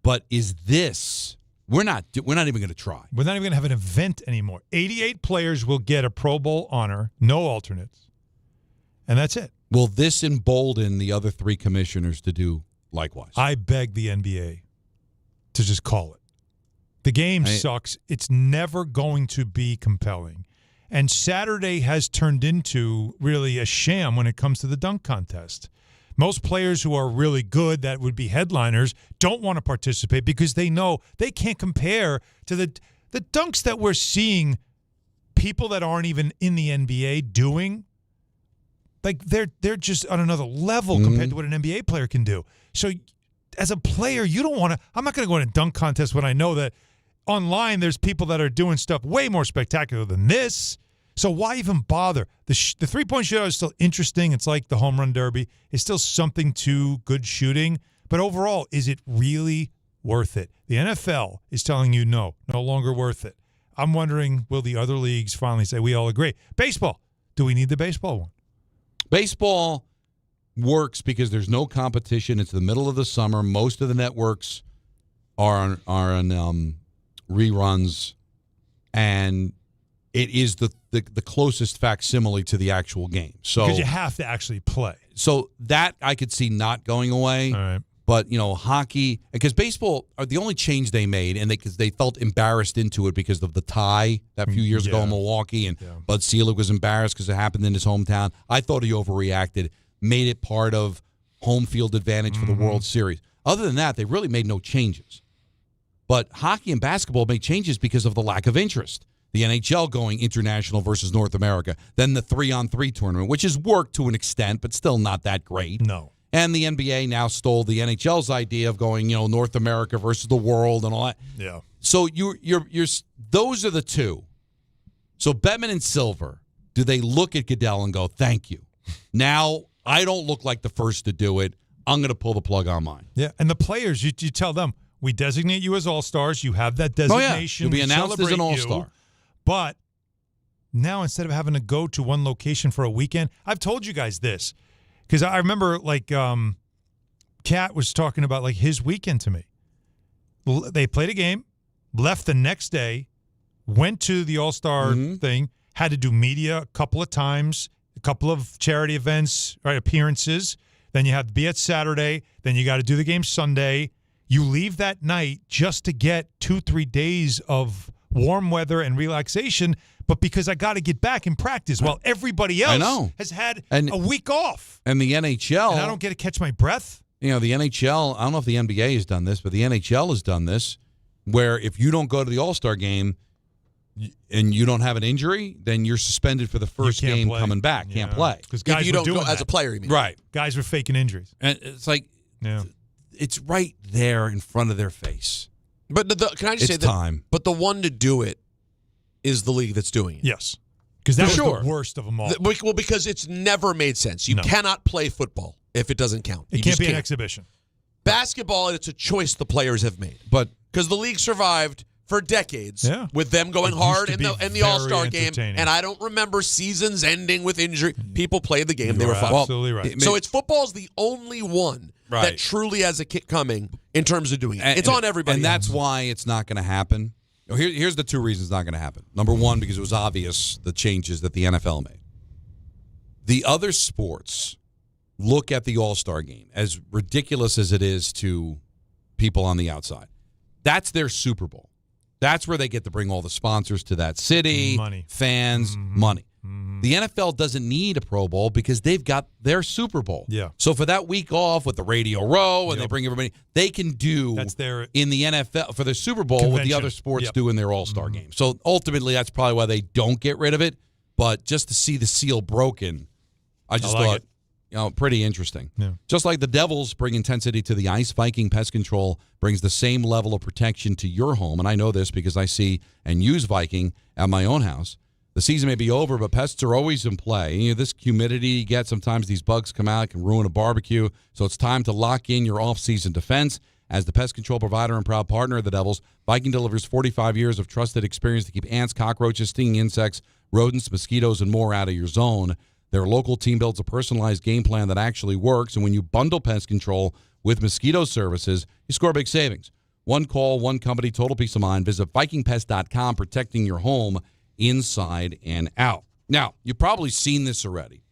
But is this, we're not even going to try. We're not even going to have an event anymore. 88 players will get a Pro Bowl honor, no alternates. And that's it. Will this embolden the other 3 commissioners to do likewise? I beg the NBA to just call it. The game sucks. It's never going to be compelling. And Saturday has turned into really a sham when it comes to the dunk contest. Most players who are really good that would be headliners don't want to participate because they know they can't compare to the dunks that we're seeing people that aren't even in the NBA doing. Like they're just on another level compared to what an NBA player can do. So as a player, you don't want to – I'm not going to go in a dunk contest when I know that online there's people that are doing stuff way more spectacular than this. So why even bother? The three-point shootout is still interesting. It's like the home run derby. It's still something to good shooting. But overall, is it really worth it? The NFL is telling you no longer worth it. I'm wondering, will the other leagues finally say we all agree? Baseball. Do we need the baseball one? Baseball works because there's no competition. It's the middle of the summer. Most of the networks are on reruns, and it is the closest facsimile to the actual game. So because you have to actually play. So that I could see not going away. All right. But hockey, because baseball, the only change they made, and because they felt embarrassed into it because of the tie that few years ago in Milwaukee, and Bud Selig was embarrassed because it happened in his hometown. I thought he overreacted, made it part of home field advantage for the World Series. Other than that, they really made no changes. But hockey and basketball made changes because of the lack of interest. The NHL going international versus North America, then the 3-on-3 tournament, which has worked to an extent, but still not that great. No. And the NBA now stole the NHL's idea of going, North America versus the world and all that. Yeah. So you're those are the two. So Bettman and Silver, do they look at Goodell and go, thank you? Now I don't look like the first to do it. I'm going to pull the plug on mine. Yeah, and the players, you tell them, we designate you as all-stars. You have that designation. You'll be announced as an all-star. But now instead of having to go to one location for a weekend, I've told you guys this because I remember Kat was talking about his weekend to me. They played a game, left the next day, went to the all-star thing, had to do media a couple of times, a couple of charity events, right, appearances. Then you have to be at Saturday. Then you got to do the game Sunday. You leave that night just to get 2-3 days of warm weather and relaxation, but because I got to get back in practice while everybody else has had a week off. And the NHL. And I don't get to catch my breath. The NHL, I don't know if the NBA has done this, but the NHL has done this, where if you don't go to the All-Star game and you don't have an injury, then you're suspended for the first game coming back. Yeah. Can't play. Because guys if you were don't doing go as that. a player, you mean. Right. Guys were faking injuries. And it's it's right there in front of their face. But can I just say that? Time. But the one to do it is the league that's doing it. Yes. Because that was the worst of them all. Well, because it's never made sense. You cannot play football if it doesn't count. It can't be an exhibition. Basketball, it's a choice the players have made. But because the league survived for decades with them going hard in the All-Star game, and I don't remember seasons ending with injury. People played the game. They were fine. Absolutely right. So football's the only one that truly has a kick coming in terms of doing it. It's on everybody. And that's why it's not going to happen. Here's the two reasons it's not going to happen. Number one, because it was obvious the changes that the NFL made. The other sports look at the All-Star game, as ridiculous as it is to people on the outside. That's their Super Bowl. That's where they get to bring all the sponsors to that city, money, fans, money. The NFL doesn't need a Pro Bowl because they've got their Super Bowl. Yeah. So for that week off with the Radio Row and they bring everybody, they can do in the NFL for their Super Bowl what the other sports do in their All-Star game. So ultimately, that's probably why they don't get rid of it. But just to see the seal broken, I just thought, pretty interesting. Yeah. Just like the Devils bring intensity to the ice, Viking Pest Control brings the same level of protection to your home. And I know this because I see and use Viking at my own house. The season may be over, but pests are always in play. This humidity you get, sometimes these bugs come out, can ruin a barbecue. So it's time to lock in your off-season defense. As the pest control provider and proud partner of the Devils, Viking delivers 45 years of trusted experience to keep ants, cockroaches, stinging insects, rodents, mosquitoes, and more out of your zone. Their local team builds a personalized game plan that actually works, and when you bundle pest control with mosquito services, you score big savings. One call, one company, total peace of mind. Visit VikingPest.com, protecting your home inside and out. Now, you've probably seen this already.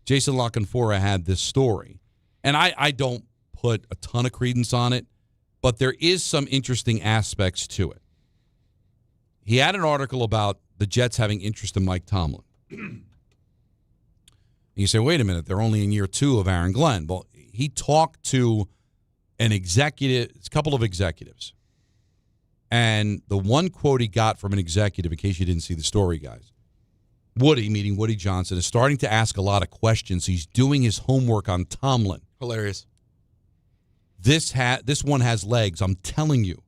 Jason La Canfora had this story, and I don't put a ton of credence on it, but there is some interesting aspects to it. He had an article about the Jets having interest in Mike Tomlin. You say, wait a minute, they're only in year 2 of Aaron Glenn. Well, he talked to a couple of executives. And the one quote he got from an executive, in case you didn't see the story, guys, Woody, meeting Woody Johnson, is starting to ask a lot of questions. He's doing his homework on Tomlin. Hilarious. This one has legs, I'm telling you.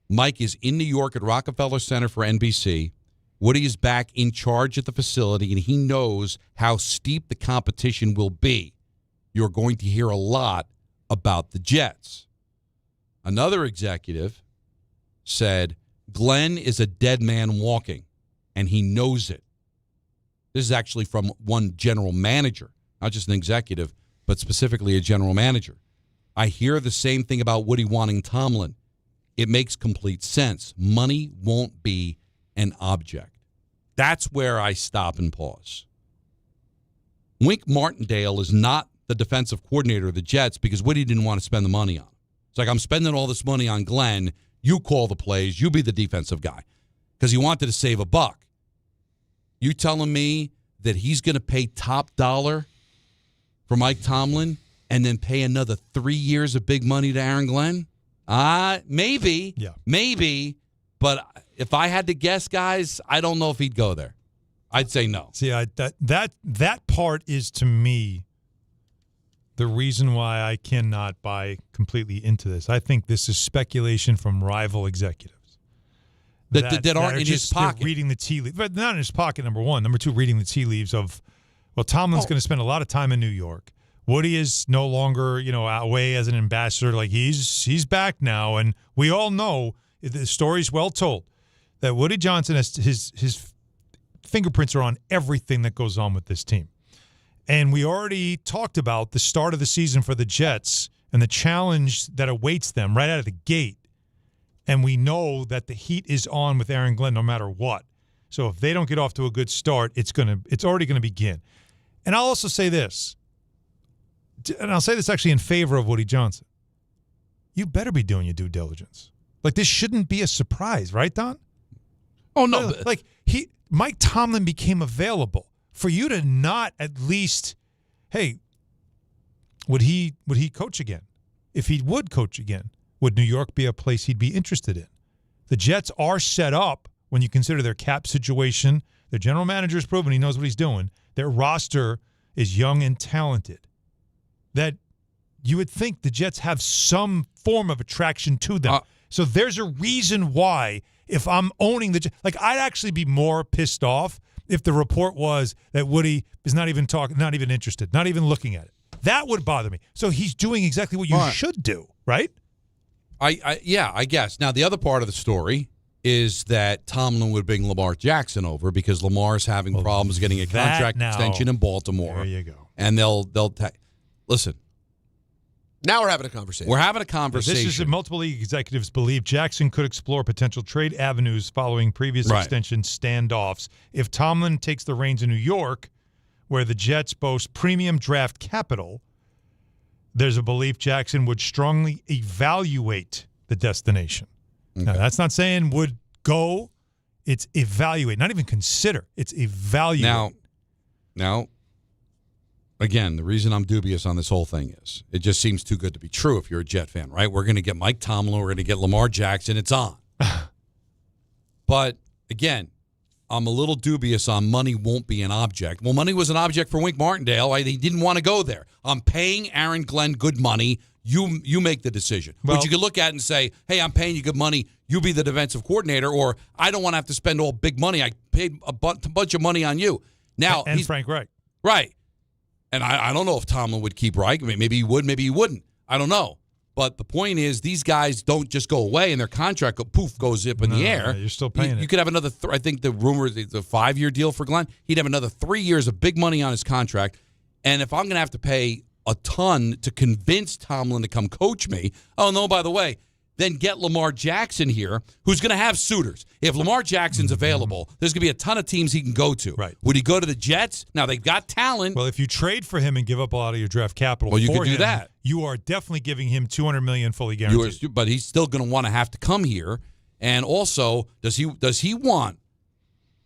Mike is in New York at Rockefeller Center for NBC. Woody is back in charge at the facility, and he knows how steep the competition will be. You're going to hear a lot about the Jets. Another executive said, Glenn is a dead man walking, and he knows it. This is actually from one general manager, not just an executive, but specifically a general manager. I hear the same thing about Woody wanting Tomlin. It makes complete sense. Money won't be an object. That's where I stop and pause. Wink Martindale is not the defensive coordinator of the Jets because Woody didn't want to spend the money on him. It's like, I'm spending all this money on Glenn. You call the plays. You be the defensive guy. Because he wanted to save a buck. You telling me that he's going to pay top dollar for Mike Tomlin and then pay another 3 years of big money to Aaron Glenn? Maybe. Yeah. Maybe. But if I had to guess, guys, I don't know if he'd go there. I'd say no. See, that part is, to me, the reason why I cannot buy completely into this. I think this is speculation from rival executives. that aren't in his pocket. Reading the tea leaves. But not in his pocket, number one. Number two, reading the tea leaves of, well, Tomlin's going to spend a lot of time in New York. Woody is no longer, away as an ambassador. Like, he's back now. And we all know, the story's well told, that Woody Johnson has his fingerprints are on everything that goes on with this team. And we already talked about the start of the season for the Jets and the challenge that awaits them right out of the gate. And we know that the heat is on with Aaron Glenn no matter what. So if they don't get off to a good start, it's already going to begin. And I'll also say this, and I'll say this actually in favor of Woody Johnson. You better be doing your due diligence. Like, this shouldn't be a surprise, right, Don? Oh, no. Like, Mike Tomlin became available. For you to not at least, hey, would he coach again? If he would coach again, would New York be a place he'd be interested in? The Jets are set up when you consider their cap situation. Their general manager has proven he knows what he's doing. Their roster is young and talented. That you would think the Jets have some form of attraction to them. So there's a reason why, if I'm owning the Jets, like, I'd actually be more pissed off if the report was that Woody is not even interested, not even looking at it. That would bother me. So he's doing exactly what you should do, right? I guess. Now, the other part of the story is that Tomlin would bring Lamar Jackson over because Lamar's having problems getting a contract extension in Baltimore. There you go. And listen. Now we're having a conversation. We're having a conversation. This is multiple league executives believe Jackson could explore potential trade avenues following previous extension standoffs. If Tomlin takes the reins in New York, where the Jets boast premium draft capital, there's a belief Jackson would strongly evaluate the destination. Okay. Now, that's not saying would go. It's evaluate, not even consider. It's evaluate. Now, again, the reason I'm dubious on this whole thing is it just seems too good to be true if you're a Jet fan, right? We're going to get Mike Tomlin. We're going to get Lamar Jackson. It's on. But, again, I'm a little dubious on money won't be an object. Well, money was an object for Wink Martindale. He didn't want to go there. I'm paying Aaron Glenn good money. You make the decision. But you could look at it and say, hey, I'm paying you good money. You be the defensive coordinator. Or I don't want to have to spend all big money. I paid a bunch of money on you. Now and Frank Reich. Right. And I don't know if Tomlin would keep Reich. I mean, maybe he would, maybe he wouldn't. I don't know. But the point is, these guys don't just go away and their contract goes up in the air. You're still paying it. You could have another, I think the rumor is it's a 5-year deal for Glenn. He'd have another 3 years of big money on his contract. And if I'm going to have to pay a ton to convince Tomlin to come coach me, oh, no, by the way, then get Lamar Jackson here, who's going to have suitors. If Lamar Jackson's available, there's going to be a ton of teams he can go to. Right. Would he go to the Jets? Now, they've got talent. Well, if you trade for him and give up a lot of your draft capital you for could do him, that. You are definitely giving him $200 million fully guaranteed. But he's still going to want to have to come here. And also, does he want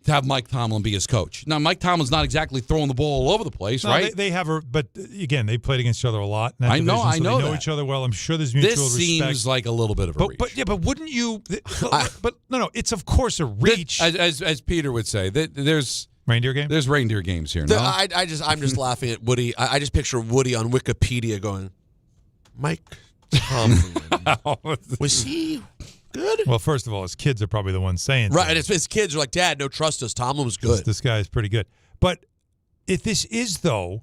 to have Mike Tomlin be his coach? Now, Mike Tomlin's not exactly throwing the ball all over the place, right? They have but again, they played against each other a lot. In that I know they know that. each other well. I'm sure there's mutual respect. This seems like a little bit of a reach. But wouldn't you? But no, it's of course a reach. As Peter would say, there's reindeer games. There's reindeer games here. I'm just laughing at Woody. I just picture Woody on Wikipedia going, Mike Tomlin. Was he good? Well, first of all, his kids are probably the ones saying right. And his kids are like, Dad, no, trust us. Tomlin was good. This guy is pretty good. But if this is though,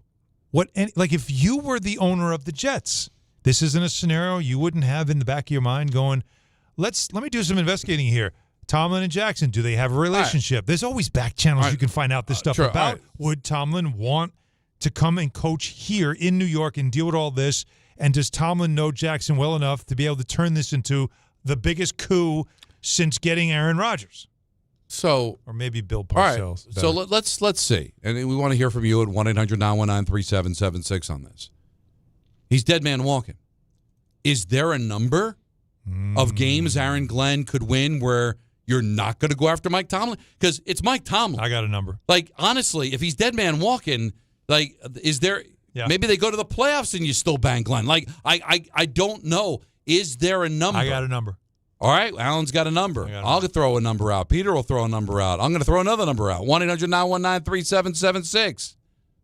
if you were the owner of the Jets, this isn't a scenario you wouldn't have in the back of your mind going, let me do some investigating here. Tomlin and Jackson, do they have a relationship? Right. There's always back channels you can find out this stuff about. Right. Would Tomlin want to come and coach here in New York and deal with all this? And does Tomlin know Jackson well enough to be able to turn this into the biggest coup since getting Aaron Rodgers? Or maybe Bill Parcells. Right. So let's see. And we want to hear from you at 1-800-919-3776 on this. He's dead man walking. Is there a number of games Aaron Glenn could win where you're not going to go after Mike Tomlin? Because it's Mike Tomlin. I got a number. Like, honestly, if he's dead man walking, like, is there maybe they go to the playoffs and you still bang Glenn? Like, I don't know. Is there a number? I got a number. All right, Alan's got a number. I'll throw a number out. Peter will throw a number out. I'm going to throw another number out. 1-800-919-3776.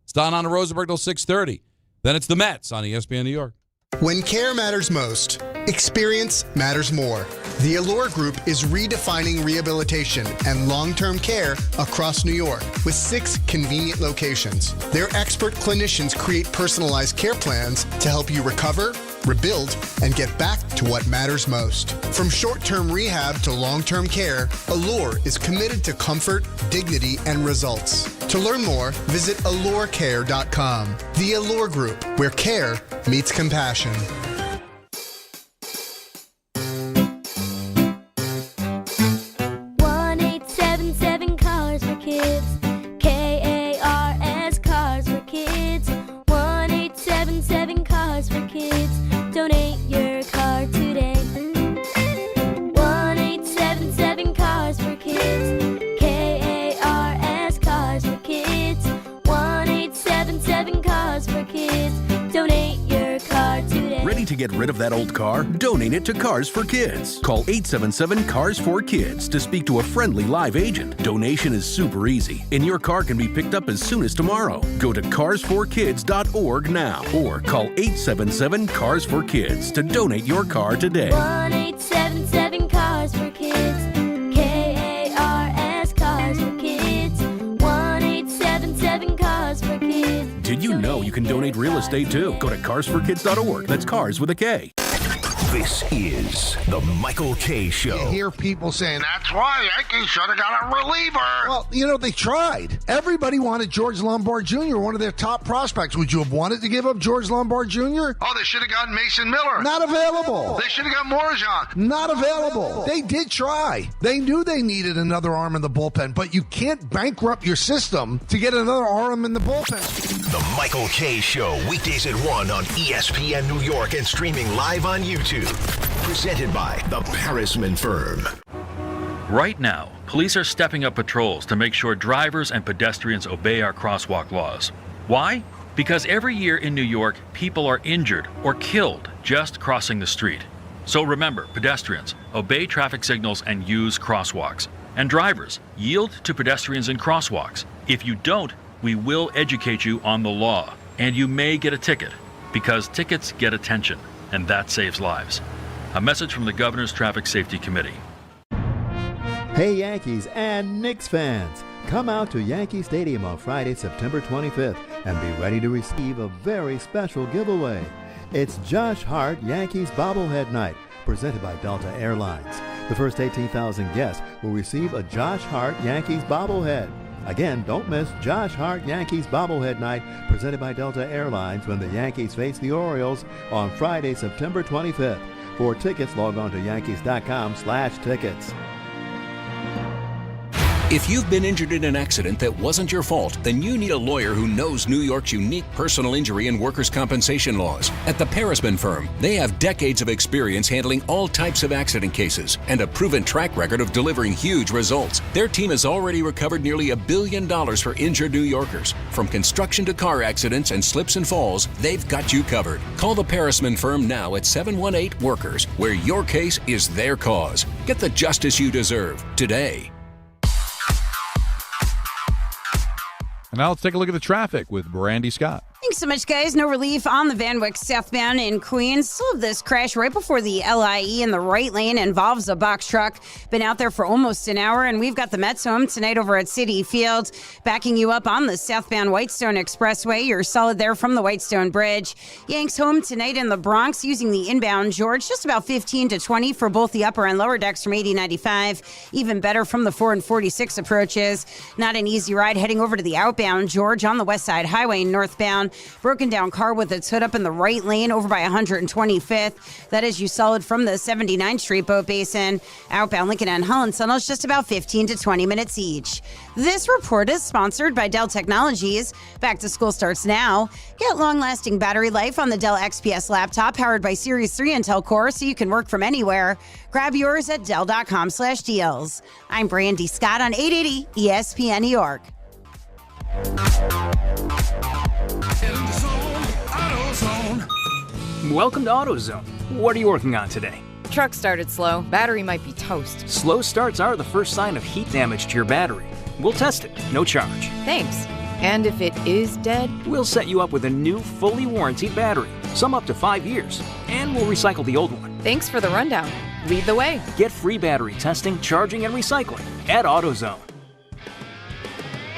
It's Don on Rosenberg till 6:30. Then it's the Mets on ESPN New York. When care matters most, Experience matters more. The Allure Group is redefining rehabilitation and long-term care across New York with 6 convenient locations. Their expert clinicians create personalized care plans to help you recover, rebuild, and get back to what matters most. From short-term rehab to long-term care, Allure is committed to comfort, dignity, and results. To learn more, visit allurecare.com. The Allure Group, where care meets compassion. 1-877 Cars for Kids. KARS Cars for Kids. 1-877 Cars for Kids. Donate your car today. 1-877 Cars for Kids. KARS Cars for Kids. 1-877 Cars for Kids. Donate your car today. Ready to get rid of that old car? Donate it to Cars for Kids. Call 877-CARS-4-KIDS to speak to a friendly live agent. Donation is super easy, and your car can be picked up as soon as tomorrow. Go to cars4kids.org now or call 877-CARS-4-KIDS to donate your car today. 1-877 Cars for Kids. KARS Cars for Kids. 1-877 Cars for Kids. Did you know you can donate real estate too? Go to cars4kids.org. That's cars with a K. This is the Michael K. Show. You hear people saying, that's why Yankees should have got a reliever. Well, they tried. Everybody wanted George Lombard Jr., one of their top prospects. Would you have wanted to give up George Lombard Jr.? Oh, they should have gotten Mason Miller. Not available. They should have got Morajan. Not available. They did try. They knew they needed another arm in the bullpen, but you can't bankrupt your system to get another arm in the bullpen. The Michael K. Show, weekdays at 1 on ESPN New York and streaming live on YouTube. Presented by the Parisman Firm. Right now, police are stepping up patrols to make sure drivers and pedestrians obey our crosswalk laws. Why? Because every year in New York, people are injured or killed just crossing the street. So remember, pedestrians, obey traffic signals and use crosswalks. And drivers, yield to pedestrians in crosswalks. If you don't, we will educate you on the law, and you may get a ticket, because tickets get attention, and that saves lives. A message from the Governor's Traffic Safety Committee. Hey Yankees and Knicks fans, come out to Yankee Stadium on Friday, September 25th, and be ready to receive a very special giveaway. It's Josh Hart Yankees Bobblehead Night, presented by Delta Airlines. The first 18,000 guests will receive a Josh Hart Yankees bobblehead. Again, don't miss Josh Hart Yankees Bobblehead Night, presented by Delta Airlines, when the Yankees face the Orioles on Friday, September 25th. For tickets, log on to yankees.com/tickets. If you've been injured in an accident that wasn't your fault, then you need a lawyer who knows New York's unique personal injury and workers' compensation laws. At the Parisman Firm, they have decades of experience handling all types of accident cases and a proven track record of delivering huge results. Their team has already recovered nearly $1 billion for injured New Yorkers. From construction to car accidents and slips and falls, they've got you covered. Call the Parisman Firm now at 718-WORKERS, where your case is their cause. Get the justice you deserve today. And now let's take a look at the traffic with Brandy Scott. Thanks so much, guys. No relief on the Van Wyck southbound in Queens. Still have this crash right before the LIE in the right lane. Involves a box truck. Been out there for almost an hour, and we've got the Mets home tonight over at Citi Field. Backing you up on the southbound Whitestone Expressway. You're solid there from the Whitestone Bridge. Yanks home tonight in the Bronx using the inbound George. Just about 15 to 20 for both the upper and lower decks from 80-95. Even better from the 4 and 46 approaches. Not an easy ride heading over to the outbound George on the West Side Highway northbound. Broken down car with its hood up in the right lane over by 125th. That is you solid from the 79th Street Boat Basin. Outbound Lincoln and Holland Tunnels just about 15 to 20 minutes each. This report is sponsored by Dell Technologies. Back to school starts now. Get long-lasting battery life on the Dell XPS laptop powered by Series 3 Intel Core so you can work from anywhere. Grab yours at Dell.com/deals. I'm Brandy Scott on 880 ESPN New York. Welcome to AutoZone. What are you working on today? Truck started slow. Battery might be toast. Slow starts are the first sign of heat damage to your battery. We'll test it, no charge. Thanks. And if it is dead? We'll set you up with a new, fully warranted battery. some up to 5 years. And we'll recycle the old one. Thanks for the rundown. Lead the way. Get free battery testing, charging, and recycling at AutoZone.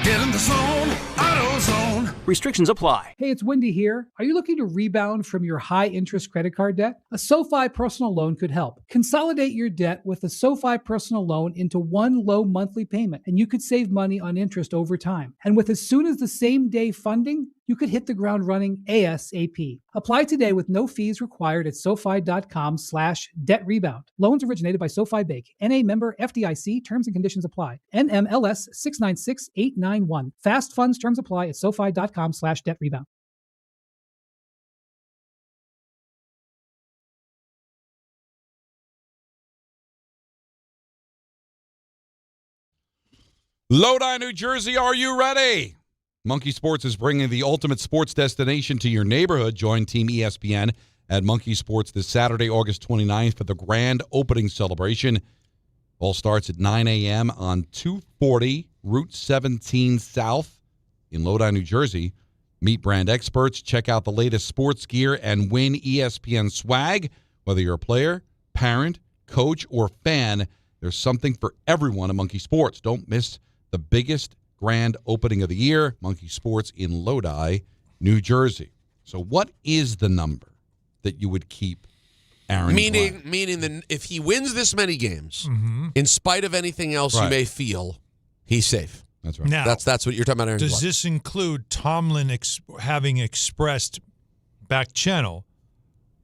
Get in the zone, AutoZone. Restrictions apply. Hey, it's Wendy here. Are you looking to rebound from your high-interest credit card debt? A SoFi personal loan could help. Consolidate your debt with a SoFi personal loan into one low monthly payment, and you could save money on interest over time. And with as soon as the same day funding, you could hit the ground running ASAP. Apply today with no fees required at SoFi.com/debt rebound. Loans originated by SoFi Bank. NA member FDIC. Terms and conditions apply. NMLS 696891. Fast funds terms apply at SoFi.com/debt rebound. Lodi, New Jersey, are you ready? Monkey Sports is bringing the ultimate sports destination to your neighborhood. Join Team ESPN at Monkey Sports this Saturday, August 29th for the grand opening celebration. All starts at 9 a.m. on 240 Route 17 South in Lodi, New Jersey. Meet brand experts, check out the latest sports gear, and win ESPN swag. Whether you're a player, parent, coach, or fan, there's something for everyone at Monkey Sports. Don't miss the biggest grand opening of the year, Monkey Sports in Lodi, New Jersey. So what is the number that you would keep Aaron Glenn? Meaning that if he wins this many games, in spite of anything else you may feel, he's safe. That's right. Now, that's what you're talking about, Aaron Does Glenn. this include Tomlin having expressed back channel?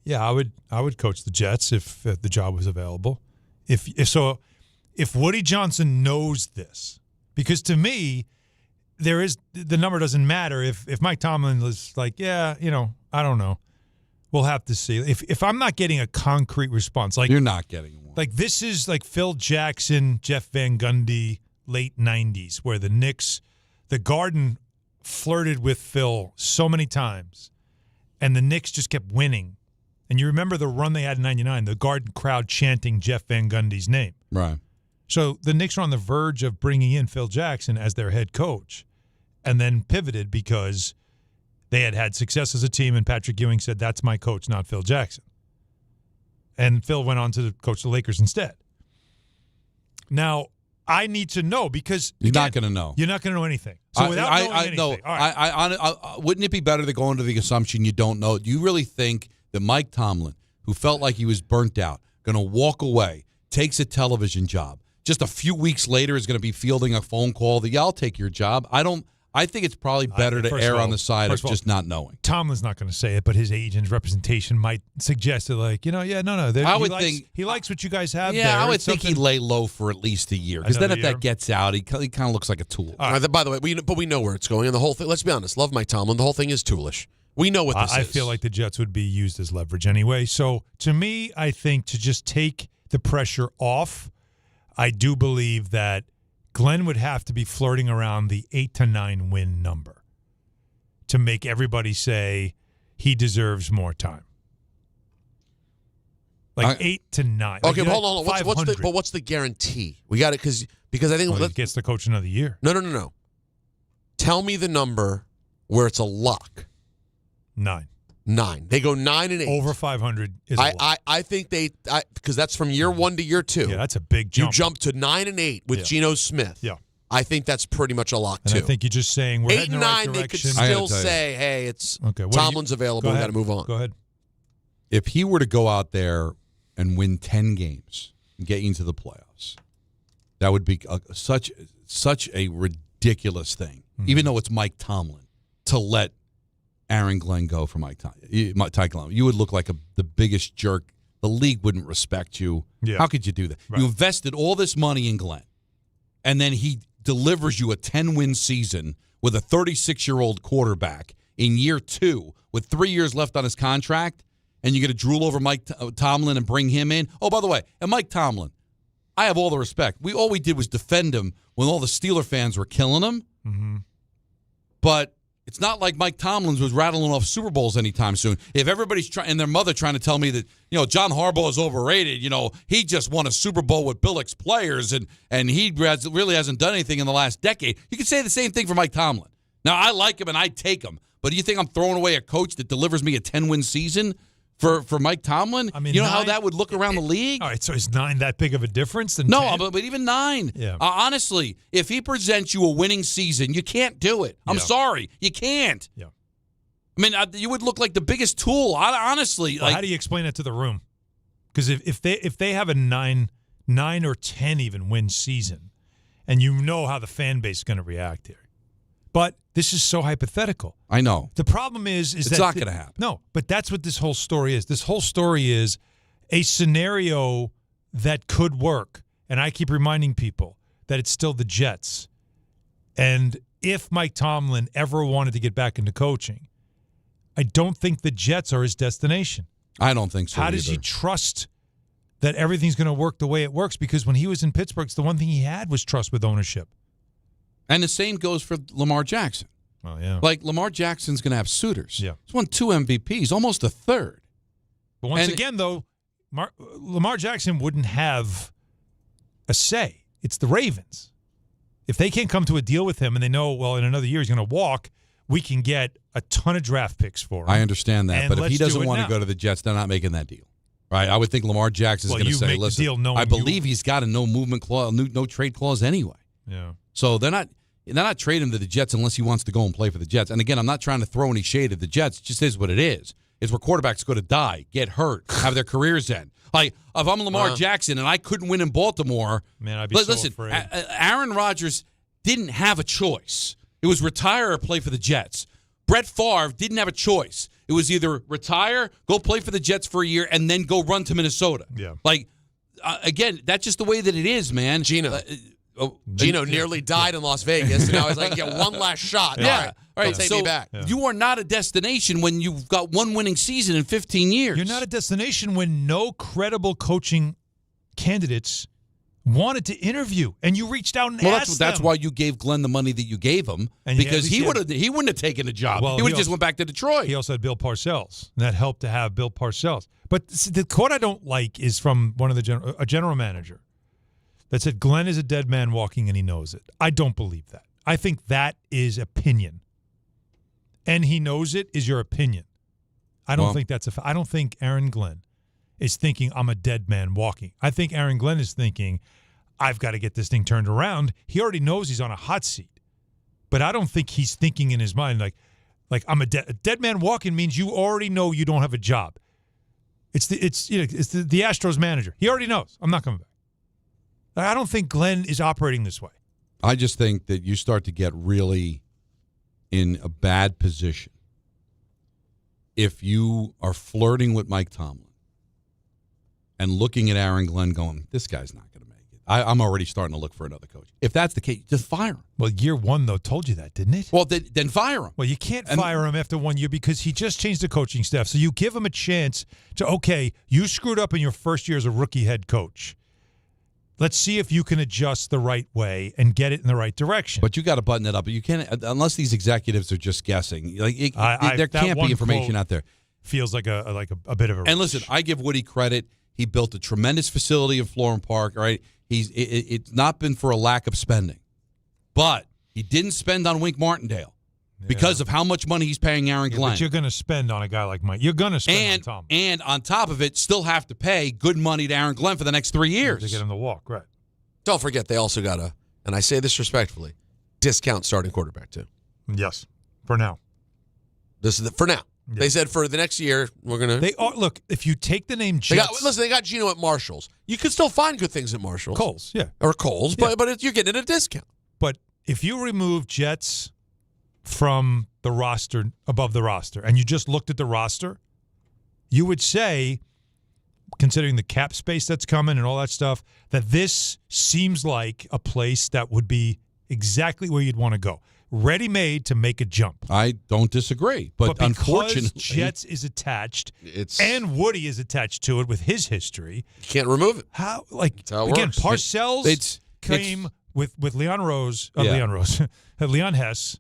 Yeah, I would coach the Jets if the job was available. If Woody Johnson knows this. Because to me, the number doesn't matter. If Mike Tomlin was like, yeah, I don't know. We'll have to see. If I'm not getting a concrete response, like you're not getting one. Like this is like Phil Jackson, Jeff Van Gundy, late 90s, where the Knicks, the Garden flirted with Phil so many times, and the Knicks just kept winning. And you remember the run they had in 99, the Garden crowd chanting Jeff Van Gundy's name. Right. So the Knicks were on the verge of bringing in Phil Jackson as their head coach and then pivoted because they had success as a team, and Patrick Ewing said, that's my coach, not Phil Jackson. And Phil went on to coach the Lakers instead. Now, I need to know because you're not going to know. You're not going to know anything. So without knowing anything. No, all right. Wouldn't it be better to go into the assumption you don't know? Do you really think that Mike Tomlin, who felt like he was burnt out, going to walk away, takes a television job, just a few weeks later is going to be fielding a phone call that, I'll take your job? I think it's probably better to err on the side of just not knowing. Tomlin's not going to say it, but his agent's representation might suggest it like, no. I would think he likes what you guys have there. Yeah, I would think he'd lay low for at least a year. Because then if that gets out, he kind of looks like a tool. By the way, we know where it's going. And the whole thing, let's be honest, love Mike Tomlin. The whole thing is toolish. We know what this is. I feel like the Jets would be used as leverage anyway. So to me, I think to just take the pressure off, I do believe that Glenn would have to be flirting around the 8 to 9 win number to make everybody say he deserves more time. Like 8 to 9. Okay, like, hold on. What's the guarantee? We got it because I think he gets the coach another year. No. Tell me the number where it's a lock. 9. They go 9 and 8. Over 500 is a lot. I think because that's from year 1 to year 2. Yeah, that's a big jump. You jump to 9 and 8 with Geno Smith. Yeah. I think that's pretty much a lock, too. And I think you're just saying we're 8 and 9, they could still say, hey, it's Tomlin's available. We got to move on. Go ahead. If he were to go out there and win 10 games and get into the playoffs, that would be such a ridiculous thing, even though it's Mike Tomlin, to let Aaron Glenn go for Mike Tomlin. You would look like the biggest jerk. The league wouldn't respect you. Yeah. How could you do that? Right. You invested all this money in Glenn, and then he delivers you a 10-win season with a 36-year-old quarterback in year 2 with 3 years left on his contract, and you're going to drool over Mike Tomlin and bring him in? Oh, by the way, and Mike Tomlin, I have all the respect. All we did was defend him when all the Steeler fans were killing him. Mm-hmm. But it's not like Mike Tomlin was rattling off Super Bowls anytime soon. If everybody's trying, and their mother trying to tell me that, John Harbaugh is overrated, he just won a Super Bowl with Billick's players, and he really hasn't done anything in the last decade. You could say the same thing for Mike Tomlin. Now, I like him and I take him, But do you think I'm throwing away a coach that delivers me a 10-win season for Mike Tomlin? I mean, you know how that would look around the league? All right, so is 9 that big of a difference than No, 10? but even 9. Yeah. Honestly, if he presents you a winning season, you can't do it. I'm sorry. You can't. Yeah. I mean, you would look like the biggest tool, honestly. Well, how do you explain it to the room? Because if they have a 9 or 10 even win season, and you know how the fan base is going to react here. But this is so hypothetical. I know. The problem is it's that not going to happen. No, but that's what this whole story is. This whole story is a scenario that could work. And I keep reminding people that it's still the Jets. And if Mike Tomlin ever wanted to get back into coaching, I don't think the Jets are his destination. I don't think so How does he trust that everything's going to work the way it works? Because when he was in Pittsburgh, the one thing he had was trust with ownership. And the same goes for Lamar Jackson. Oh, yeah. Like, Lamar Jackson's going to have suitors. Yeah. He's won 2 MVPs, almost a third. But once again, though, Lamar Jackson wouldn't have a say. It's the Ravens. If they can't come to a deal with him and they know, well, in another year he's going to walk, we can get a ton of draft picks for him. I understand that. And But if he let's do doesn't it want to now. go to the Jets, they're not making that deal. Right? I would think Lamar Jackson's Well, going to you say, make the listen, deal knowing I believe he's got a no movement clause, no trade clause anyway. Yeah. So they're not trading him to the Jets unless he wants to go and play for the Jets. And again, I'm not trying to throw any shade at the Jets. It just is what it is. It's where quarterbacks go to die, get hurt, have their careers end. Like, if I'm Lamar Jackson and I couldn't win in Baltimore, man, I'd be so listen, afraid. Aaron Rodgers didn't have a choice. It was retire or play for the Jets. Brett Favre didn't have a choice. It was either retire, go play for the Jets for a year, and then go run to Minnesota. Yeah. Like, again, that's just the way that it is, man. Gino nearly died in Las Vegas, and now he's like, yeah, one last shot. Yeah. All right, take so me back. you are not a destination when you've got one winning season in 15 years. You're not a destination when no credible coaching candidates wanted to interview, and you reached out and asked that's them. why you gave Glenn the money that you gave him, And because he wouldn't have taken a job. Well, he would have he just went back to Detroit. He also had Bill Parcells, and that helped to have Bill Parcells. But the quote I don't like is from one of a general manager that said, Glenn is a dead man walking and he knows it. I don't believe that. I think that is opinion. And he knows it is your opinion. I don't think that's I don't think Aaron Glenn is thinking I'm a dead man walking. I think Aaron Glenn is thinking I've got to get this thing turned around. He already knows he's on a hot seat. But I don't think he's thinking in his mind like I'm a dead man walking means you already know you don't have a job. It's the Astros manager. He already knows I'm not coming back. I don't think Glenn is operating this way. I just think that you start to get really in a bad position if you are flirting with Mike Tomlin and looking at Aaron Glenn going, this guy's not going to make it. I'm already starting to look for another coach. If that's the case, just fire him. Well, year one, though, told you that, didn't it? Well, then fire him. Well, you can't fire him after 1 year because he just changed the coaching staff. So you give him a chance to, okay, you screwed up in your first year as a rookie head coach. Let's see if you can adjust the right way and get it in the right direction. But you got to button it up. You can't, unless these executives are just guessing. Like there can't be information out there. Feels like a bit of a. And listen, I give Woody credit. He built a tremendous facility in Florham Park. All right, it's not been for a lack of spending, but he didn't spend on Wink Martindale because of how much money he's paying Aaron Glenn. But you're going to spend on a guy like Mike. You're going to spend on Tom. And on top of it, still have to pay good money to Aaron Glenn for the next 3 years. To get him to walk, right. Don't forget, they also got and I say this respectfully, discount starting quarterback too. Yes, for now. This is for now. Yeah. They said for the next year, we're going to. They are, look, if you take the name Jets. They got Gino at Marshall's. You could still find good things at Marshall's. Kohl's, yeah. Or Kohl's, but you're getting a discount. But if you remove Jets from the roster, above the roster, and you just looked at the roster, you would say, considering the cap space that's coming and all that stuff, that this seems like a place that would be exactly where you'd want to go. Ready-made to make a jump. I don't disagree. But unfortunately, Jets is attached, and Woody is attached to it with his history. You can't remove it. How it again, works. Parcells came with Leon Hess.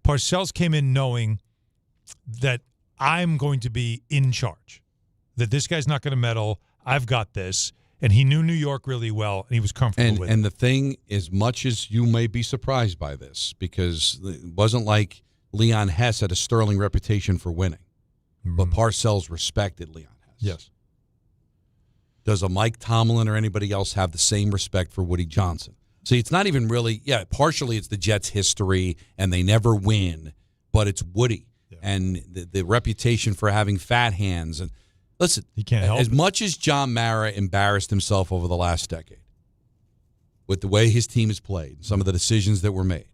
Parcells came in knowing that I'm going to be in charge, that this guy's not going to meddle. I've got this. And he knew New York really well, and he was comfortable with it. And the thing, as much as you may be surprised by this, because it wasn't like Leon Hess had a sterling reputation for winning, but Parcells respected Leon Hess. Yes. Does a Mike Tomlin or anybody else have the same respect for Woody Johnson? See, it's not even really, partially it's the Jets' history, and they never win, but it's Woody and the reputation for having fat hands. And listen, he can't help as it. much as John Mara embarrassed himself over the last decade with the way his team has played, some of the decisions that were made,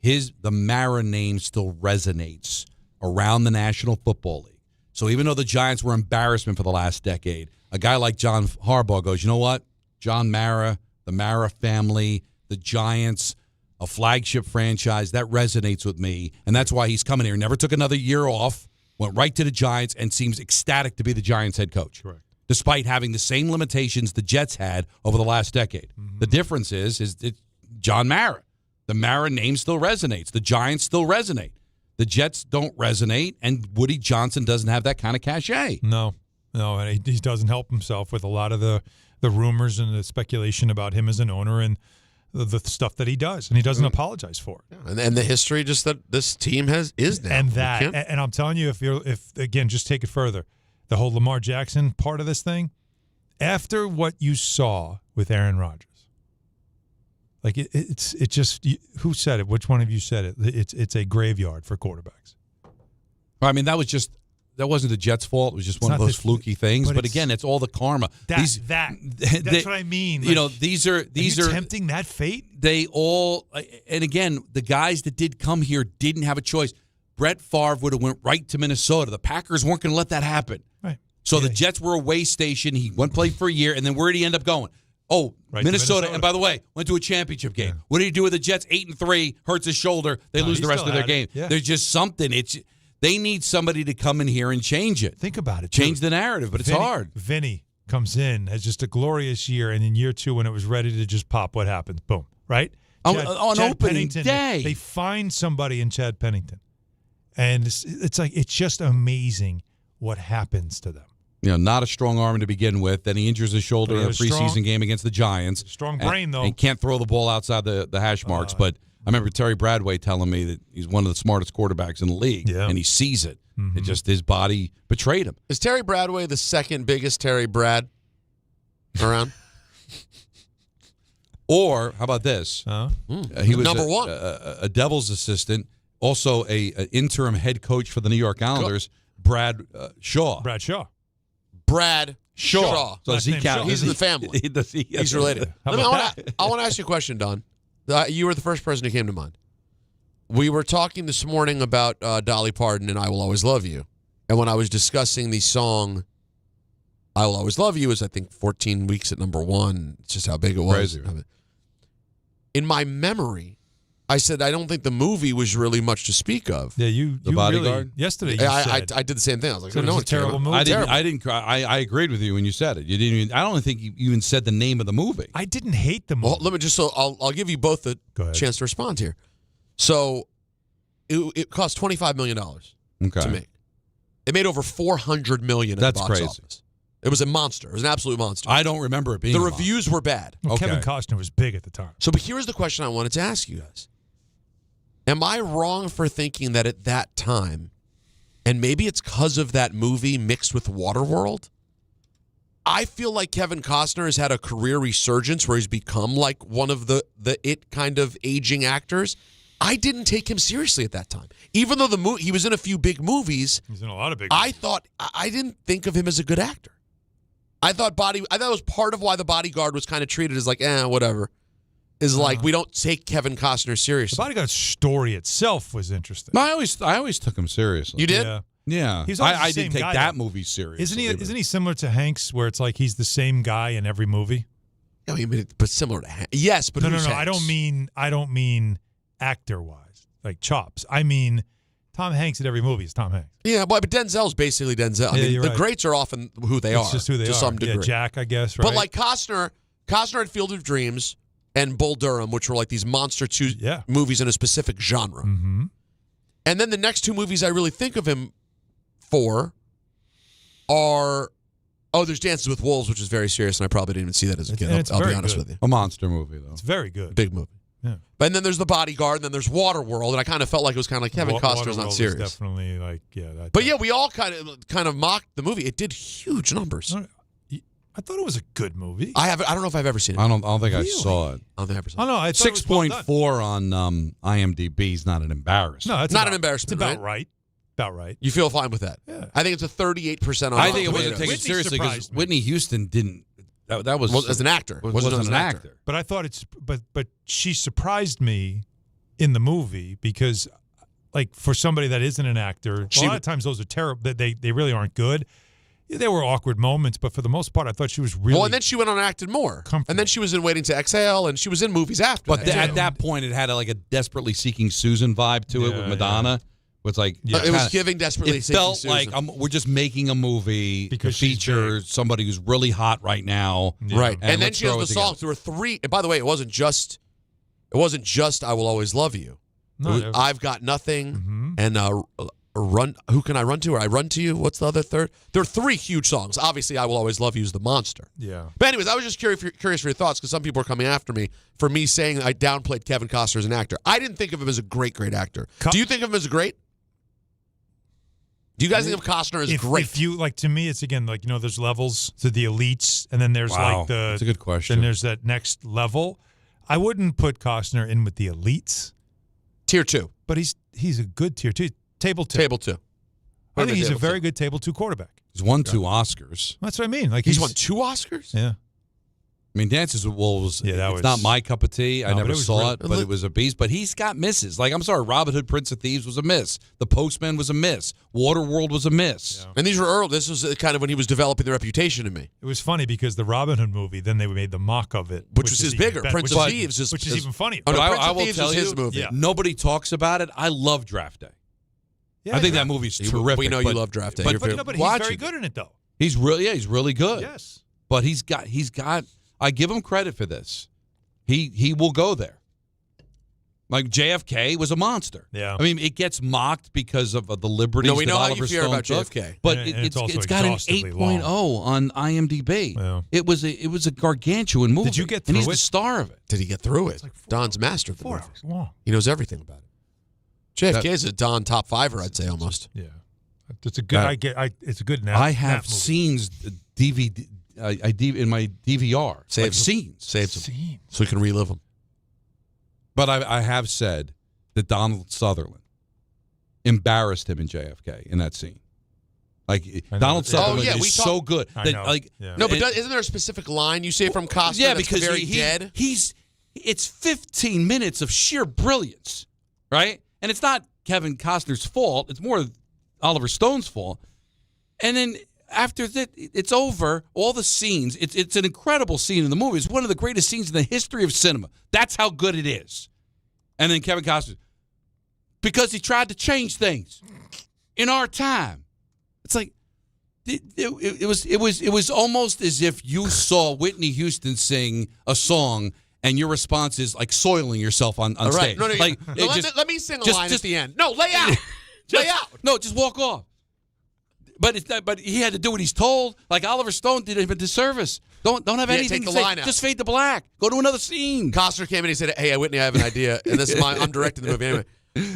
the Mara name still resonates around the National Football League. So even though the Giants were embarrassment for the last decade, a guy like John Harbaugh goes, you know what? John Mara, the Mara family, the Giants, a flagship franchise, that resonates with me. And that's why he's coming here. Never took another year off, went right to the Giants, and seems ecstatic to be the Giants head coach. Correct. Despite having the same limitations the Jets had over the last decade. The difference is it's John Mara. The Mara name still resonates. The Giants still resonate. The Jets don't resonate, and Woody Johnson doesn't have that kind of cachet. No, and he doesn't help himself with a lot of the rumors and the speculation about him as an owner and the stuff that he does, and he doesn't apologize for it. And the history just that this team is now. And I'm telling you, if again, just take it further, the whole Lamar Jackson part of this thing, after what you saw with Aaron Rodgers, like it's just, who said it? Which one of you said it? It's a graveyard for quarterbacks. I mean, that wasn't the Jets' fault. It was just one of those fluky things. But again, it's all the karma. That's what I mean. You know, these are tempting that fate. They all, and again, the guys that did come here didn't have a choice. Brett Favre would have went right to Minnesota. The Packers weren't going to let that happen. Right. So the Jets were a way station. He went play for a year, and then where did he end up going? Oh, right, Minnesota. And by the way, went to a championship game. Yeah. What did he do with the Jets? 8-3, hurts his shoulder. They lose the rest of their game. Yeah. There's just something. They need somebody to come in here and change it. Think about it. Change the narrative, but it's hard. Vinny comes in as just a glorious year, and in year 2, when it was ready to just pop, what happens? Boom, right? On Chad opening Pennington, day. They find somebody in Chad Pennington. And it's just amazing what happens to them. You know, not a strong arm to begin with. Then he injures his shoulder in a preseason game against the Giants. Strong brain, though. And can't throw the ball outside the hash marks. But I remember Terry Bradway telling me that he's one of the smartest quarterbacks in the league, and he sees it. It just, his body betrayed him. Is Terry Bradway the second biggest Terry Brad around? Or, how about this? He was number one. A Devils assistant, also an interim head coach for the New York Islanders, Brad Shaw. Brad Shaw. Brad Shaw. So does he count? He's in the family. He's related. I want to ask you a question, Don. You were the first person who came to mind. We were talking this morning about Dolly Parton and I Will Always Love You. And when I was discussing the song I Will Always Love You, is I think 14 weeks at number 1. It's just how big it was. Crazy. In my memory, I said I don't think the movie was really much to speak of. Yeah, The Bodyguard? really, yesterday you said. I did the same thing. I was like, So it no, was a it's terrible. terrible movie. I didn't cry. I agreed with you when you said it. You didn't even, I don't think you even said the name of the movie. I didn't hate the movie. Well, let me just, so I'll give you both a chance to respond here. So it cost $25 million to make. It made over $400 million at the box office. It was a monster. It was an absolute monster. I don't remember it being The reviews were bad. Well, Kevin Costner was big at the time. So, but here's the question I wanted to ask you guys. Am I wrong for thinking that at that time, and maybe it's because of that movie mixed with Waterworld, I feel like Kevin Costner has had a career resurgence where he's become like one of the it kind of aging actors. I didn't take him seriously at that time. Even though he was in a few big movies. He's in a lot of big movies. I didn't think of him as a good actor. I thought it was part of why The Bodyguard was kind of treated as like, whatever. Is like, we don't take Kevin Costner seriously. The Bodyguard's story itself was interesting. I always took him seriously. You did? Yeah. I didn't take that movie seriously. Isn't he similar to Hanks, where it's like he's the same guy in every movie? I mean, but similar to Hanks. Yes, but no. Hanks? I don't mean actor-wise, like chops. I mean, Tom Hanks in every movie is Tom Hanks. Yeah, but Denzel's basically Denzel. I mean, the greats are often who they are. It's just who they are. To some degree. Yeah, Jack, I guess, right? But like Costner had Field of Dreams and Bull Durham, which were like these monster movies in a specific genre. Mm-hmm. And then the next two movies I really think of him for are, there's Dances with Wolves, which is very serious, and I probably didn't even see that as a kid. I'll be honest with you. A monster movie, though. It's very good. Big movie. Yeah. And then there's The Bodyguard, and then there's Waterworld, and I kind of felt like it was kind of like Kevin Costner's not Waterworld serious. is definitely like, yeah. But yeah, we all kind of mocked the movie. It did huge numbers. I thought it was a good movie. I don't know if I've ever seen it. I don't think I saw it. I don't think I ever saw Oh, no, I thought it was 6.4 on IMDb is not an embarrassment. No, it's not an embarrassment. It's about right. About right. You feel fine with that? Yeah. I think it's a 38% on I think it wasn't Tomatoes. taken Whitney seriously because surprised me. Whitney Houston didn't. That was Well, as an actor. Wasn't as an actor. But I thought but she surprised me in the movie because, like, for somebody that isn't an actor, a lot of times those are terrible. They really aren't good. Yeah, there were awkward moments, but for the most part, I thought she was really. Well, and then she went on and acted more. And then she was in Waiting to Exhale, and she was in movies after But that. at that point, it had like a Desperately Seeking Susan vibe to it with Madonna. It's like it was giving Desperately Seeking felt Susan. like we're just making a movie Because to she's feature somebody who's really hot right now, Right. And then let's she has throw the it together. songs. There were 3. And by the way, it wasn't just I Will Always Love You. No, It was there- I've Got Nothing and Run. Who Can I Run To? Or I Run To You? What's the other third? There are 3 huge songs. Obviously, I Will Always Love You is the monster. Yeah. But anyways, I was just curious for your thoughts because some people are coming after me for me saying I downplayed Kevin Costner as an actor. I didn't think of him as a great actor. Do you think of him as a great? Do you guys think of Costner as great? If you like, to me, it's again like there's levels to the elites, and then there's Wow, like the. that's a good question. Then there's that next level. I wouldn't put Costner in with the elites. Tier 2, but he's a good tier 2. Table 2. Table 2. I think he's a very good table 2 quarterback. He's won 2 Oscars. That's what I mean. Like he's won 2 Oscars. Yeah. I mean, Dances with Wolves, that it's was- not my cup of tea. I No, but never it was saw really- it, but it was a beast. But he's got misses. Like, I'm sorry, Robin Hood, Prince of Thieves was a miss. The Postman was a miss. Waterworld was a miss. And these were early. This was kind of when he was developing the reputation to me. It was funny because the Robin Hood movie, then they made the mock of it, Which was his even bigger. better, Prince which of is- Thieves is- which is even funnier. Oh, no, But Prince I of will Thieves tell was you, his movie. Yeah. nobody talks about it. I love Draft Day. Yeah, I think yeah. that movie's We terrific. know you but- love Draft Day. But, You're very- But he's watch very it. good in it, though. He's really good. Yes. But he's got. I give him credit for this. He will go there. Like JFK was a monster. Yeah. I mean, it gets mocked because of the liberties No, we that know how Oliver you feel Stone about took, JFK. but And it's also it's got an exhaustively 8.0 on IMDb. Yeah. It was a gargantuan movie. Did you get and he's through the it? star of it. Did he get through it? Don's master of the 4 movies. hours long. He knows everything about it. JFK is a Don top 5er, I'd say almost. Yeah. It's a good. It's a good. I have scenes DVD. In my DVR. Saves them. Scenes. Saves them. So we can relive them. But I have said that Donald Sutherland embarrassed him in JFK in that scene. Like Donald Sutherland is so good. I know. No, but isn't there a specific line you say from Costner? Yeah, that's because very dead. It's 15 minutes of sheer brilliance, right? And it's not Kevin Costner's fault. It's more Oliver Stone's fault. And then after that, it's over. All the scenes. It's an incredible scene in the movie. It's one of the greatest scenes in the history of cinema. That's how good it is. And then Kevin Costner, because he tried to change things in our time. It's like it was almost as if you saw Whitney Houston sing a song and your response is like soiling yourself on All right. stage. No, Like, no, it let me sing a line at the end. No, lay out. Lay out. No, just walk off. But he had to do what he's told. Like Oliver Stone did him a disservice. Don't have anything take to the say. line out. Just fade to black. Go to another scene. Costner came in and he said, "Hey, Whitney, I have an idea, and this is I'm directing the movie anyway.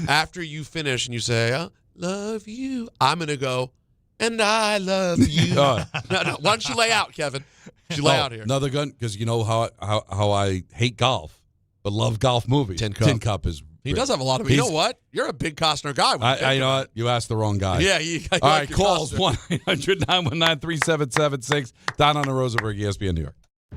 After you finish and you say, I love you, I'm gonna go, and I love you. No. Why don't you lay out, Kevin? You lay out here. Another gun, because you know how I hate golf, but love golf movies. Tin Cup. Tin Cup is. He does have a lot of. You know what? You're a big Costner guy. You know what? You asked the wrong guy. Yeah. You All like right, your calls Costner. 1-800-919-3776. Don on the Rosenberg, ESPN New York.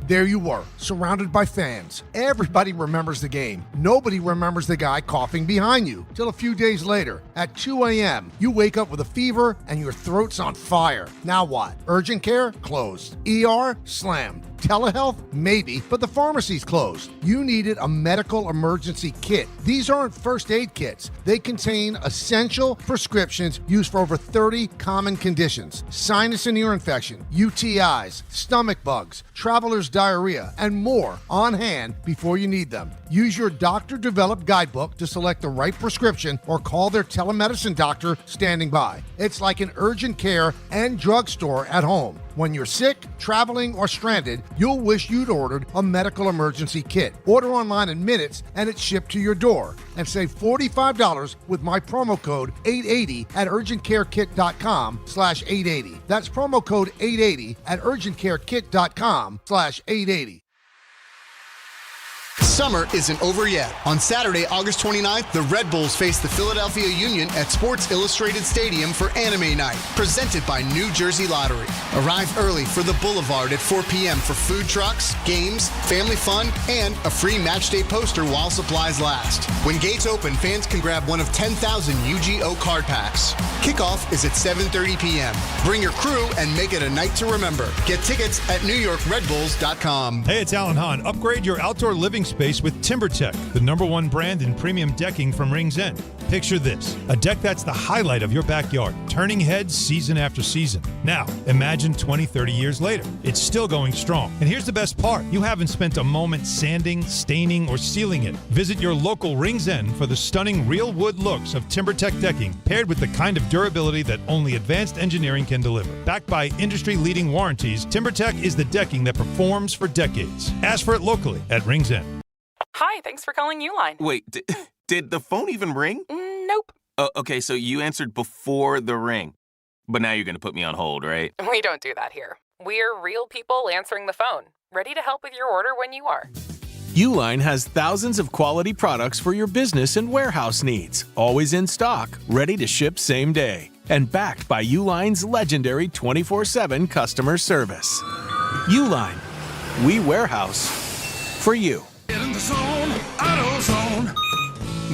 There you were, surrounded by fans. Everybody remembers the game. Nobody remembers the guy coughing behind you. Till a few days later, at 2 a.m., you wake up with a fever and your throat's on fire. Now what? Urgent care? Closed. ER? Slammed. Telehealth? Maybe, but the pharmacy's closed. You needed a medical emergency kit. These aren't first aid kits. They contain essential prescriptions used for over 30 common conditions. Sinus and ear infection, UTIs, stomach bugs, traveler's diarrhea, and more on hand before you need them. Use your doctor-developed guidebook to select the right prescription or call their telemedicine doctor standing by. It's like an urgent care and drugstore at home. When you're sick, traveling, or stranded, you'll wish you'd ordered a medical emergency kit. Order online in minutes and it's shipped to your door. And save $45 with my promo code 880 at urgentcarekit.com/880. That's promo code 880 at urgentcarekit.com/880. Summer isn't over yet. On Saturday, August 29th, the Red Bulls face the Philadelphia Union at Sports Illustrated Stadium for Anime Night, presented by New Jersey Lottery. Arrive early for the Boulevard at 4 p.m. for food trucks, games, family fun, and a free match day poster while supplies last. When gates open, fans can grab one of 10,000 UGO card packs. Kickoff is at 7:30 p.m. Bring your crew and make it a night to remember. Get tickets at NewYorkRedBulls.com. Hey, it's Alan Hahn. Upgrade your outdoor living space with TimberTech, the #1 brand in premium decking from Rings End. Picture this, a deck that's the highlight of your backyard, turning heads season after season. Now, imagine 20, 30 years later. It's still going strong. And here's the best part. You haven't spent a moment sanding, staining, or sealing it. Visit your local Rings End for the stunning real wood looks of TimberTech decking, paired with the kind of durability that only advanced engineering can deliver. Backed by industry-leading warranties, TimberTech is the decking that performs for decades. Ask for it locally at Rings End. Hi, thanks for calling Uline. Wait, did the phone even ring? Nope. Oh, okay, so you answered before the ring. But now you're going to put me on hold, right? We don't do that here. We're real people answering the phone, ready to help with your order when you are. Uline has thousands of quality products for your business and warehouse needs, always in stock, ready to ship same day, and backed by Uline's legendary 24/7 customer service. Uline, we warehouse for you. Get in the zone, AutoZone.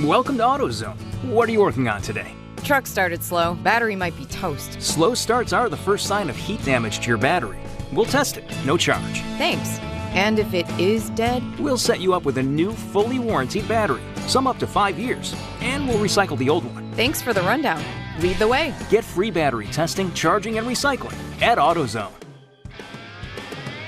Welcome to AutoZone. What are you working on today? Truck started slow. Battery might be toast. Slow starts are the first sign of heat damage to your battery. We'll test it, no charge. Thanks. And if it is dead? We'll set you up with a new, fully warranted battery, some up to 5 years, and we'll recycle the old one. Thanks for the rundown. Lead the way. Get free battery testing, charging, and recycling at AutoZone.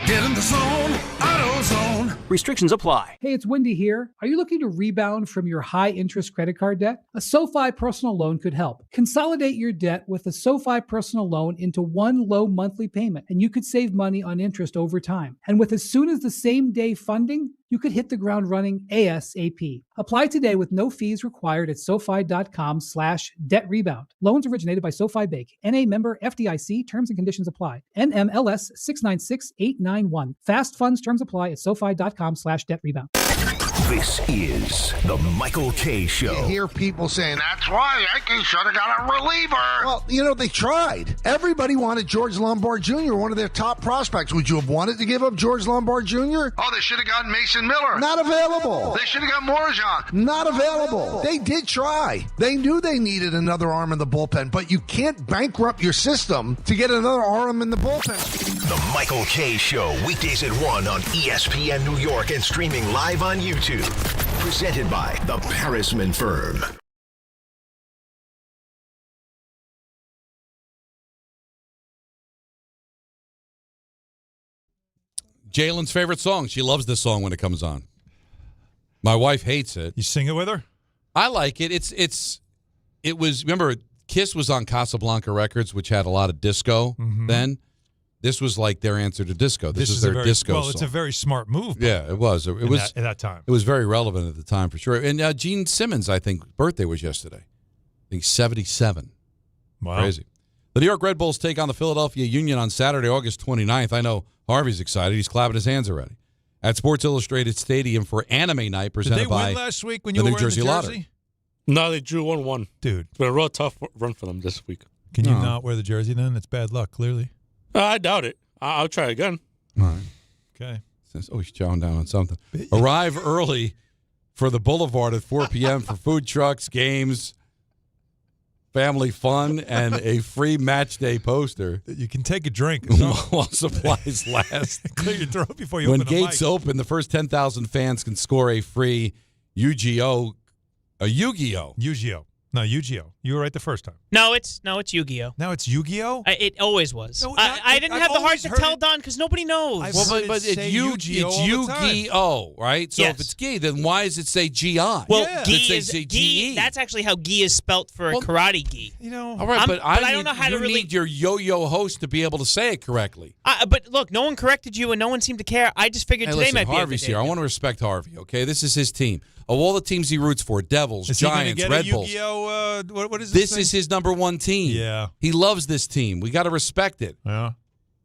Get in the zone, AutoZone. Restrictions apply. Hey, it's Wendy here. Are you looking to rebound from your high-interest credit card debt? A SoFi personal loan could help. Consolidate your debt with a SoFi personal loan into one low monthly payment, and you could save money on interest over time. And with as soon as the same day funding, you could hit the ground running ASAP. Apply today with no fees required at SoFi.com/debt rebound. Loans originated by SoFi Bank. NA member FDIC. Terms and conditions apply. NMLS 696891. Fast funds terms apply at SoFi.com/debt rebound. This is the Michael K. Show. You hear people saying, that's why Yankees should have got a reliever. Well, they tried. Everybody wanted George Lombard Jr., one of their top prospects. Would you have wanted to give up George Lombard Jr.? Oh, they should have gotten Mason Miller. Not available. They should have got Morajan. Not available. They did try. They knew they needed another arm in the bullpen, but you can't bankrupt your system to get another arm in the bullpen. The Michael K. Show, weekdays at 1 on ESPN New York and streaming live on YouTube. Presented by the Parisman Firm. Jalen's favorite song. She loves this song when it comes on. My wife hates it. You sing it with her? I like it. It was, remember, Kiss was on Casablanca Records, which had a lot of disco then. This was like their answer to disco. This is their disco song. It's a very smart move. Yeah, it was. It was at that time. It was very relevant at the time for sure. And Gene Simmons, I think, birthday was yesterday. I think 77. Wow. Crazy. The New York Red Bulls take on the Philadelphia Union on Saturday, August 29th. I know Harvey's excited. He's clapping his hands already. At Sports Illustrated Stadium for Anime Night presented by Did they win last week when the you were New Jersey in the Lottery. jersey? No, they drew 1-1. Dude. It's been a real tough run for them this week. Can you not wear the jersey then? That's bad luck, clearly. I doubt it. I'll try again. All right. Okay. He's chowing down on something. Arrive early for the Boulevard at 4 p.m. for food trucks, games, family fun, and a free match day poster. You can take a drink. While supplies last. Clear your throat before you When open the mic. gates open, the first 10,000 fans can score a free Yu-Gi-Oh! No, Yu-Gi-Oh. You were right the first time. No, it's Yu-Gi-Oh. Now it's Yu-Gi-Oh? It always was. No, I didn't have the heart to tell Don because nobody knows. But it's Yu-Gi-Oh, right? So Yes. if it's gi, then why does it say G-I? Well, It gi says is G-E. That's actually how gi is spelt for a karate gi. You know, All right, but I don't know how to you really. need your yo-yo host to be able to say it correctly. But look, no one corrected you and no one seemed to care. I just figured Hey, today listen, might be Harvey's a good day. here. I want to respect Harvey, okay? This is his team. Of all the teams he roots for, Devils, Is he gonna Giants, get Red a Bulls. Yu-Gi-Oh? What is This thing? is his number one team. Yeah. He loves this team. We got to respect it. Yeah.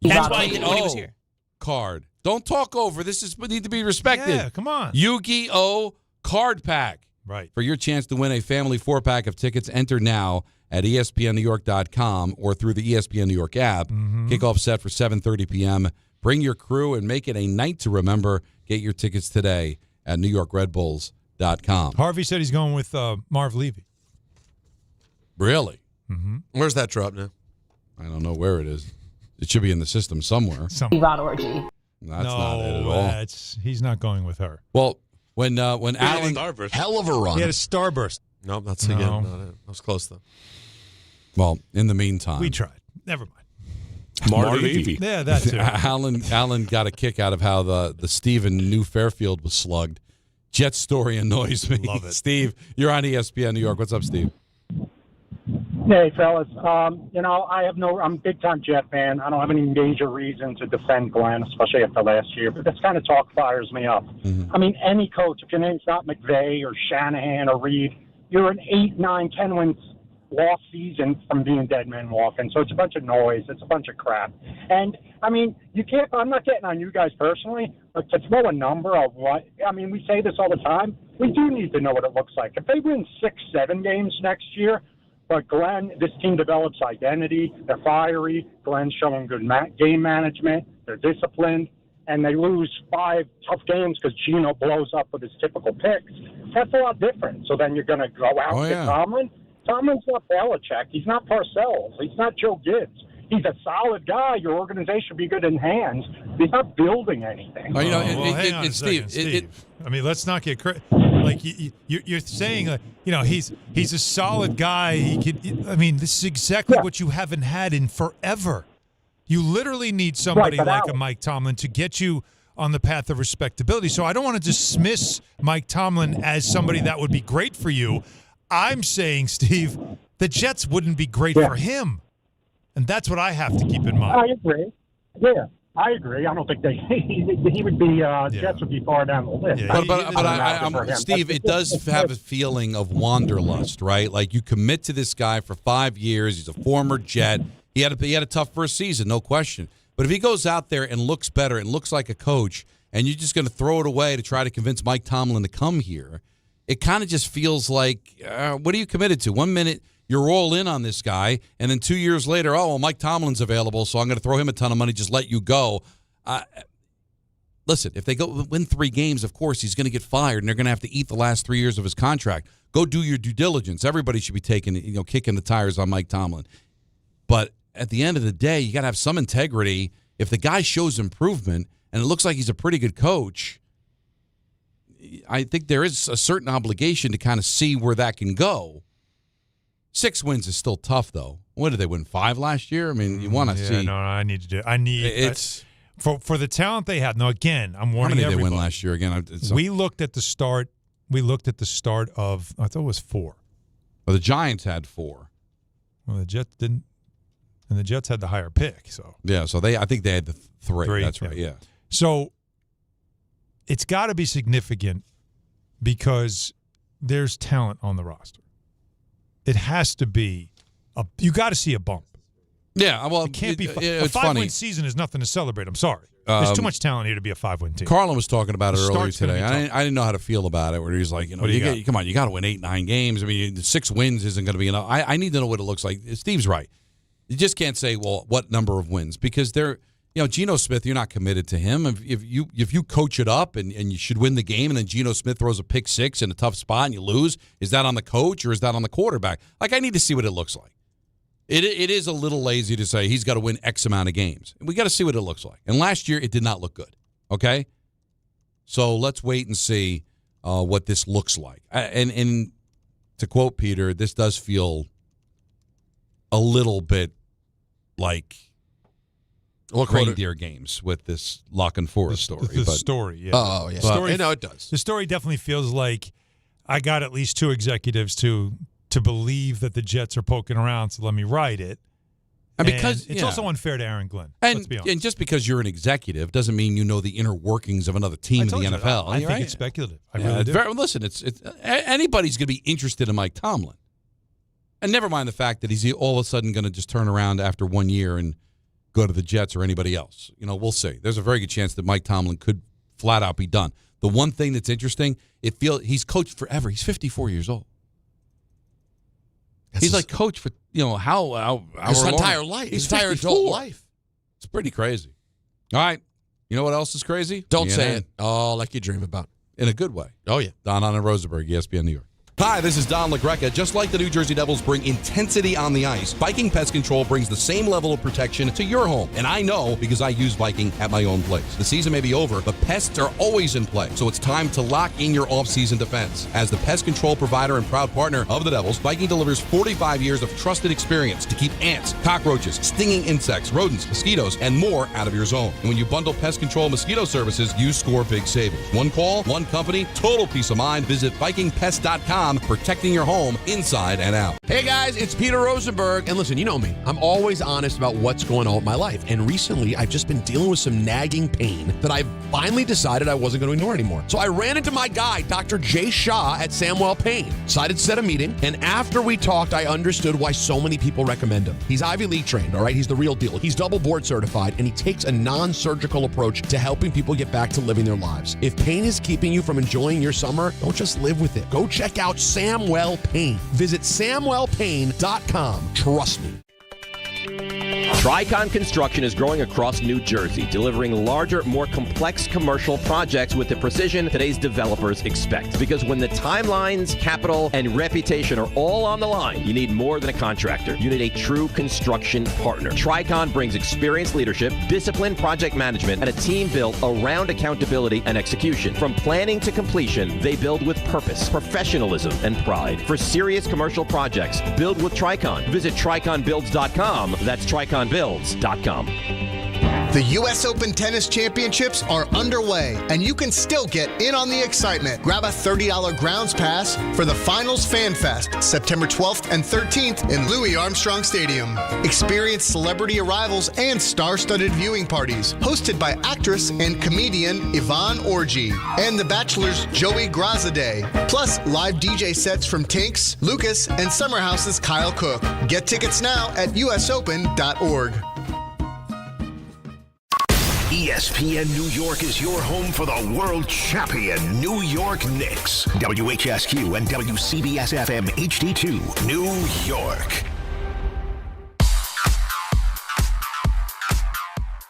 That's why he did it when he was Yu-Gi-Oh here. card. Don't talk over. This is need to be respected. Yeah, come on. Yu-Gi-Oh card pack. Right. For your chance to win a family 4-pack of tickets, enter now at ESPNNewYork.com or through the ESPN New York app. Kickoff set for 7:30 p.m. Bring your crew and make it a night to remember. Get your tickets today at NewYorkRedBulls.com. Harvey said he's going with Marv Levy. Really? Where's that drop now? I don't know where it is. It should be in the system somewhere. orgy. That's not it at all. He's not going with her. Well, when Alan Hell of a run. He had a starburst. Nope, that's No. again not it. That was close though. Well, in the meantime, We tried. Never mind. Marv Levy. Yeah, that too. Alan got a kick out of how the Steve in New Fairfield was slugged. Jet story annoys me. Love it. Steve, you're on ESPN New York. What's up, Steve? Hey, fellas. I'm a big-time Jet fan. I don't have any major reason to defend Glenn, especially after last year, but this kind of talk fires me up. I mean, any coach, if your name's not McVay or Shanahan or Reed, you're an 8, 9, 10 wins lost season from being dead men walking. So it's a bunch of noise. It's a bunch of crap. And, I mean, I'm not getting on you guys personally, but to throw a number of we say this all the time. We do need to know what it looks like. If they win 6, 7 games next year, but this team develops identity, they're fiery, Glenn's showing good game management, they're disciplined, and they lose 5 tough games because Gino blows up with his typical picks, that's a lot different. So then you're going to go out and get Tomlin? Tomlin's not Belichick. He's not Parcells. He's not Joe Gibbs. He's a solid guy. Your organization would be good in hands. He's not building anything. Hang on a second, Steve. I mean, let's not get like you're saying. He's a solid guy. He could. I mean, this is exactly what you haven't had in forever. You literally need somebody like a Mike Tomlin to get you on the path of respectability. So I don't want to dismiss Mike Tomlin as somebody that would be great for you. I'm saying, Steve, the Jets wouldn't be great for him. And that's what I have to keep in mind. I agree. Yeah, I agree. I don't think he would be, Jets would be far down the list. But Steve, it does have a feeling of wanderlust, right? Like you commit to this guy for 5 years. He's a former Jet. He had a tough first season, no question. But if he goes out there and looks better and looks like a coach, and you're just going to throw it away to try to convince Mike Tomlin to come here, it kind of just feels like, what are you committed to? 1 minute, you're all in on this guy, and then 2 years later, Mike Tomlin's available, so I'm going to throw him a ton of money, just let you go. Listen, if they go win 3 games, of course, he's going to get fired, and they're going to have to eat the last 3 years of his contract. Go do your due diligence. Everybody should be kicking the tires on Mike Tomlin. But at the end of the day, you got to have some integrity. If the guy shows improvement, and it looks like he's a pretty good coach, I think there is a certain obligation to kind of see where that can go. 6 wins is still tough, though. What did they win, 5 last year? I mean, you want to see. No, I need to do. I need it's for the talent they have. Now, again, I'm warning everybody. How many did they win last year? Again, we looked at the start. We looked at the start of. I thought it was 4. Well, the Giants had 4. Well, the Jets didn't, and the Jets had the higher pick. So yeah, so I think they had the 3. That's right. Yeah. So it's got to be significant because there's talent on the roster. It has to be you got to see a bump. Yeah, well, it can't be a 5-win funny. season is nothing to celebrate. I'm sorry. There's too much talent here to be a 5-win team. Carlin was talking about it earlier today. I didn't know how to feel about it. Where he's like, come on, you got to win 8, 9 games. I mean, 6 wins isn't going to be enough. I need to know what it looks like. Steve's right. You just can't say, well, what number of wins, because Geno Smith, you're not committed to him. If you coach it up and you should win the game, and then Geno Smith throws a pick 6 in a tough spot and you lose, is that on the coach or is that on the quarterback? Like, I need to see what it looks like. It is a little lazy to say he's got to win X amount of games. We got to see what it looks like. And last year, it did not look good. Okay? So let's wait and see what this looks like. And to quote Peter, this does feel a little bit like reindeer games with this Lock and Forest story. The story, yeah. Oh, yeah. No, it does. The story definitely feels like I got at least two executives to believe that the Jets are poking around, so let me write it. And because it's also unfair to Aaron Glenn. And, let's be honest. And just because you're an executive doesn't mean you know the inner workings of another team in the NFL. I think it's speculative. I really do. Listen, it's anybody's going to be interested in Mike Tomlin. And never mind the fact that he's all of a sudden going to just turn around after 1 year and go to the Jets or anybody else. We'll see. There's a very good chance that Mike Tomlin could flat out be done. The one thing that's interesting, he's coached forever. He's 54 years old. He's like coach for how his entire life, his entire adult life. It's pretty crazy. All right, you know what else is crazy? Don't say it. Oh, like you dream about. In a good way. Oh yeah. Don Hahn and Rosenberg, ESPN New York. Hi, this is Don LaGreca. Just like the New Jersey Devils bring intensity on the ice, Viking Pest Control brings the same level of protection to your home. And I know because I use Viking at my own place. The season may be over, but pests are always in play. So it's time to lock in your off-season defense. As the pest control provider and proud partner of the Devils, Viking delivers 45 years of trusted experience to keep ants, cockroaches, stinging insects, rodents, mosquitoes, and more out of your zone. And when you bundle pest control mosquito services, you score big savings. One call, one company, total peace of mind. Visit VikingPest.com. Protecting your home inside and out. Hey guys, it's Peter Rosenberg. And listen, you know me. I'm always honest about what's going on with my life. And recently, I've just been dealing with some nagging pain that I finally decided I wasn't going to ignore anymore. So I ran into my guy, Dr. Jay Shah at Samwell Pain. Decided to set a meeting. And after we talked, I understood why so many people recommend him. He's Ivy League trained, all right? He's the real deal. He's double board certified, and he takes a non-surgical approach to helping people get back to living their lives. If pain is keeping you from enjoying your summer, don't just live with it. Go check out Samwell Pain. Visit SamwellPain.com. Trust me. Tricon Construction is growing across New Jersey, delivering larger, more complex commercial projects with the precision today's developers expect. Because when the timelines, capital, and reputation are all on the line, you need more than a contractor. You need a true construction partner. Tricon brings experienced leadership, disciplined project management, and a team built around accountability and execution. From planning to completion, they build with purpose, professionalism, and pride. For serious commercial projects, build with Tricon. Visit TriconBuilds.com. That's TriconBuilds.com. The U.S. Open Tennis Championships are underway, and you can still get in on the excitement. Grab a $30 grounds pass for the Finals Fan Fest, September 12th and 13th in Louis Armstrong Stadium. Experience celebrity arrivals and star-studded viewing parties, hosted by actress and comedian Yvonne Orji and The Bachelor's Joey Grazadeh. Plus, live DJ sets from Tinks, Lucas, and Summer House's Kyle Cook. Get tickets now at usopen.org. ESPN New York is your home for the world champion New York Knicks. WHSQ and WCBS FM HD2, New York.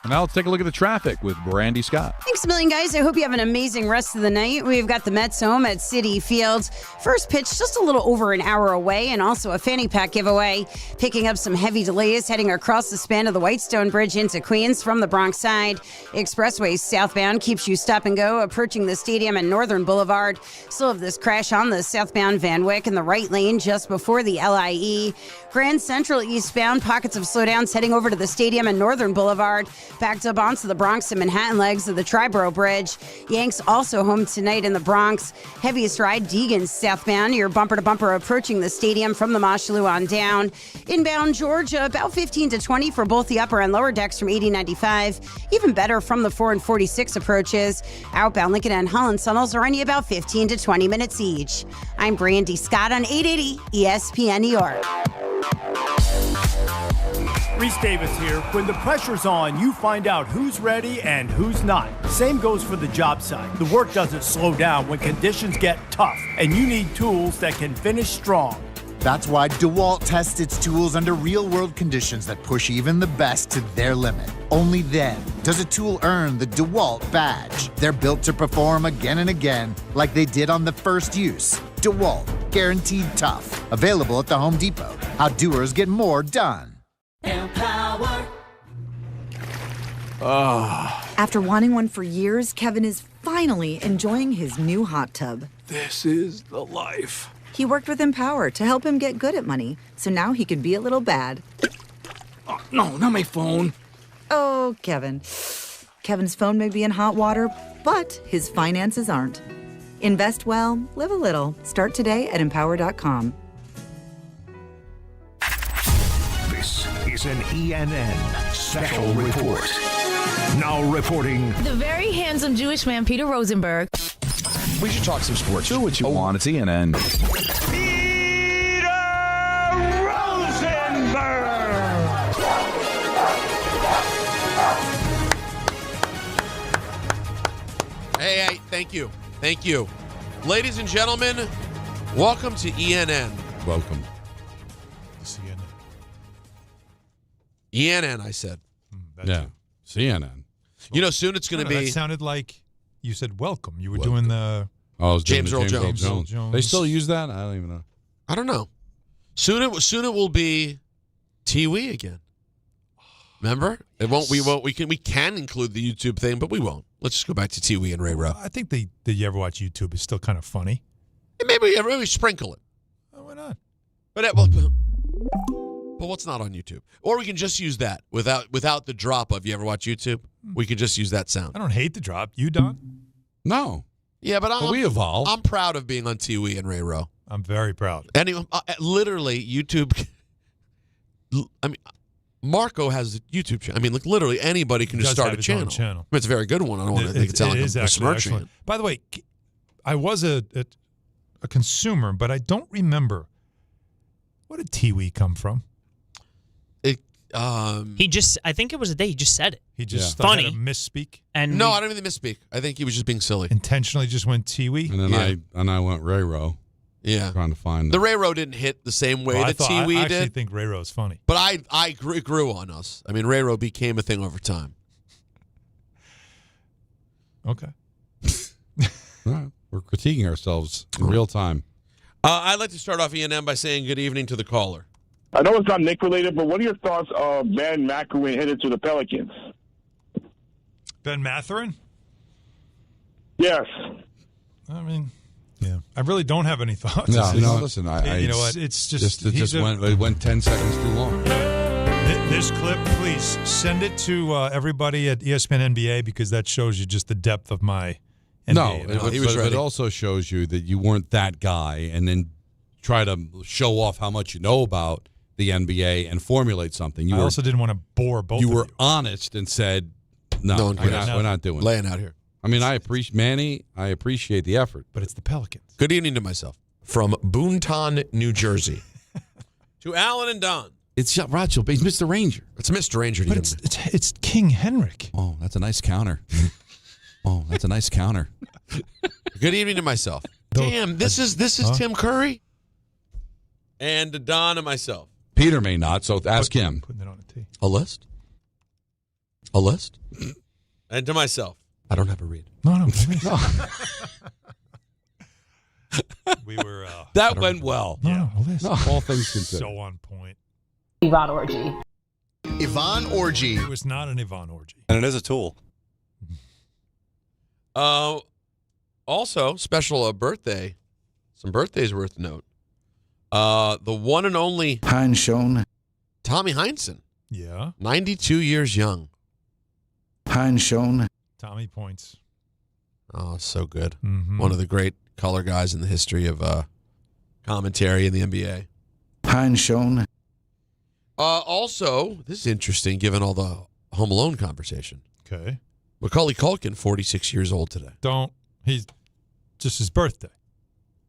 Now let's take a look at the traffic with Brandy Scott. Thanks a million, guys. I hope you have an amazing rest of the night. We've got the Mets home at Citi Field. First pitch just a little over an hour away, and also a fanny pack giveaway. Picking up some heavy delays heading across the span of the Whitestone Bridge into Queens from the Bronx side. Expressway southbound keeps you stop and go approaching the stadium and Northern Boulevard. Still have this crash on the southbound Van Wyck in the right lane just before the LIE. Grand Central eastbound, pockets of slowdowns heading over to the stadium and Northern Boulevard. Backed up onto the Bronx and Manhattan legs of the Triborough Bridge. Yanks also home tonight in the Bronx. Heaviest ride, Deegan southbound. You're bumper to bumper approaching the stadium from the Mosholu on down. Inbound Georgia, about 15 to 20 for both the upper and lower decks from 80-95. Even better from the 4 and 46 approaches. Outbound Lincoln and Holland tunnels are only about 15 to 20 minutes each. I'm Brandy Scott on 880 ESPN New York. Reese Davis here. When the pressure's on, you find out who's ready and who's not. Same goes for the job site. The work doesn't slow down when conditions get tough, and you need tools that can finish strong. That's why DeWalt tests its tools under real-world conditions that push even the best to their limit. Only then does a tool earn the DeWalt badge. They're built to perform again and again, like they did on the first use. DeWalt, guaranteed tough. Available at the Home Depot. How doers get more done. Empower. After wanting one for years, Kevin is finally enjoying his new hot tub. This is the life. He worked with Empower to help him get good at money, so now he can be a little bad. Oh, no, not my phone. Oh, Kevin. Kevin's phone may be in hot water, but his finances aren't. Invest well, live a little. Start today at empower.com. This is an ENN Special Report. Now reporting. The very handsome Jewish man, Peter Rosenberg. We should talk some sports. Do what you want. It's ENN. Hey, thank you. Thank you. Ladies and gentlemen, welcome to ENN. Welcome. ENN, I said. Yeah, CNN. You know, soon it's going to be... That sounded like you said welcome. You were doing the... Oh, it was James Earl James Jones. They still use that? I don't even know. I don't know. Soon it will be TV again. Remember? It won't. We can include the YouTube thing, but we won't. Let's just go back to TV and Ray Rowe. I think the You Ever Watch YouTube is still kind of funny. Maybe sprinkle it. Oh, why not? But what's not on YouTube? Or we can just use that without the drop of You Ever Watch YouTube? We could just use that sound. I don't hate the drop. You, Don? No. Yeah, but we evolve. I'm proud of being on TV and Ray Rowe. I'm very proud. Anyway, literally, YouTube. I mean, Marco has a YouTube channel. I mean, like literally anybody can just start a channel. I mean, it's a very good one. I don't want to make it sound like a besmirching it. By the way, I was a consumer, but I don't remember. What did Tiwi come from? I think it was a day he just said it. He just funny had a misspeak. And no, I don't even misspeak. I think he was just being silly. Intentionally just went Tiwi. And then I went Ray Rowe. Yeah, trying to find the Ray Rowe didn't hit the same way that Tiwi did. I actually think Ray Rowe's funny, but I grew on us. I mean, Ray Rowe became a thing over time. Okay, all right. We're critiquing ourselves in real time. I'd like to start off ENM by saying good evening to the caller. I know it's not Nick related, but what are your thoughts of Ben McElwain headed to the Pelicans? Ben Matherin? Yes. I mean, yeah. I really don't have any thoughts. No, listen. You know what? It's just it went 10 seconds too long. This clip, please send it to everybody at ESPN NBA because that shows you just the depth of my NBA. No, it also shows you that you weren't that guy, and then try to show off how much you know about the NBA and formulate something. I also didn't want to bore both of you. You were honest and said, no, we're not doing it. Laying out here. I mean, I appreciate the effort. But it's the Pelicans. Good evening to myself. From Boonton, New Jersey. To Alan and Don. It's Rochelle, he's Mr. Ranger. It's Mr. Ranger. But it's King Henrik. Oh, that's a nice counter. Good evening to myself. Damn, this is Tim Curry. And to Don and myself. Peter may not, so ask him. Putting it on a tee. A list? A list? And to myself. I don't have a read. No. We were... that went well. No, list. All things considered. So on point. Yvonne Orgy. Yvonne Orgy. It was not an Yvonne Orgy. And it is a tool. Also, special birthday. Some birthdays worth note. The one and only Hahn Schoen. Tommy Heinsohn. Yeah. 92 years young. Hahn Schoen. Tommy points. Oh, so good. Mm-hmm. One of the great color guys in the history of commentary in the NBA. Hahn Schoen. Also, this is interesting given all the Home Alone conversation. Okay. Macaulay Culkin, 46 years old today. He's just his birthday.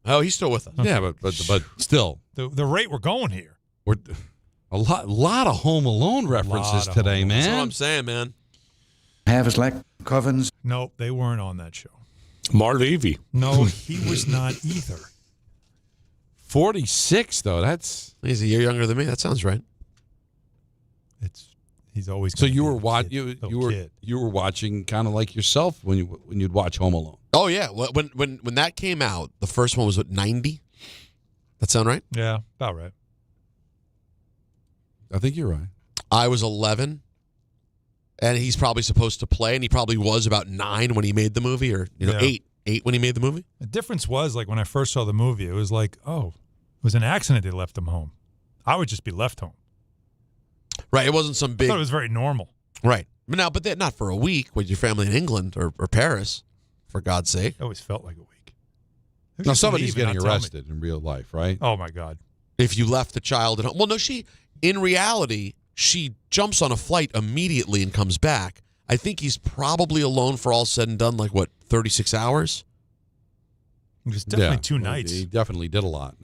Oh, he's still with us. Okay. Yeah, but still. The rate we're going here. We're a lot of Home Alone references today, man. That's what I'm saying, man. Havlick, Covens. No, they weren't on that show. Mar Levy. No, he was not either. 46 though. He's a year younger than me. That sounds right. He's always so you were you were watching kind of like yourself when you'd watch Home Alone. Oh yeah, when that came out, the first one was what 90. That sound right? Yeah, about right. I think you're right. I was 11, and he's probably supposed to play, and he probably was about 9 when he made the movie, or 8. 8 when he made the movie? The difference was, like, when I first saw the movie, it was like, oh, it was an accident they left him home. I would just be left home. Right. It wasn't some big. I thought it was very normal. Right. But not for a week with your family in England or Paris, for God's sake. It always felt like a week. Now, somebody's getting arrested in real life, right? Oh, my God. If you left the child at home. Well, no, in reality, she jumps on a flight immediately and comes back. I think he's probably alone for all said and done, 36 hours? It was definitely 2 nights. He definitely did a lot.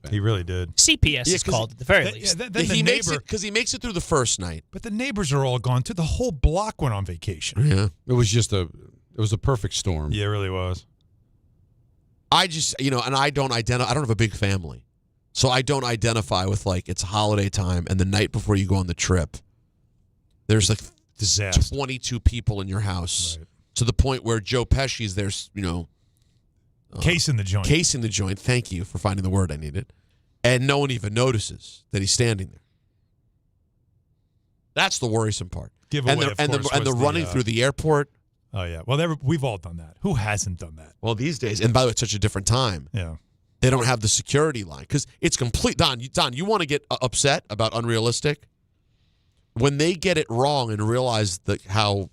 He really did. CPS is called at the very least. He makes it through the first night. But the neighbors are all gone, too. The whole block went on vacation. Yeah. It was a perfect storm. Yeah, it really was. I just, and I don't have a big family. So I don't identify with, it's holiday time and the night before you go on the trip, there's, disaster. 22 people in your house to the point where Joe Pesci's there's, casing the joint. Casing the joint. Thank you for finding the word I needed. And no one even notices that he's standing there. That's the worrisome part. And the running through the airport. Oh, yeah. Well, we've all done that. Who hasn't done that? Well, these days, and by the way, it's such a different time. Yeah. They don't have the security line because it's complete. Don, you want to get upset about unrealistic? When they get it wrong and realize how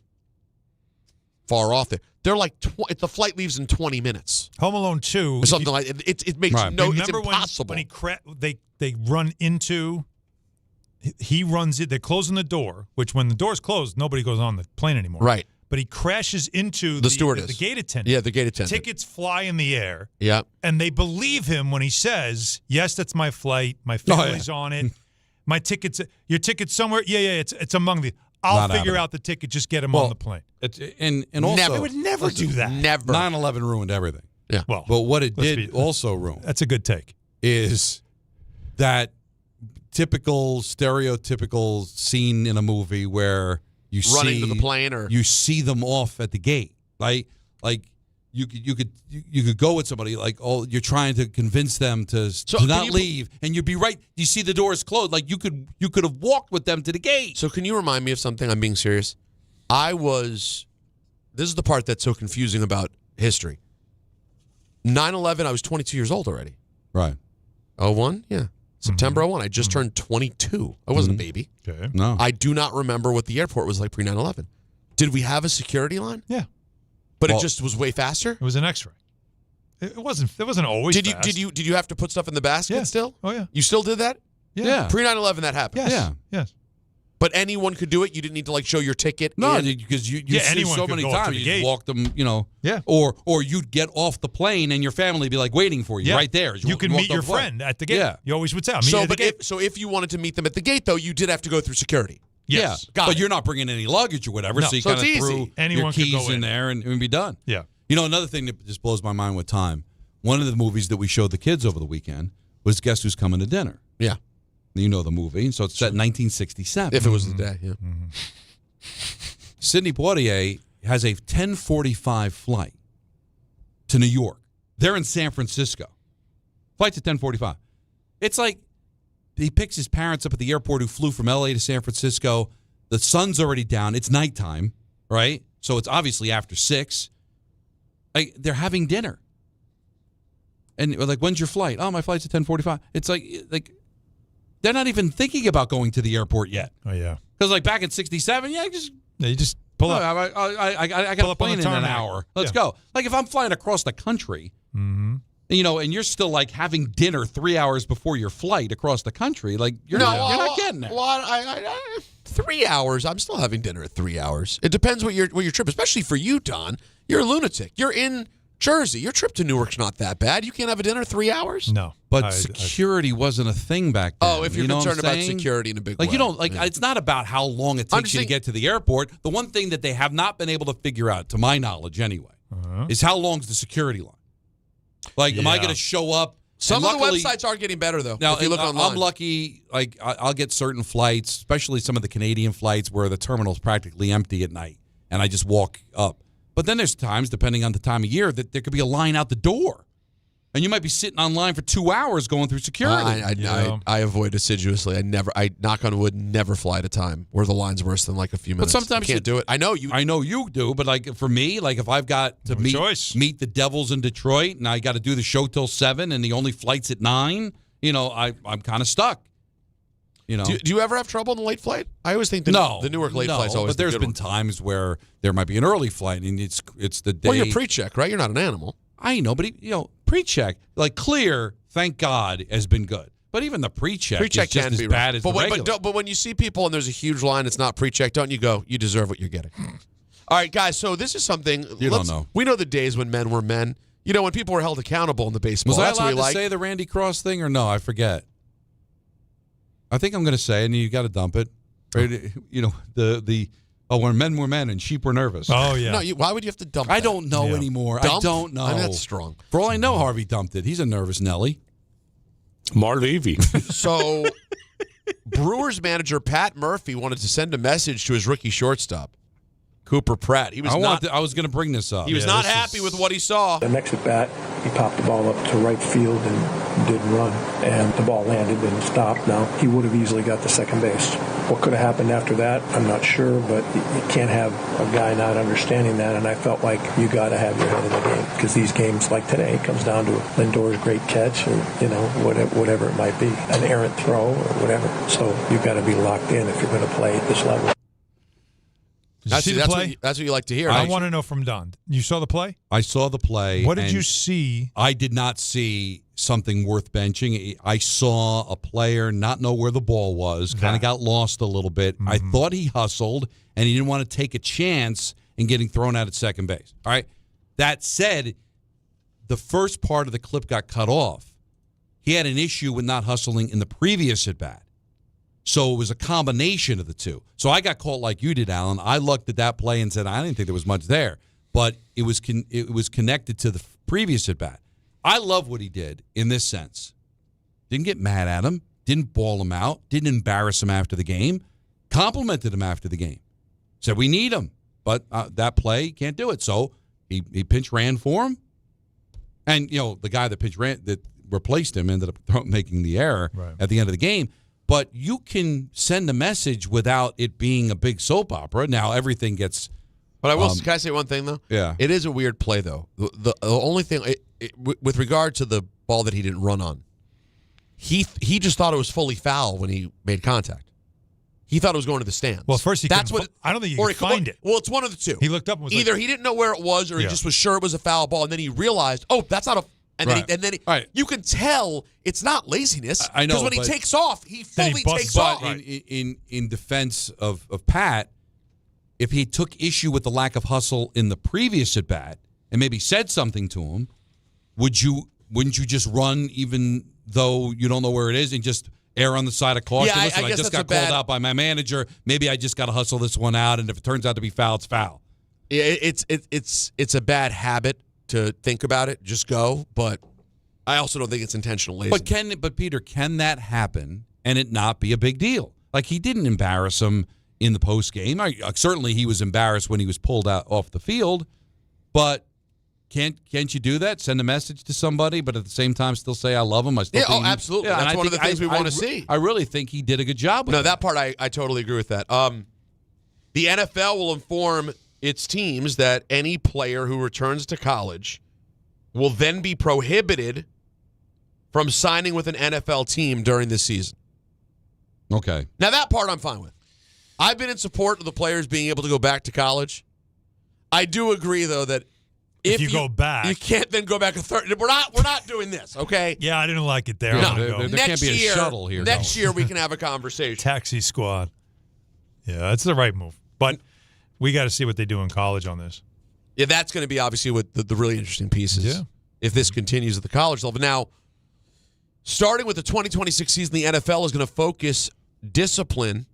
far off they're like, the flight leaves in 20 minutes. Home Alone 2. Or something like it. It makes it's impossible. When they run into, he runs it, they're closing the door, which when the door's closed, nobody goes on the plane anymore. Right. But he crashes into the stewardess. The gate attendant. Yeah, the gate attendant. Tickets fly in the air. Yeah. And they believe him when he says, yes, that's my flight. My family's on it. My ticket's, your ticket's somewhere. Yeah, it's among the. I'll figure out the ticket. Just get him on the plane. And also, they would never do that. Never. 9/11 ruined everything. Yeah. Well, but what it did also ruin. That's a good take. Is that stereotypical scene in a movie where you running to the plane, or you see them off at the gate, like you could go with somebody you're trying to convince them to not leave, and you'd be right. You see the doors closed, you could have walked with them to the gate. So can you remind me of something? I'm being serious. This is the part that's so confusing about history. 9/11, I was 22 years old already. Right. 01, yeah. September 01. I just turned 22. I wasn't a baby. Okay. No. I do not remember what the airport was like pre 9/11. Did we have a security line? Yeah. But it just was way faster? It was an X-ray. It wasn't always fast. Did you have to put stuff in the basket still? Oh, yeah. You still did that? Yeah. Pre 9/11 that happened. Yes. Yeah. Yes. But anyone could do it? You didn't need to show your ticket? No, because you see so many times you walk them, Yeah. Or you'd get off the plane and your family would be waiting for you right there. You can meet your friend at the gate. Yeah. You always would say, at the gate. So if you wanted to meet them at the gate, though, you did have to go through security. Yes. Yeah. But you're not bringing any luggage or whatever, No. so you So kind of it's threw easy. Anyone your could keys go in there and be done. Yeah. Another thing that just blows my mind with time, one of the movies that we showed the kids over the weekend was Guess Who's Coming to Dinner? Yeah. You know the movie, so it's set in 1967. If it was the day, yeah. Mm-hmm. Sidney Poitier has a 10:45 flight to New York. They're in San Francisco. Flight's at 10:45. It's like he picks his parents up at the airport who flew from L.A. to San Francisco. The sun's already down. It's nighttime, right? So it's obviously after 6. They're having dinner. And we're like, when's your flight? Oh, my flight's at 10:45. It's like they're not even thinking about going to the airport yet. Oh, yeah. Because back in 67, you just pull up. I got a plane in an hour. Let's go. If I'm flying across the country, and you're still having dinner 3 hours before your flight across the country, you're not getting it. Well, 3 hours. I'm still having dinner at 3 hours. It depends what your trip, especially for you, Don. You're a lunatic. You're in Jersey. Your trip to Newark's not that bad. You can't have a dinner 3 hours? No. But security wasn't a thing back then. Oh, if you're concerned about security in a big way. You don't it's not about how long it takes you to get to the airport. The one thing that they have not been able to figure out, to my knowledge anyway, is how long's the security line. Am I going to show up? Some of the websites are getting better, though. Now, if you look online. I'm lucky. I'll get certain flights, especially some of the Canadian flights where the terminal's practically empty at night, and I just walk up. But then there's times, depending on the time of year, that there could be a line out the door. and you might be sitting online for 2 hours going through security. I avoid assiduously. I knock on wood, never fly at a time where the line's worse than like a few minutes. But sometimes you can't do it. I know you do, but like for me, like if I've got to meet the Devils in Detroit and I got to do the show till 7 and the only flight's at 9, I'm kind of stuck. Do you ever have trouble on the late flight? I always think the Newark late flight's always. But there's the good been one. times where there might be an early flight and it's the day. Well, you're pre-check, right? You're not an animal. I know, but pre-check, like clear, thank God, has been good. But even the pre-check is just can as be bad rough. as the regular. But when you see people and there's a huge line, it's not pre-check, don't you go, you deserve what you're getting. All right, guys, so this is something. You don't know. We know the days when men were men. When people were held accountable in the baseball. Was I That's what allowed we to like. say the Randy Cross thing or no? I forget. I think I'm going to say, and you got to dump it. Right? When men were men and sheep were nervous. Oh, yeah. No, why would you have to dump I that? don't know anymore. Dump? I don't know. I mean, that's strong. For all I know, Harvey dumped it. He's a nervous Nelly. Mar Levy. So, Brewers manager Pat Murphy wanted to send a message to his rookie shortstop, Cooper Pratt. He was I was going to bring this up. He was not happy with what he saw. The next at bat, he popped the ball up to right field and didn't run, and the ball landed and stopped. Now, he would have easily got to second base. What could have happened after that, I'm not sure, but you can't have a guy not understanding that, and I felt like you got to have your head in the game, because these games like today comes down to Lindor's great catch or, whatever it might be, an errant throw or whatever. So you got to be locked in if you're going to play at this level. That's what you like to hear. I want to know from Don. You saw the play? I saw the play. What did you see? I did not see something worth benching. I saw a player not know where the ball was, kind of got lost a little bit. I thought he hustled, and he didn't want to take a chance in getting thrown out at second base. All right. That said, the first part of the clip got cut off. He had an issue with not hustling in the previous at-bat. So it was a combination of the two. So I got caught like you did, Alan. I looked at that play and said, I didn't think there was much there. But it was connected to the previous at-bat. I love what he did in this sense. Didn't get mad at him. Didn't bawl him out. Didn't embarrass him after the game. Complimented him after the game. Said, we need him. But that play, can't do it. So he pinch ran for him. And, the guy that replaced him ended up making the error at the end of the game. But you can send a message without it being a big soap opera. Now everything gets. But I will. Can I say one thing though? Yeah. It is a weird play though. The only thing with regard to the ball that he didn't run on, he just thought it was fully foul when he made contact. He thought it was going to the stands. Well, first I don't think he could find it. Well, it's one of the two. He looked up and was either he didn't know where it was, or he just was sure it was a foul ball, and then he realized, oh, that's not a. And then you can tell it's not laziness. I know, because when he takes off, he fully takes off. In defense of Pat, if he took issue with the lack of hustle in the previous at bat and maybe said something to him, wouldn't you just run even though you don't know where it is and just err on the side of caution? Yeah, Listen, I just got called out by my manager. Maybe I just got to hustle this one out, and if it turns out to be foul, it's foul. Yeah, it's a bad habit to think about it, just go. But I also don't think it's intentional laziness. But Peter, can that happen and it not be a big deal? Like, he didn't embarrass him in the post game. Certainly, he was embarrassed when he was pulled out off the field. But can't you do that? Send a message to somebody, but at the same time still say I love him. Absolutely. Yeah, that's one of the things we want to see. I really think he did a good job with that part. I totally agree with that. The NFL will inform its teams that any player who returns to college will then be prohibited from signing with an NFL team during this season. Okay. Now, that part I'm fine with. I've been in support of the players being able to go back to college. I do agree, though, that if you go back, you can't then go back a third. We're not doing this, okay? Yeah, I didn't like it there. No, there can't be a shuttle here. Next year, we can have a conversation. Taxi squad. Yeah, that's the right move. But we got to see what they do in college on this. Yeah, that's going to be obviously what the really interesting pieces. Yeah. If this continues at the college level. Now, starting with the 2026 season, the NFL is going to focus discipline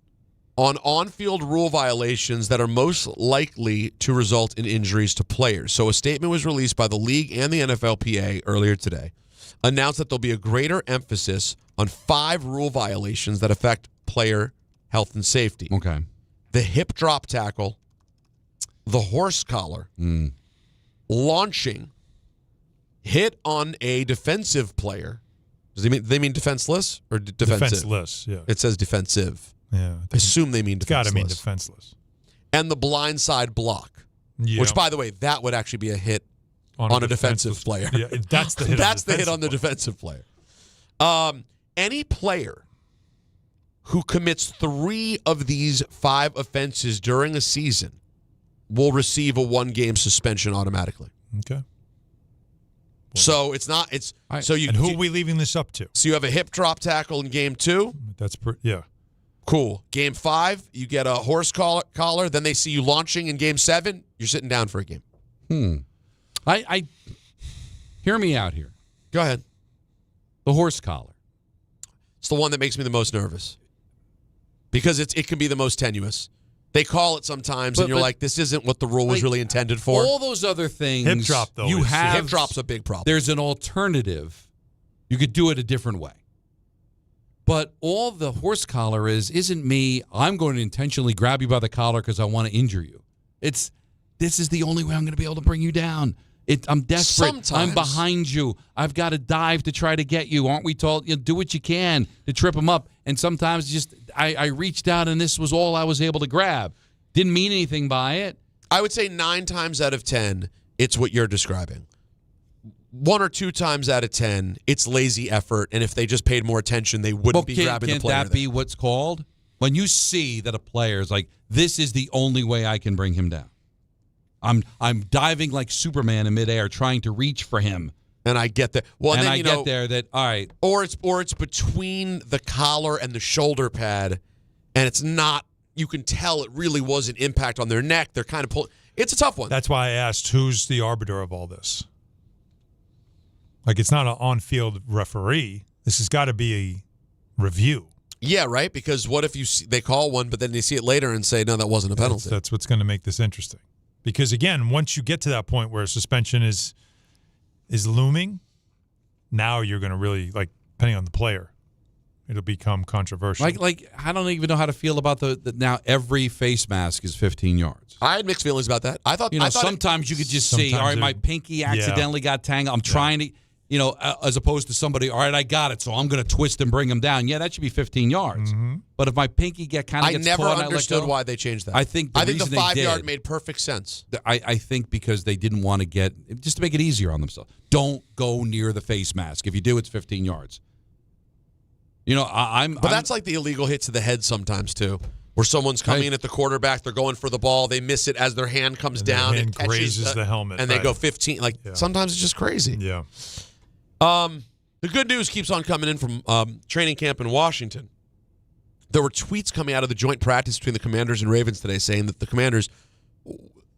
on-field rule violations that are most likely to result in injuries to players. So a statement was released by the league and the NFLPA earlier today, announced that there'll be a greater emphasis on 5 rule violations that affect player health and safety. Okay. The hip drop tackle, the horse collar, launching, hit on a defensive player. Does they mean defenseless or defensive? Defenseless, yeah. It says defensive. Yeah. I assume they mean defenseless. Got to mean defenseless. And the blindside block, which, by the way, that would actually be a hit on a defensive player. Yeah, that's the hit. That's the hit on the defensive player. Any player who commits 3 of these 5 offenses during a season will receive a 1-game suspension automatically. Okay. So it's not. It's so you. And who are we leaving this up to? So you have a hip drop tackle in game 2. That's yeah. Cool. Game 5, you get a horse collar. Then they see you launching in game 7. You're sitting down for a game. I hear me out here. Go ahead. The horse collar. It's the one that makes me the most nervous because it can be the most tenuous. They call it sometimes, and you're like, this isn't what the rule was really intended for. All those other things. Hip drop, though. Hip drop's a big problem. There's an alternative. You could do it a different way. But all the horse collar isn't me, I'm going to intentionally grab you by the collar because I want to injure you. This is the only way I'm going to be able to bring you down. I'm desperate. Sometimes. I'm behind you. I've got to dive to try to get you. Aren't we told? Do what you can to trip him up. And sometimes just I reached out and this was all I was able to grab. Didn't mean anything by it. I would say 9 times out of 10, it's what you're describing. 1 or 2 times out of 10, it's lazy effort. And if they just paid more attention, they wouldn't be grabbing the player. Can't that be what's called? When you see that a player is like, this is the only way I can bring him down. I'm diving like Superman in midair, trying to reach for him, and I get there. Well, and then, I get there. That all right, or it's between the collar and the shoulder pad, and it's not. You can tell it really was an impact on their neck. They're kind of pulling. It's a tough one. That's why I asked, who's the arbiter of all this? Like, it's not an on-field referee. This has got to be a review. Yeah, right. Because what if they call one, but then they see it later and say, no, that wasn't a penalty. That's what's going to make this interesting. Because, again, once you get to that point where suspension is looming, now you're going to really, like, depending on the player, it'll become controversial. Like I don't even know how to feel about the now every face mask is 15 yards. I had mixed feelings about that. I thought sometimes you could just see, all right, my pinky accidentally got tangled. I'm trying to, as opposed to somebody, all right, I got it, so I'm going to twist and bring him down. Yeah, that should be 15 yards. Mm-hmm. But if my pinky gets caught, I never understood why they changed that. I think the 5-yard made perfect sense. I think because they didn't want to just to make it easier on themselves. Don't go near the face mask. If you do, it's 15 yards. But that's like the illegal hit to the head sometimes too, where someone's coming in at the quarterback, they're going for the ball, they miss it as their hand comes down and grazes the helmet, and they go 15. Sometimes it's just crazy. Yeah. The good news keeps on coming in from training camp in Washington. There were tweets coming out of the joint practice between the Commanders and Ravens today saying that the Commanders'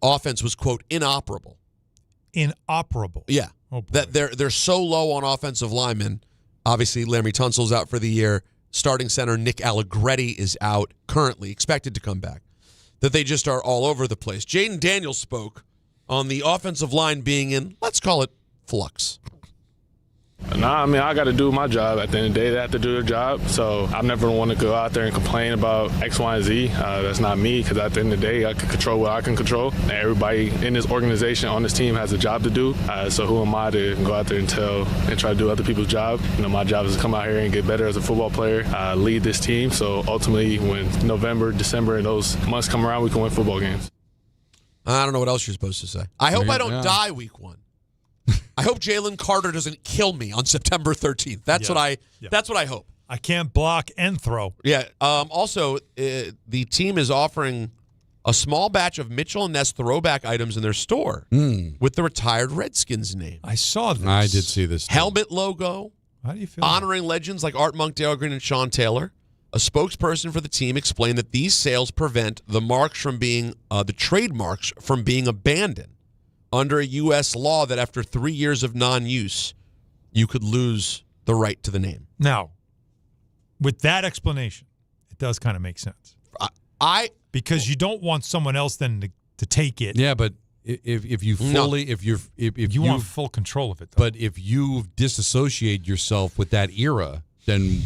offense was, quote, inoperable. Inoperable? Yeah. Oh, that they're so low on offensive linemen. Obviously, Laremy Tunsil's out for the year. Starting center Nick Allegretti is out, currently expected to come back. That they just are all over the place. Jaden Daniels spoke on the offensive line being in, let's call it, flux. Nah, I mean, I got to do my job. At the end of the day, they have to do their job. So I'm never want to go out there and complain about X, Y, and Z. That's not me, because at the end of the day, I can control what I can control. And everybody in this organization, on this team, has a job to do. So who am I to go out there and try to do other people's job? My job is to come out here and get better as a football player, lead this team. So ultimately, when November, December, and those months come around, we can win football games. I don't know what else you're supposed to say. I hope I don't die week 1. I hope Jalen Carter doesn't kill me on September 13th. That's what I hope. I can't block and throw. Yeah. Also, the team is offering a small batch of Mitchell and Ness throwback items in their store with the retired Redskins name. I saw this. I did see this. Helmet logo. How do you feel? Honoring legends like Art Monk, Dale Green, and Sean Taylor. A spokesperson for the team explained that these sales prevent the marks from being the trademarks from being abandoned. Under a U.S. law that after 3 years of non-use, you could lose the right to the name. Now, with that explanation, it does kind of make sense. Because you don't want someone else then to take it. Yeah, but if you fully, if you want full control of it, though. But if you disassociate yourself with that era, then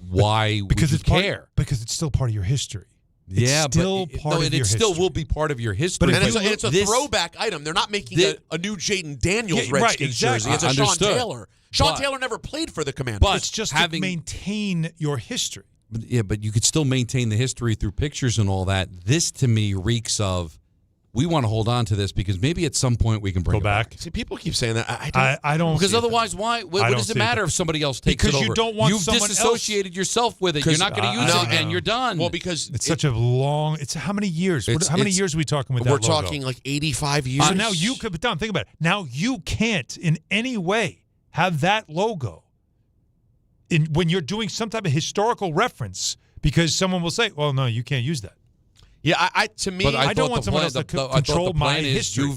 why would you care? Because it's still part of your history. Yeah, still but part of your it still history. will be part of your history. But And it's a throwback item. They're not making a new Jaden Daniels Redskins jersey. It's a Sean Taylor. Sean Taylor never played for the Commanders. But it's just to maintain your history. But you could still maintain the history through pictures and all that. This, to me, reeks of, we want to hold on to this because maybe at some point we can bring it back. See, people keep saying that. I don't. Because otherwise, why? What does it matter if somebody else takes it over? Because you don't want You've someone disassociated yourself with it. You're not going to use it again. You're done. Well, because it's such a long. It's how many years? How many years are we talking with that logo? We're talking like 85 years. So now you could. But Don, think about it. Now you can't in any way have that logo when you're doing some type of historical reference because someone will say, "Well, no, you can't use that." Yeah, to me, but I don't want someone else to control my history.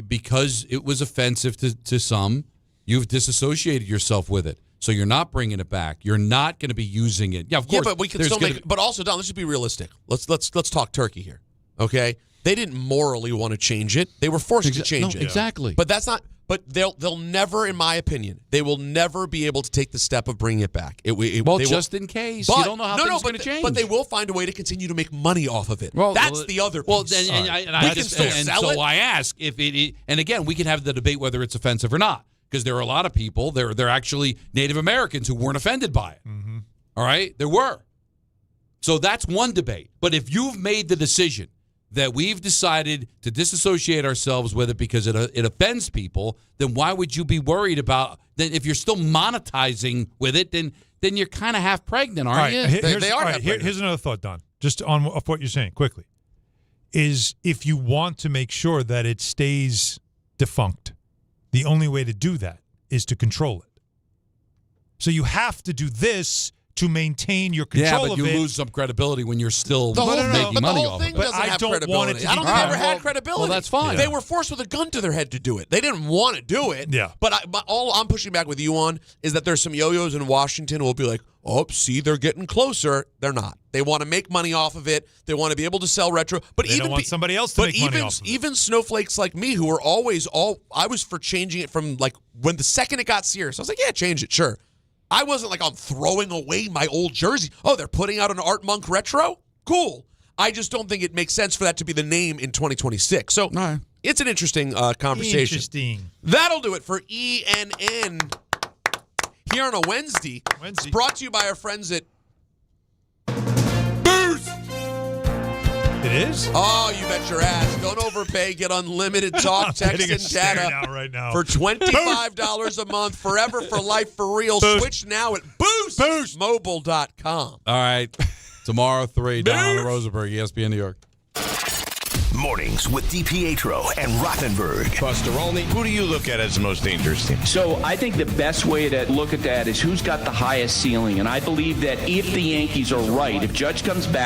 Because it was offensive to some, you've disassociated yourself with it. So you're not bringing it back. You're not going to be using it. Yeah, of course. Yeah, but we can still make. But also, Don, let's just be realistic. Let's talk turkey here. Okay, they didn't morally want to change it. They were forced to change it. Exactly. But that's not. But they'll never, in my opinion, they will never be able to take the step of bringing it back. Just in case. You don't know how things are going to change. But they will find a way to continue to make money off of it. That's the other piece. Well, so I ask if it. And again, we can have the debate whether it's offensive or not, because there are a lot of people. They're actually Native Americans who weren't offended by it. Mm-hmm. All right, there were. So that's one debate. But if you've made the decision that we've decided to disassociate ourselves with it because it offends people, then why would you be worried about then if you're still monetizing with it, then you're kind of half pregnant, aren't you? They are half pregnant. Here's another thought, Don, just on what you're saying quickly, is if you want to make sure that it stays defunct, the only way to do that is to control it. So you have to do this to maintain your control of it. Yeah, but you lose some credibility when you're still making money off of it. But I don't want it to. I don't think they ever had credibility. Well, that's fine. They were forced with a gun to their head to do it. They didn't want to do it. Yeah. But all I'm pushing back with you on is that there's some yo-yos in Washington who will be like, oh, see, they're getting closer. They're not. They want to make money off of it. They want to be able to sell retro. But they don't want somebody else to make money off of it. Even snowflakes like me who were always I was for changing it from like when the second it got serious. I was like, yeah, change it, sure. I wasn't like I'm throwing away my old jersey. Oh, they're putting out an Art Monk retro? Cool. I just don't think it makes sense for that to be the name in 2026. So it's an interesting conversation. Interesting. That'll do it for ENN here on a Wednesday. It's brought to you by our friends at Boost. It is? Oh, you bet your ass. Don't overpay. Get unlimited talk, text, and data right now. for $25 a month, forever, for life, for real. Boost. Switch now at boostmobile.com. All right. Tomorrow, 3, Don Rosenberg, ESPN New York. Mornings with DiPietro and Rothenberg. Buster Olney, who do you look at as the most dangerous team? So I think the best way to look at that is who's got the highest ceiling. And I believe that if the Yankees are right, if Judge comes back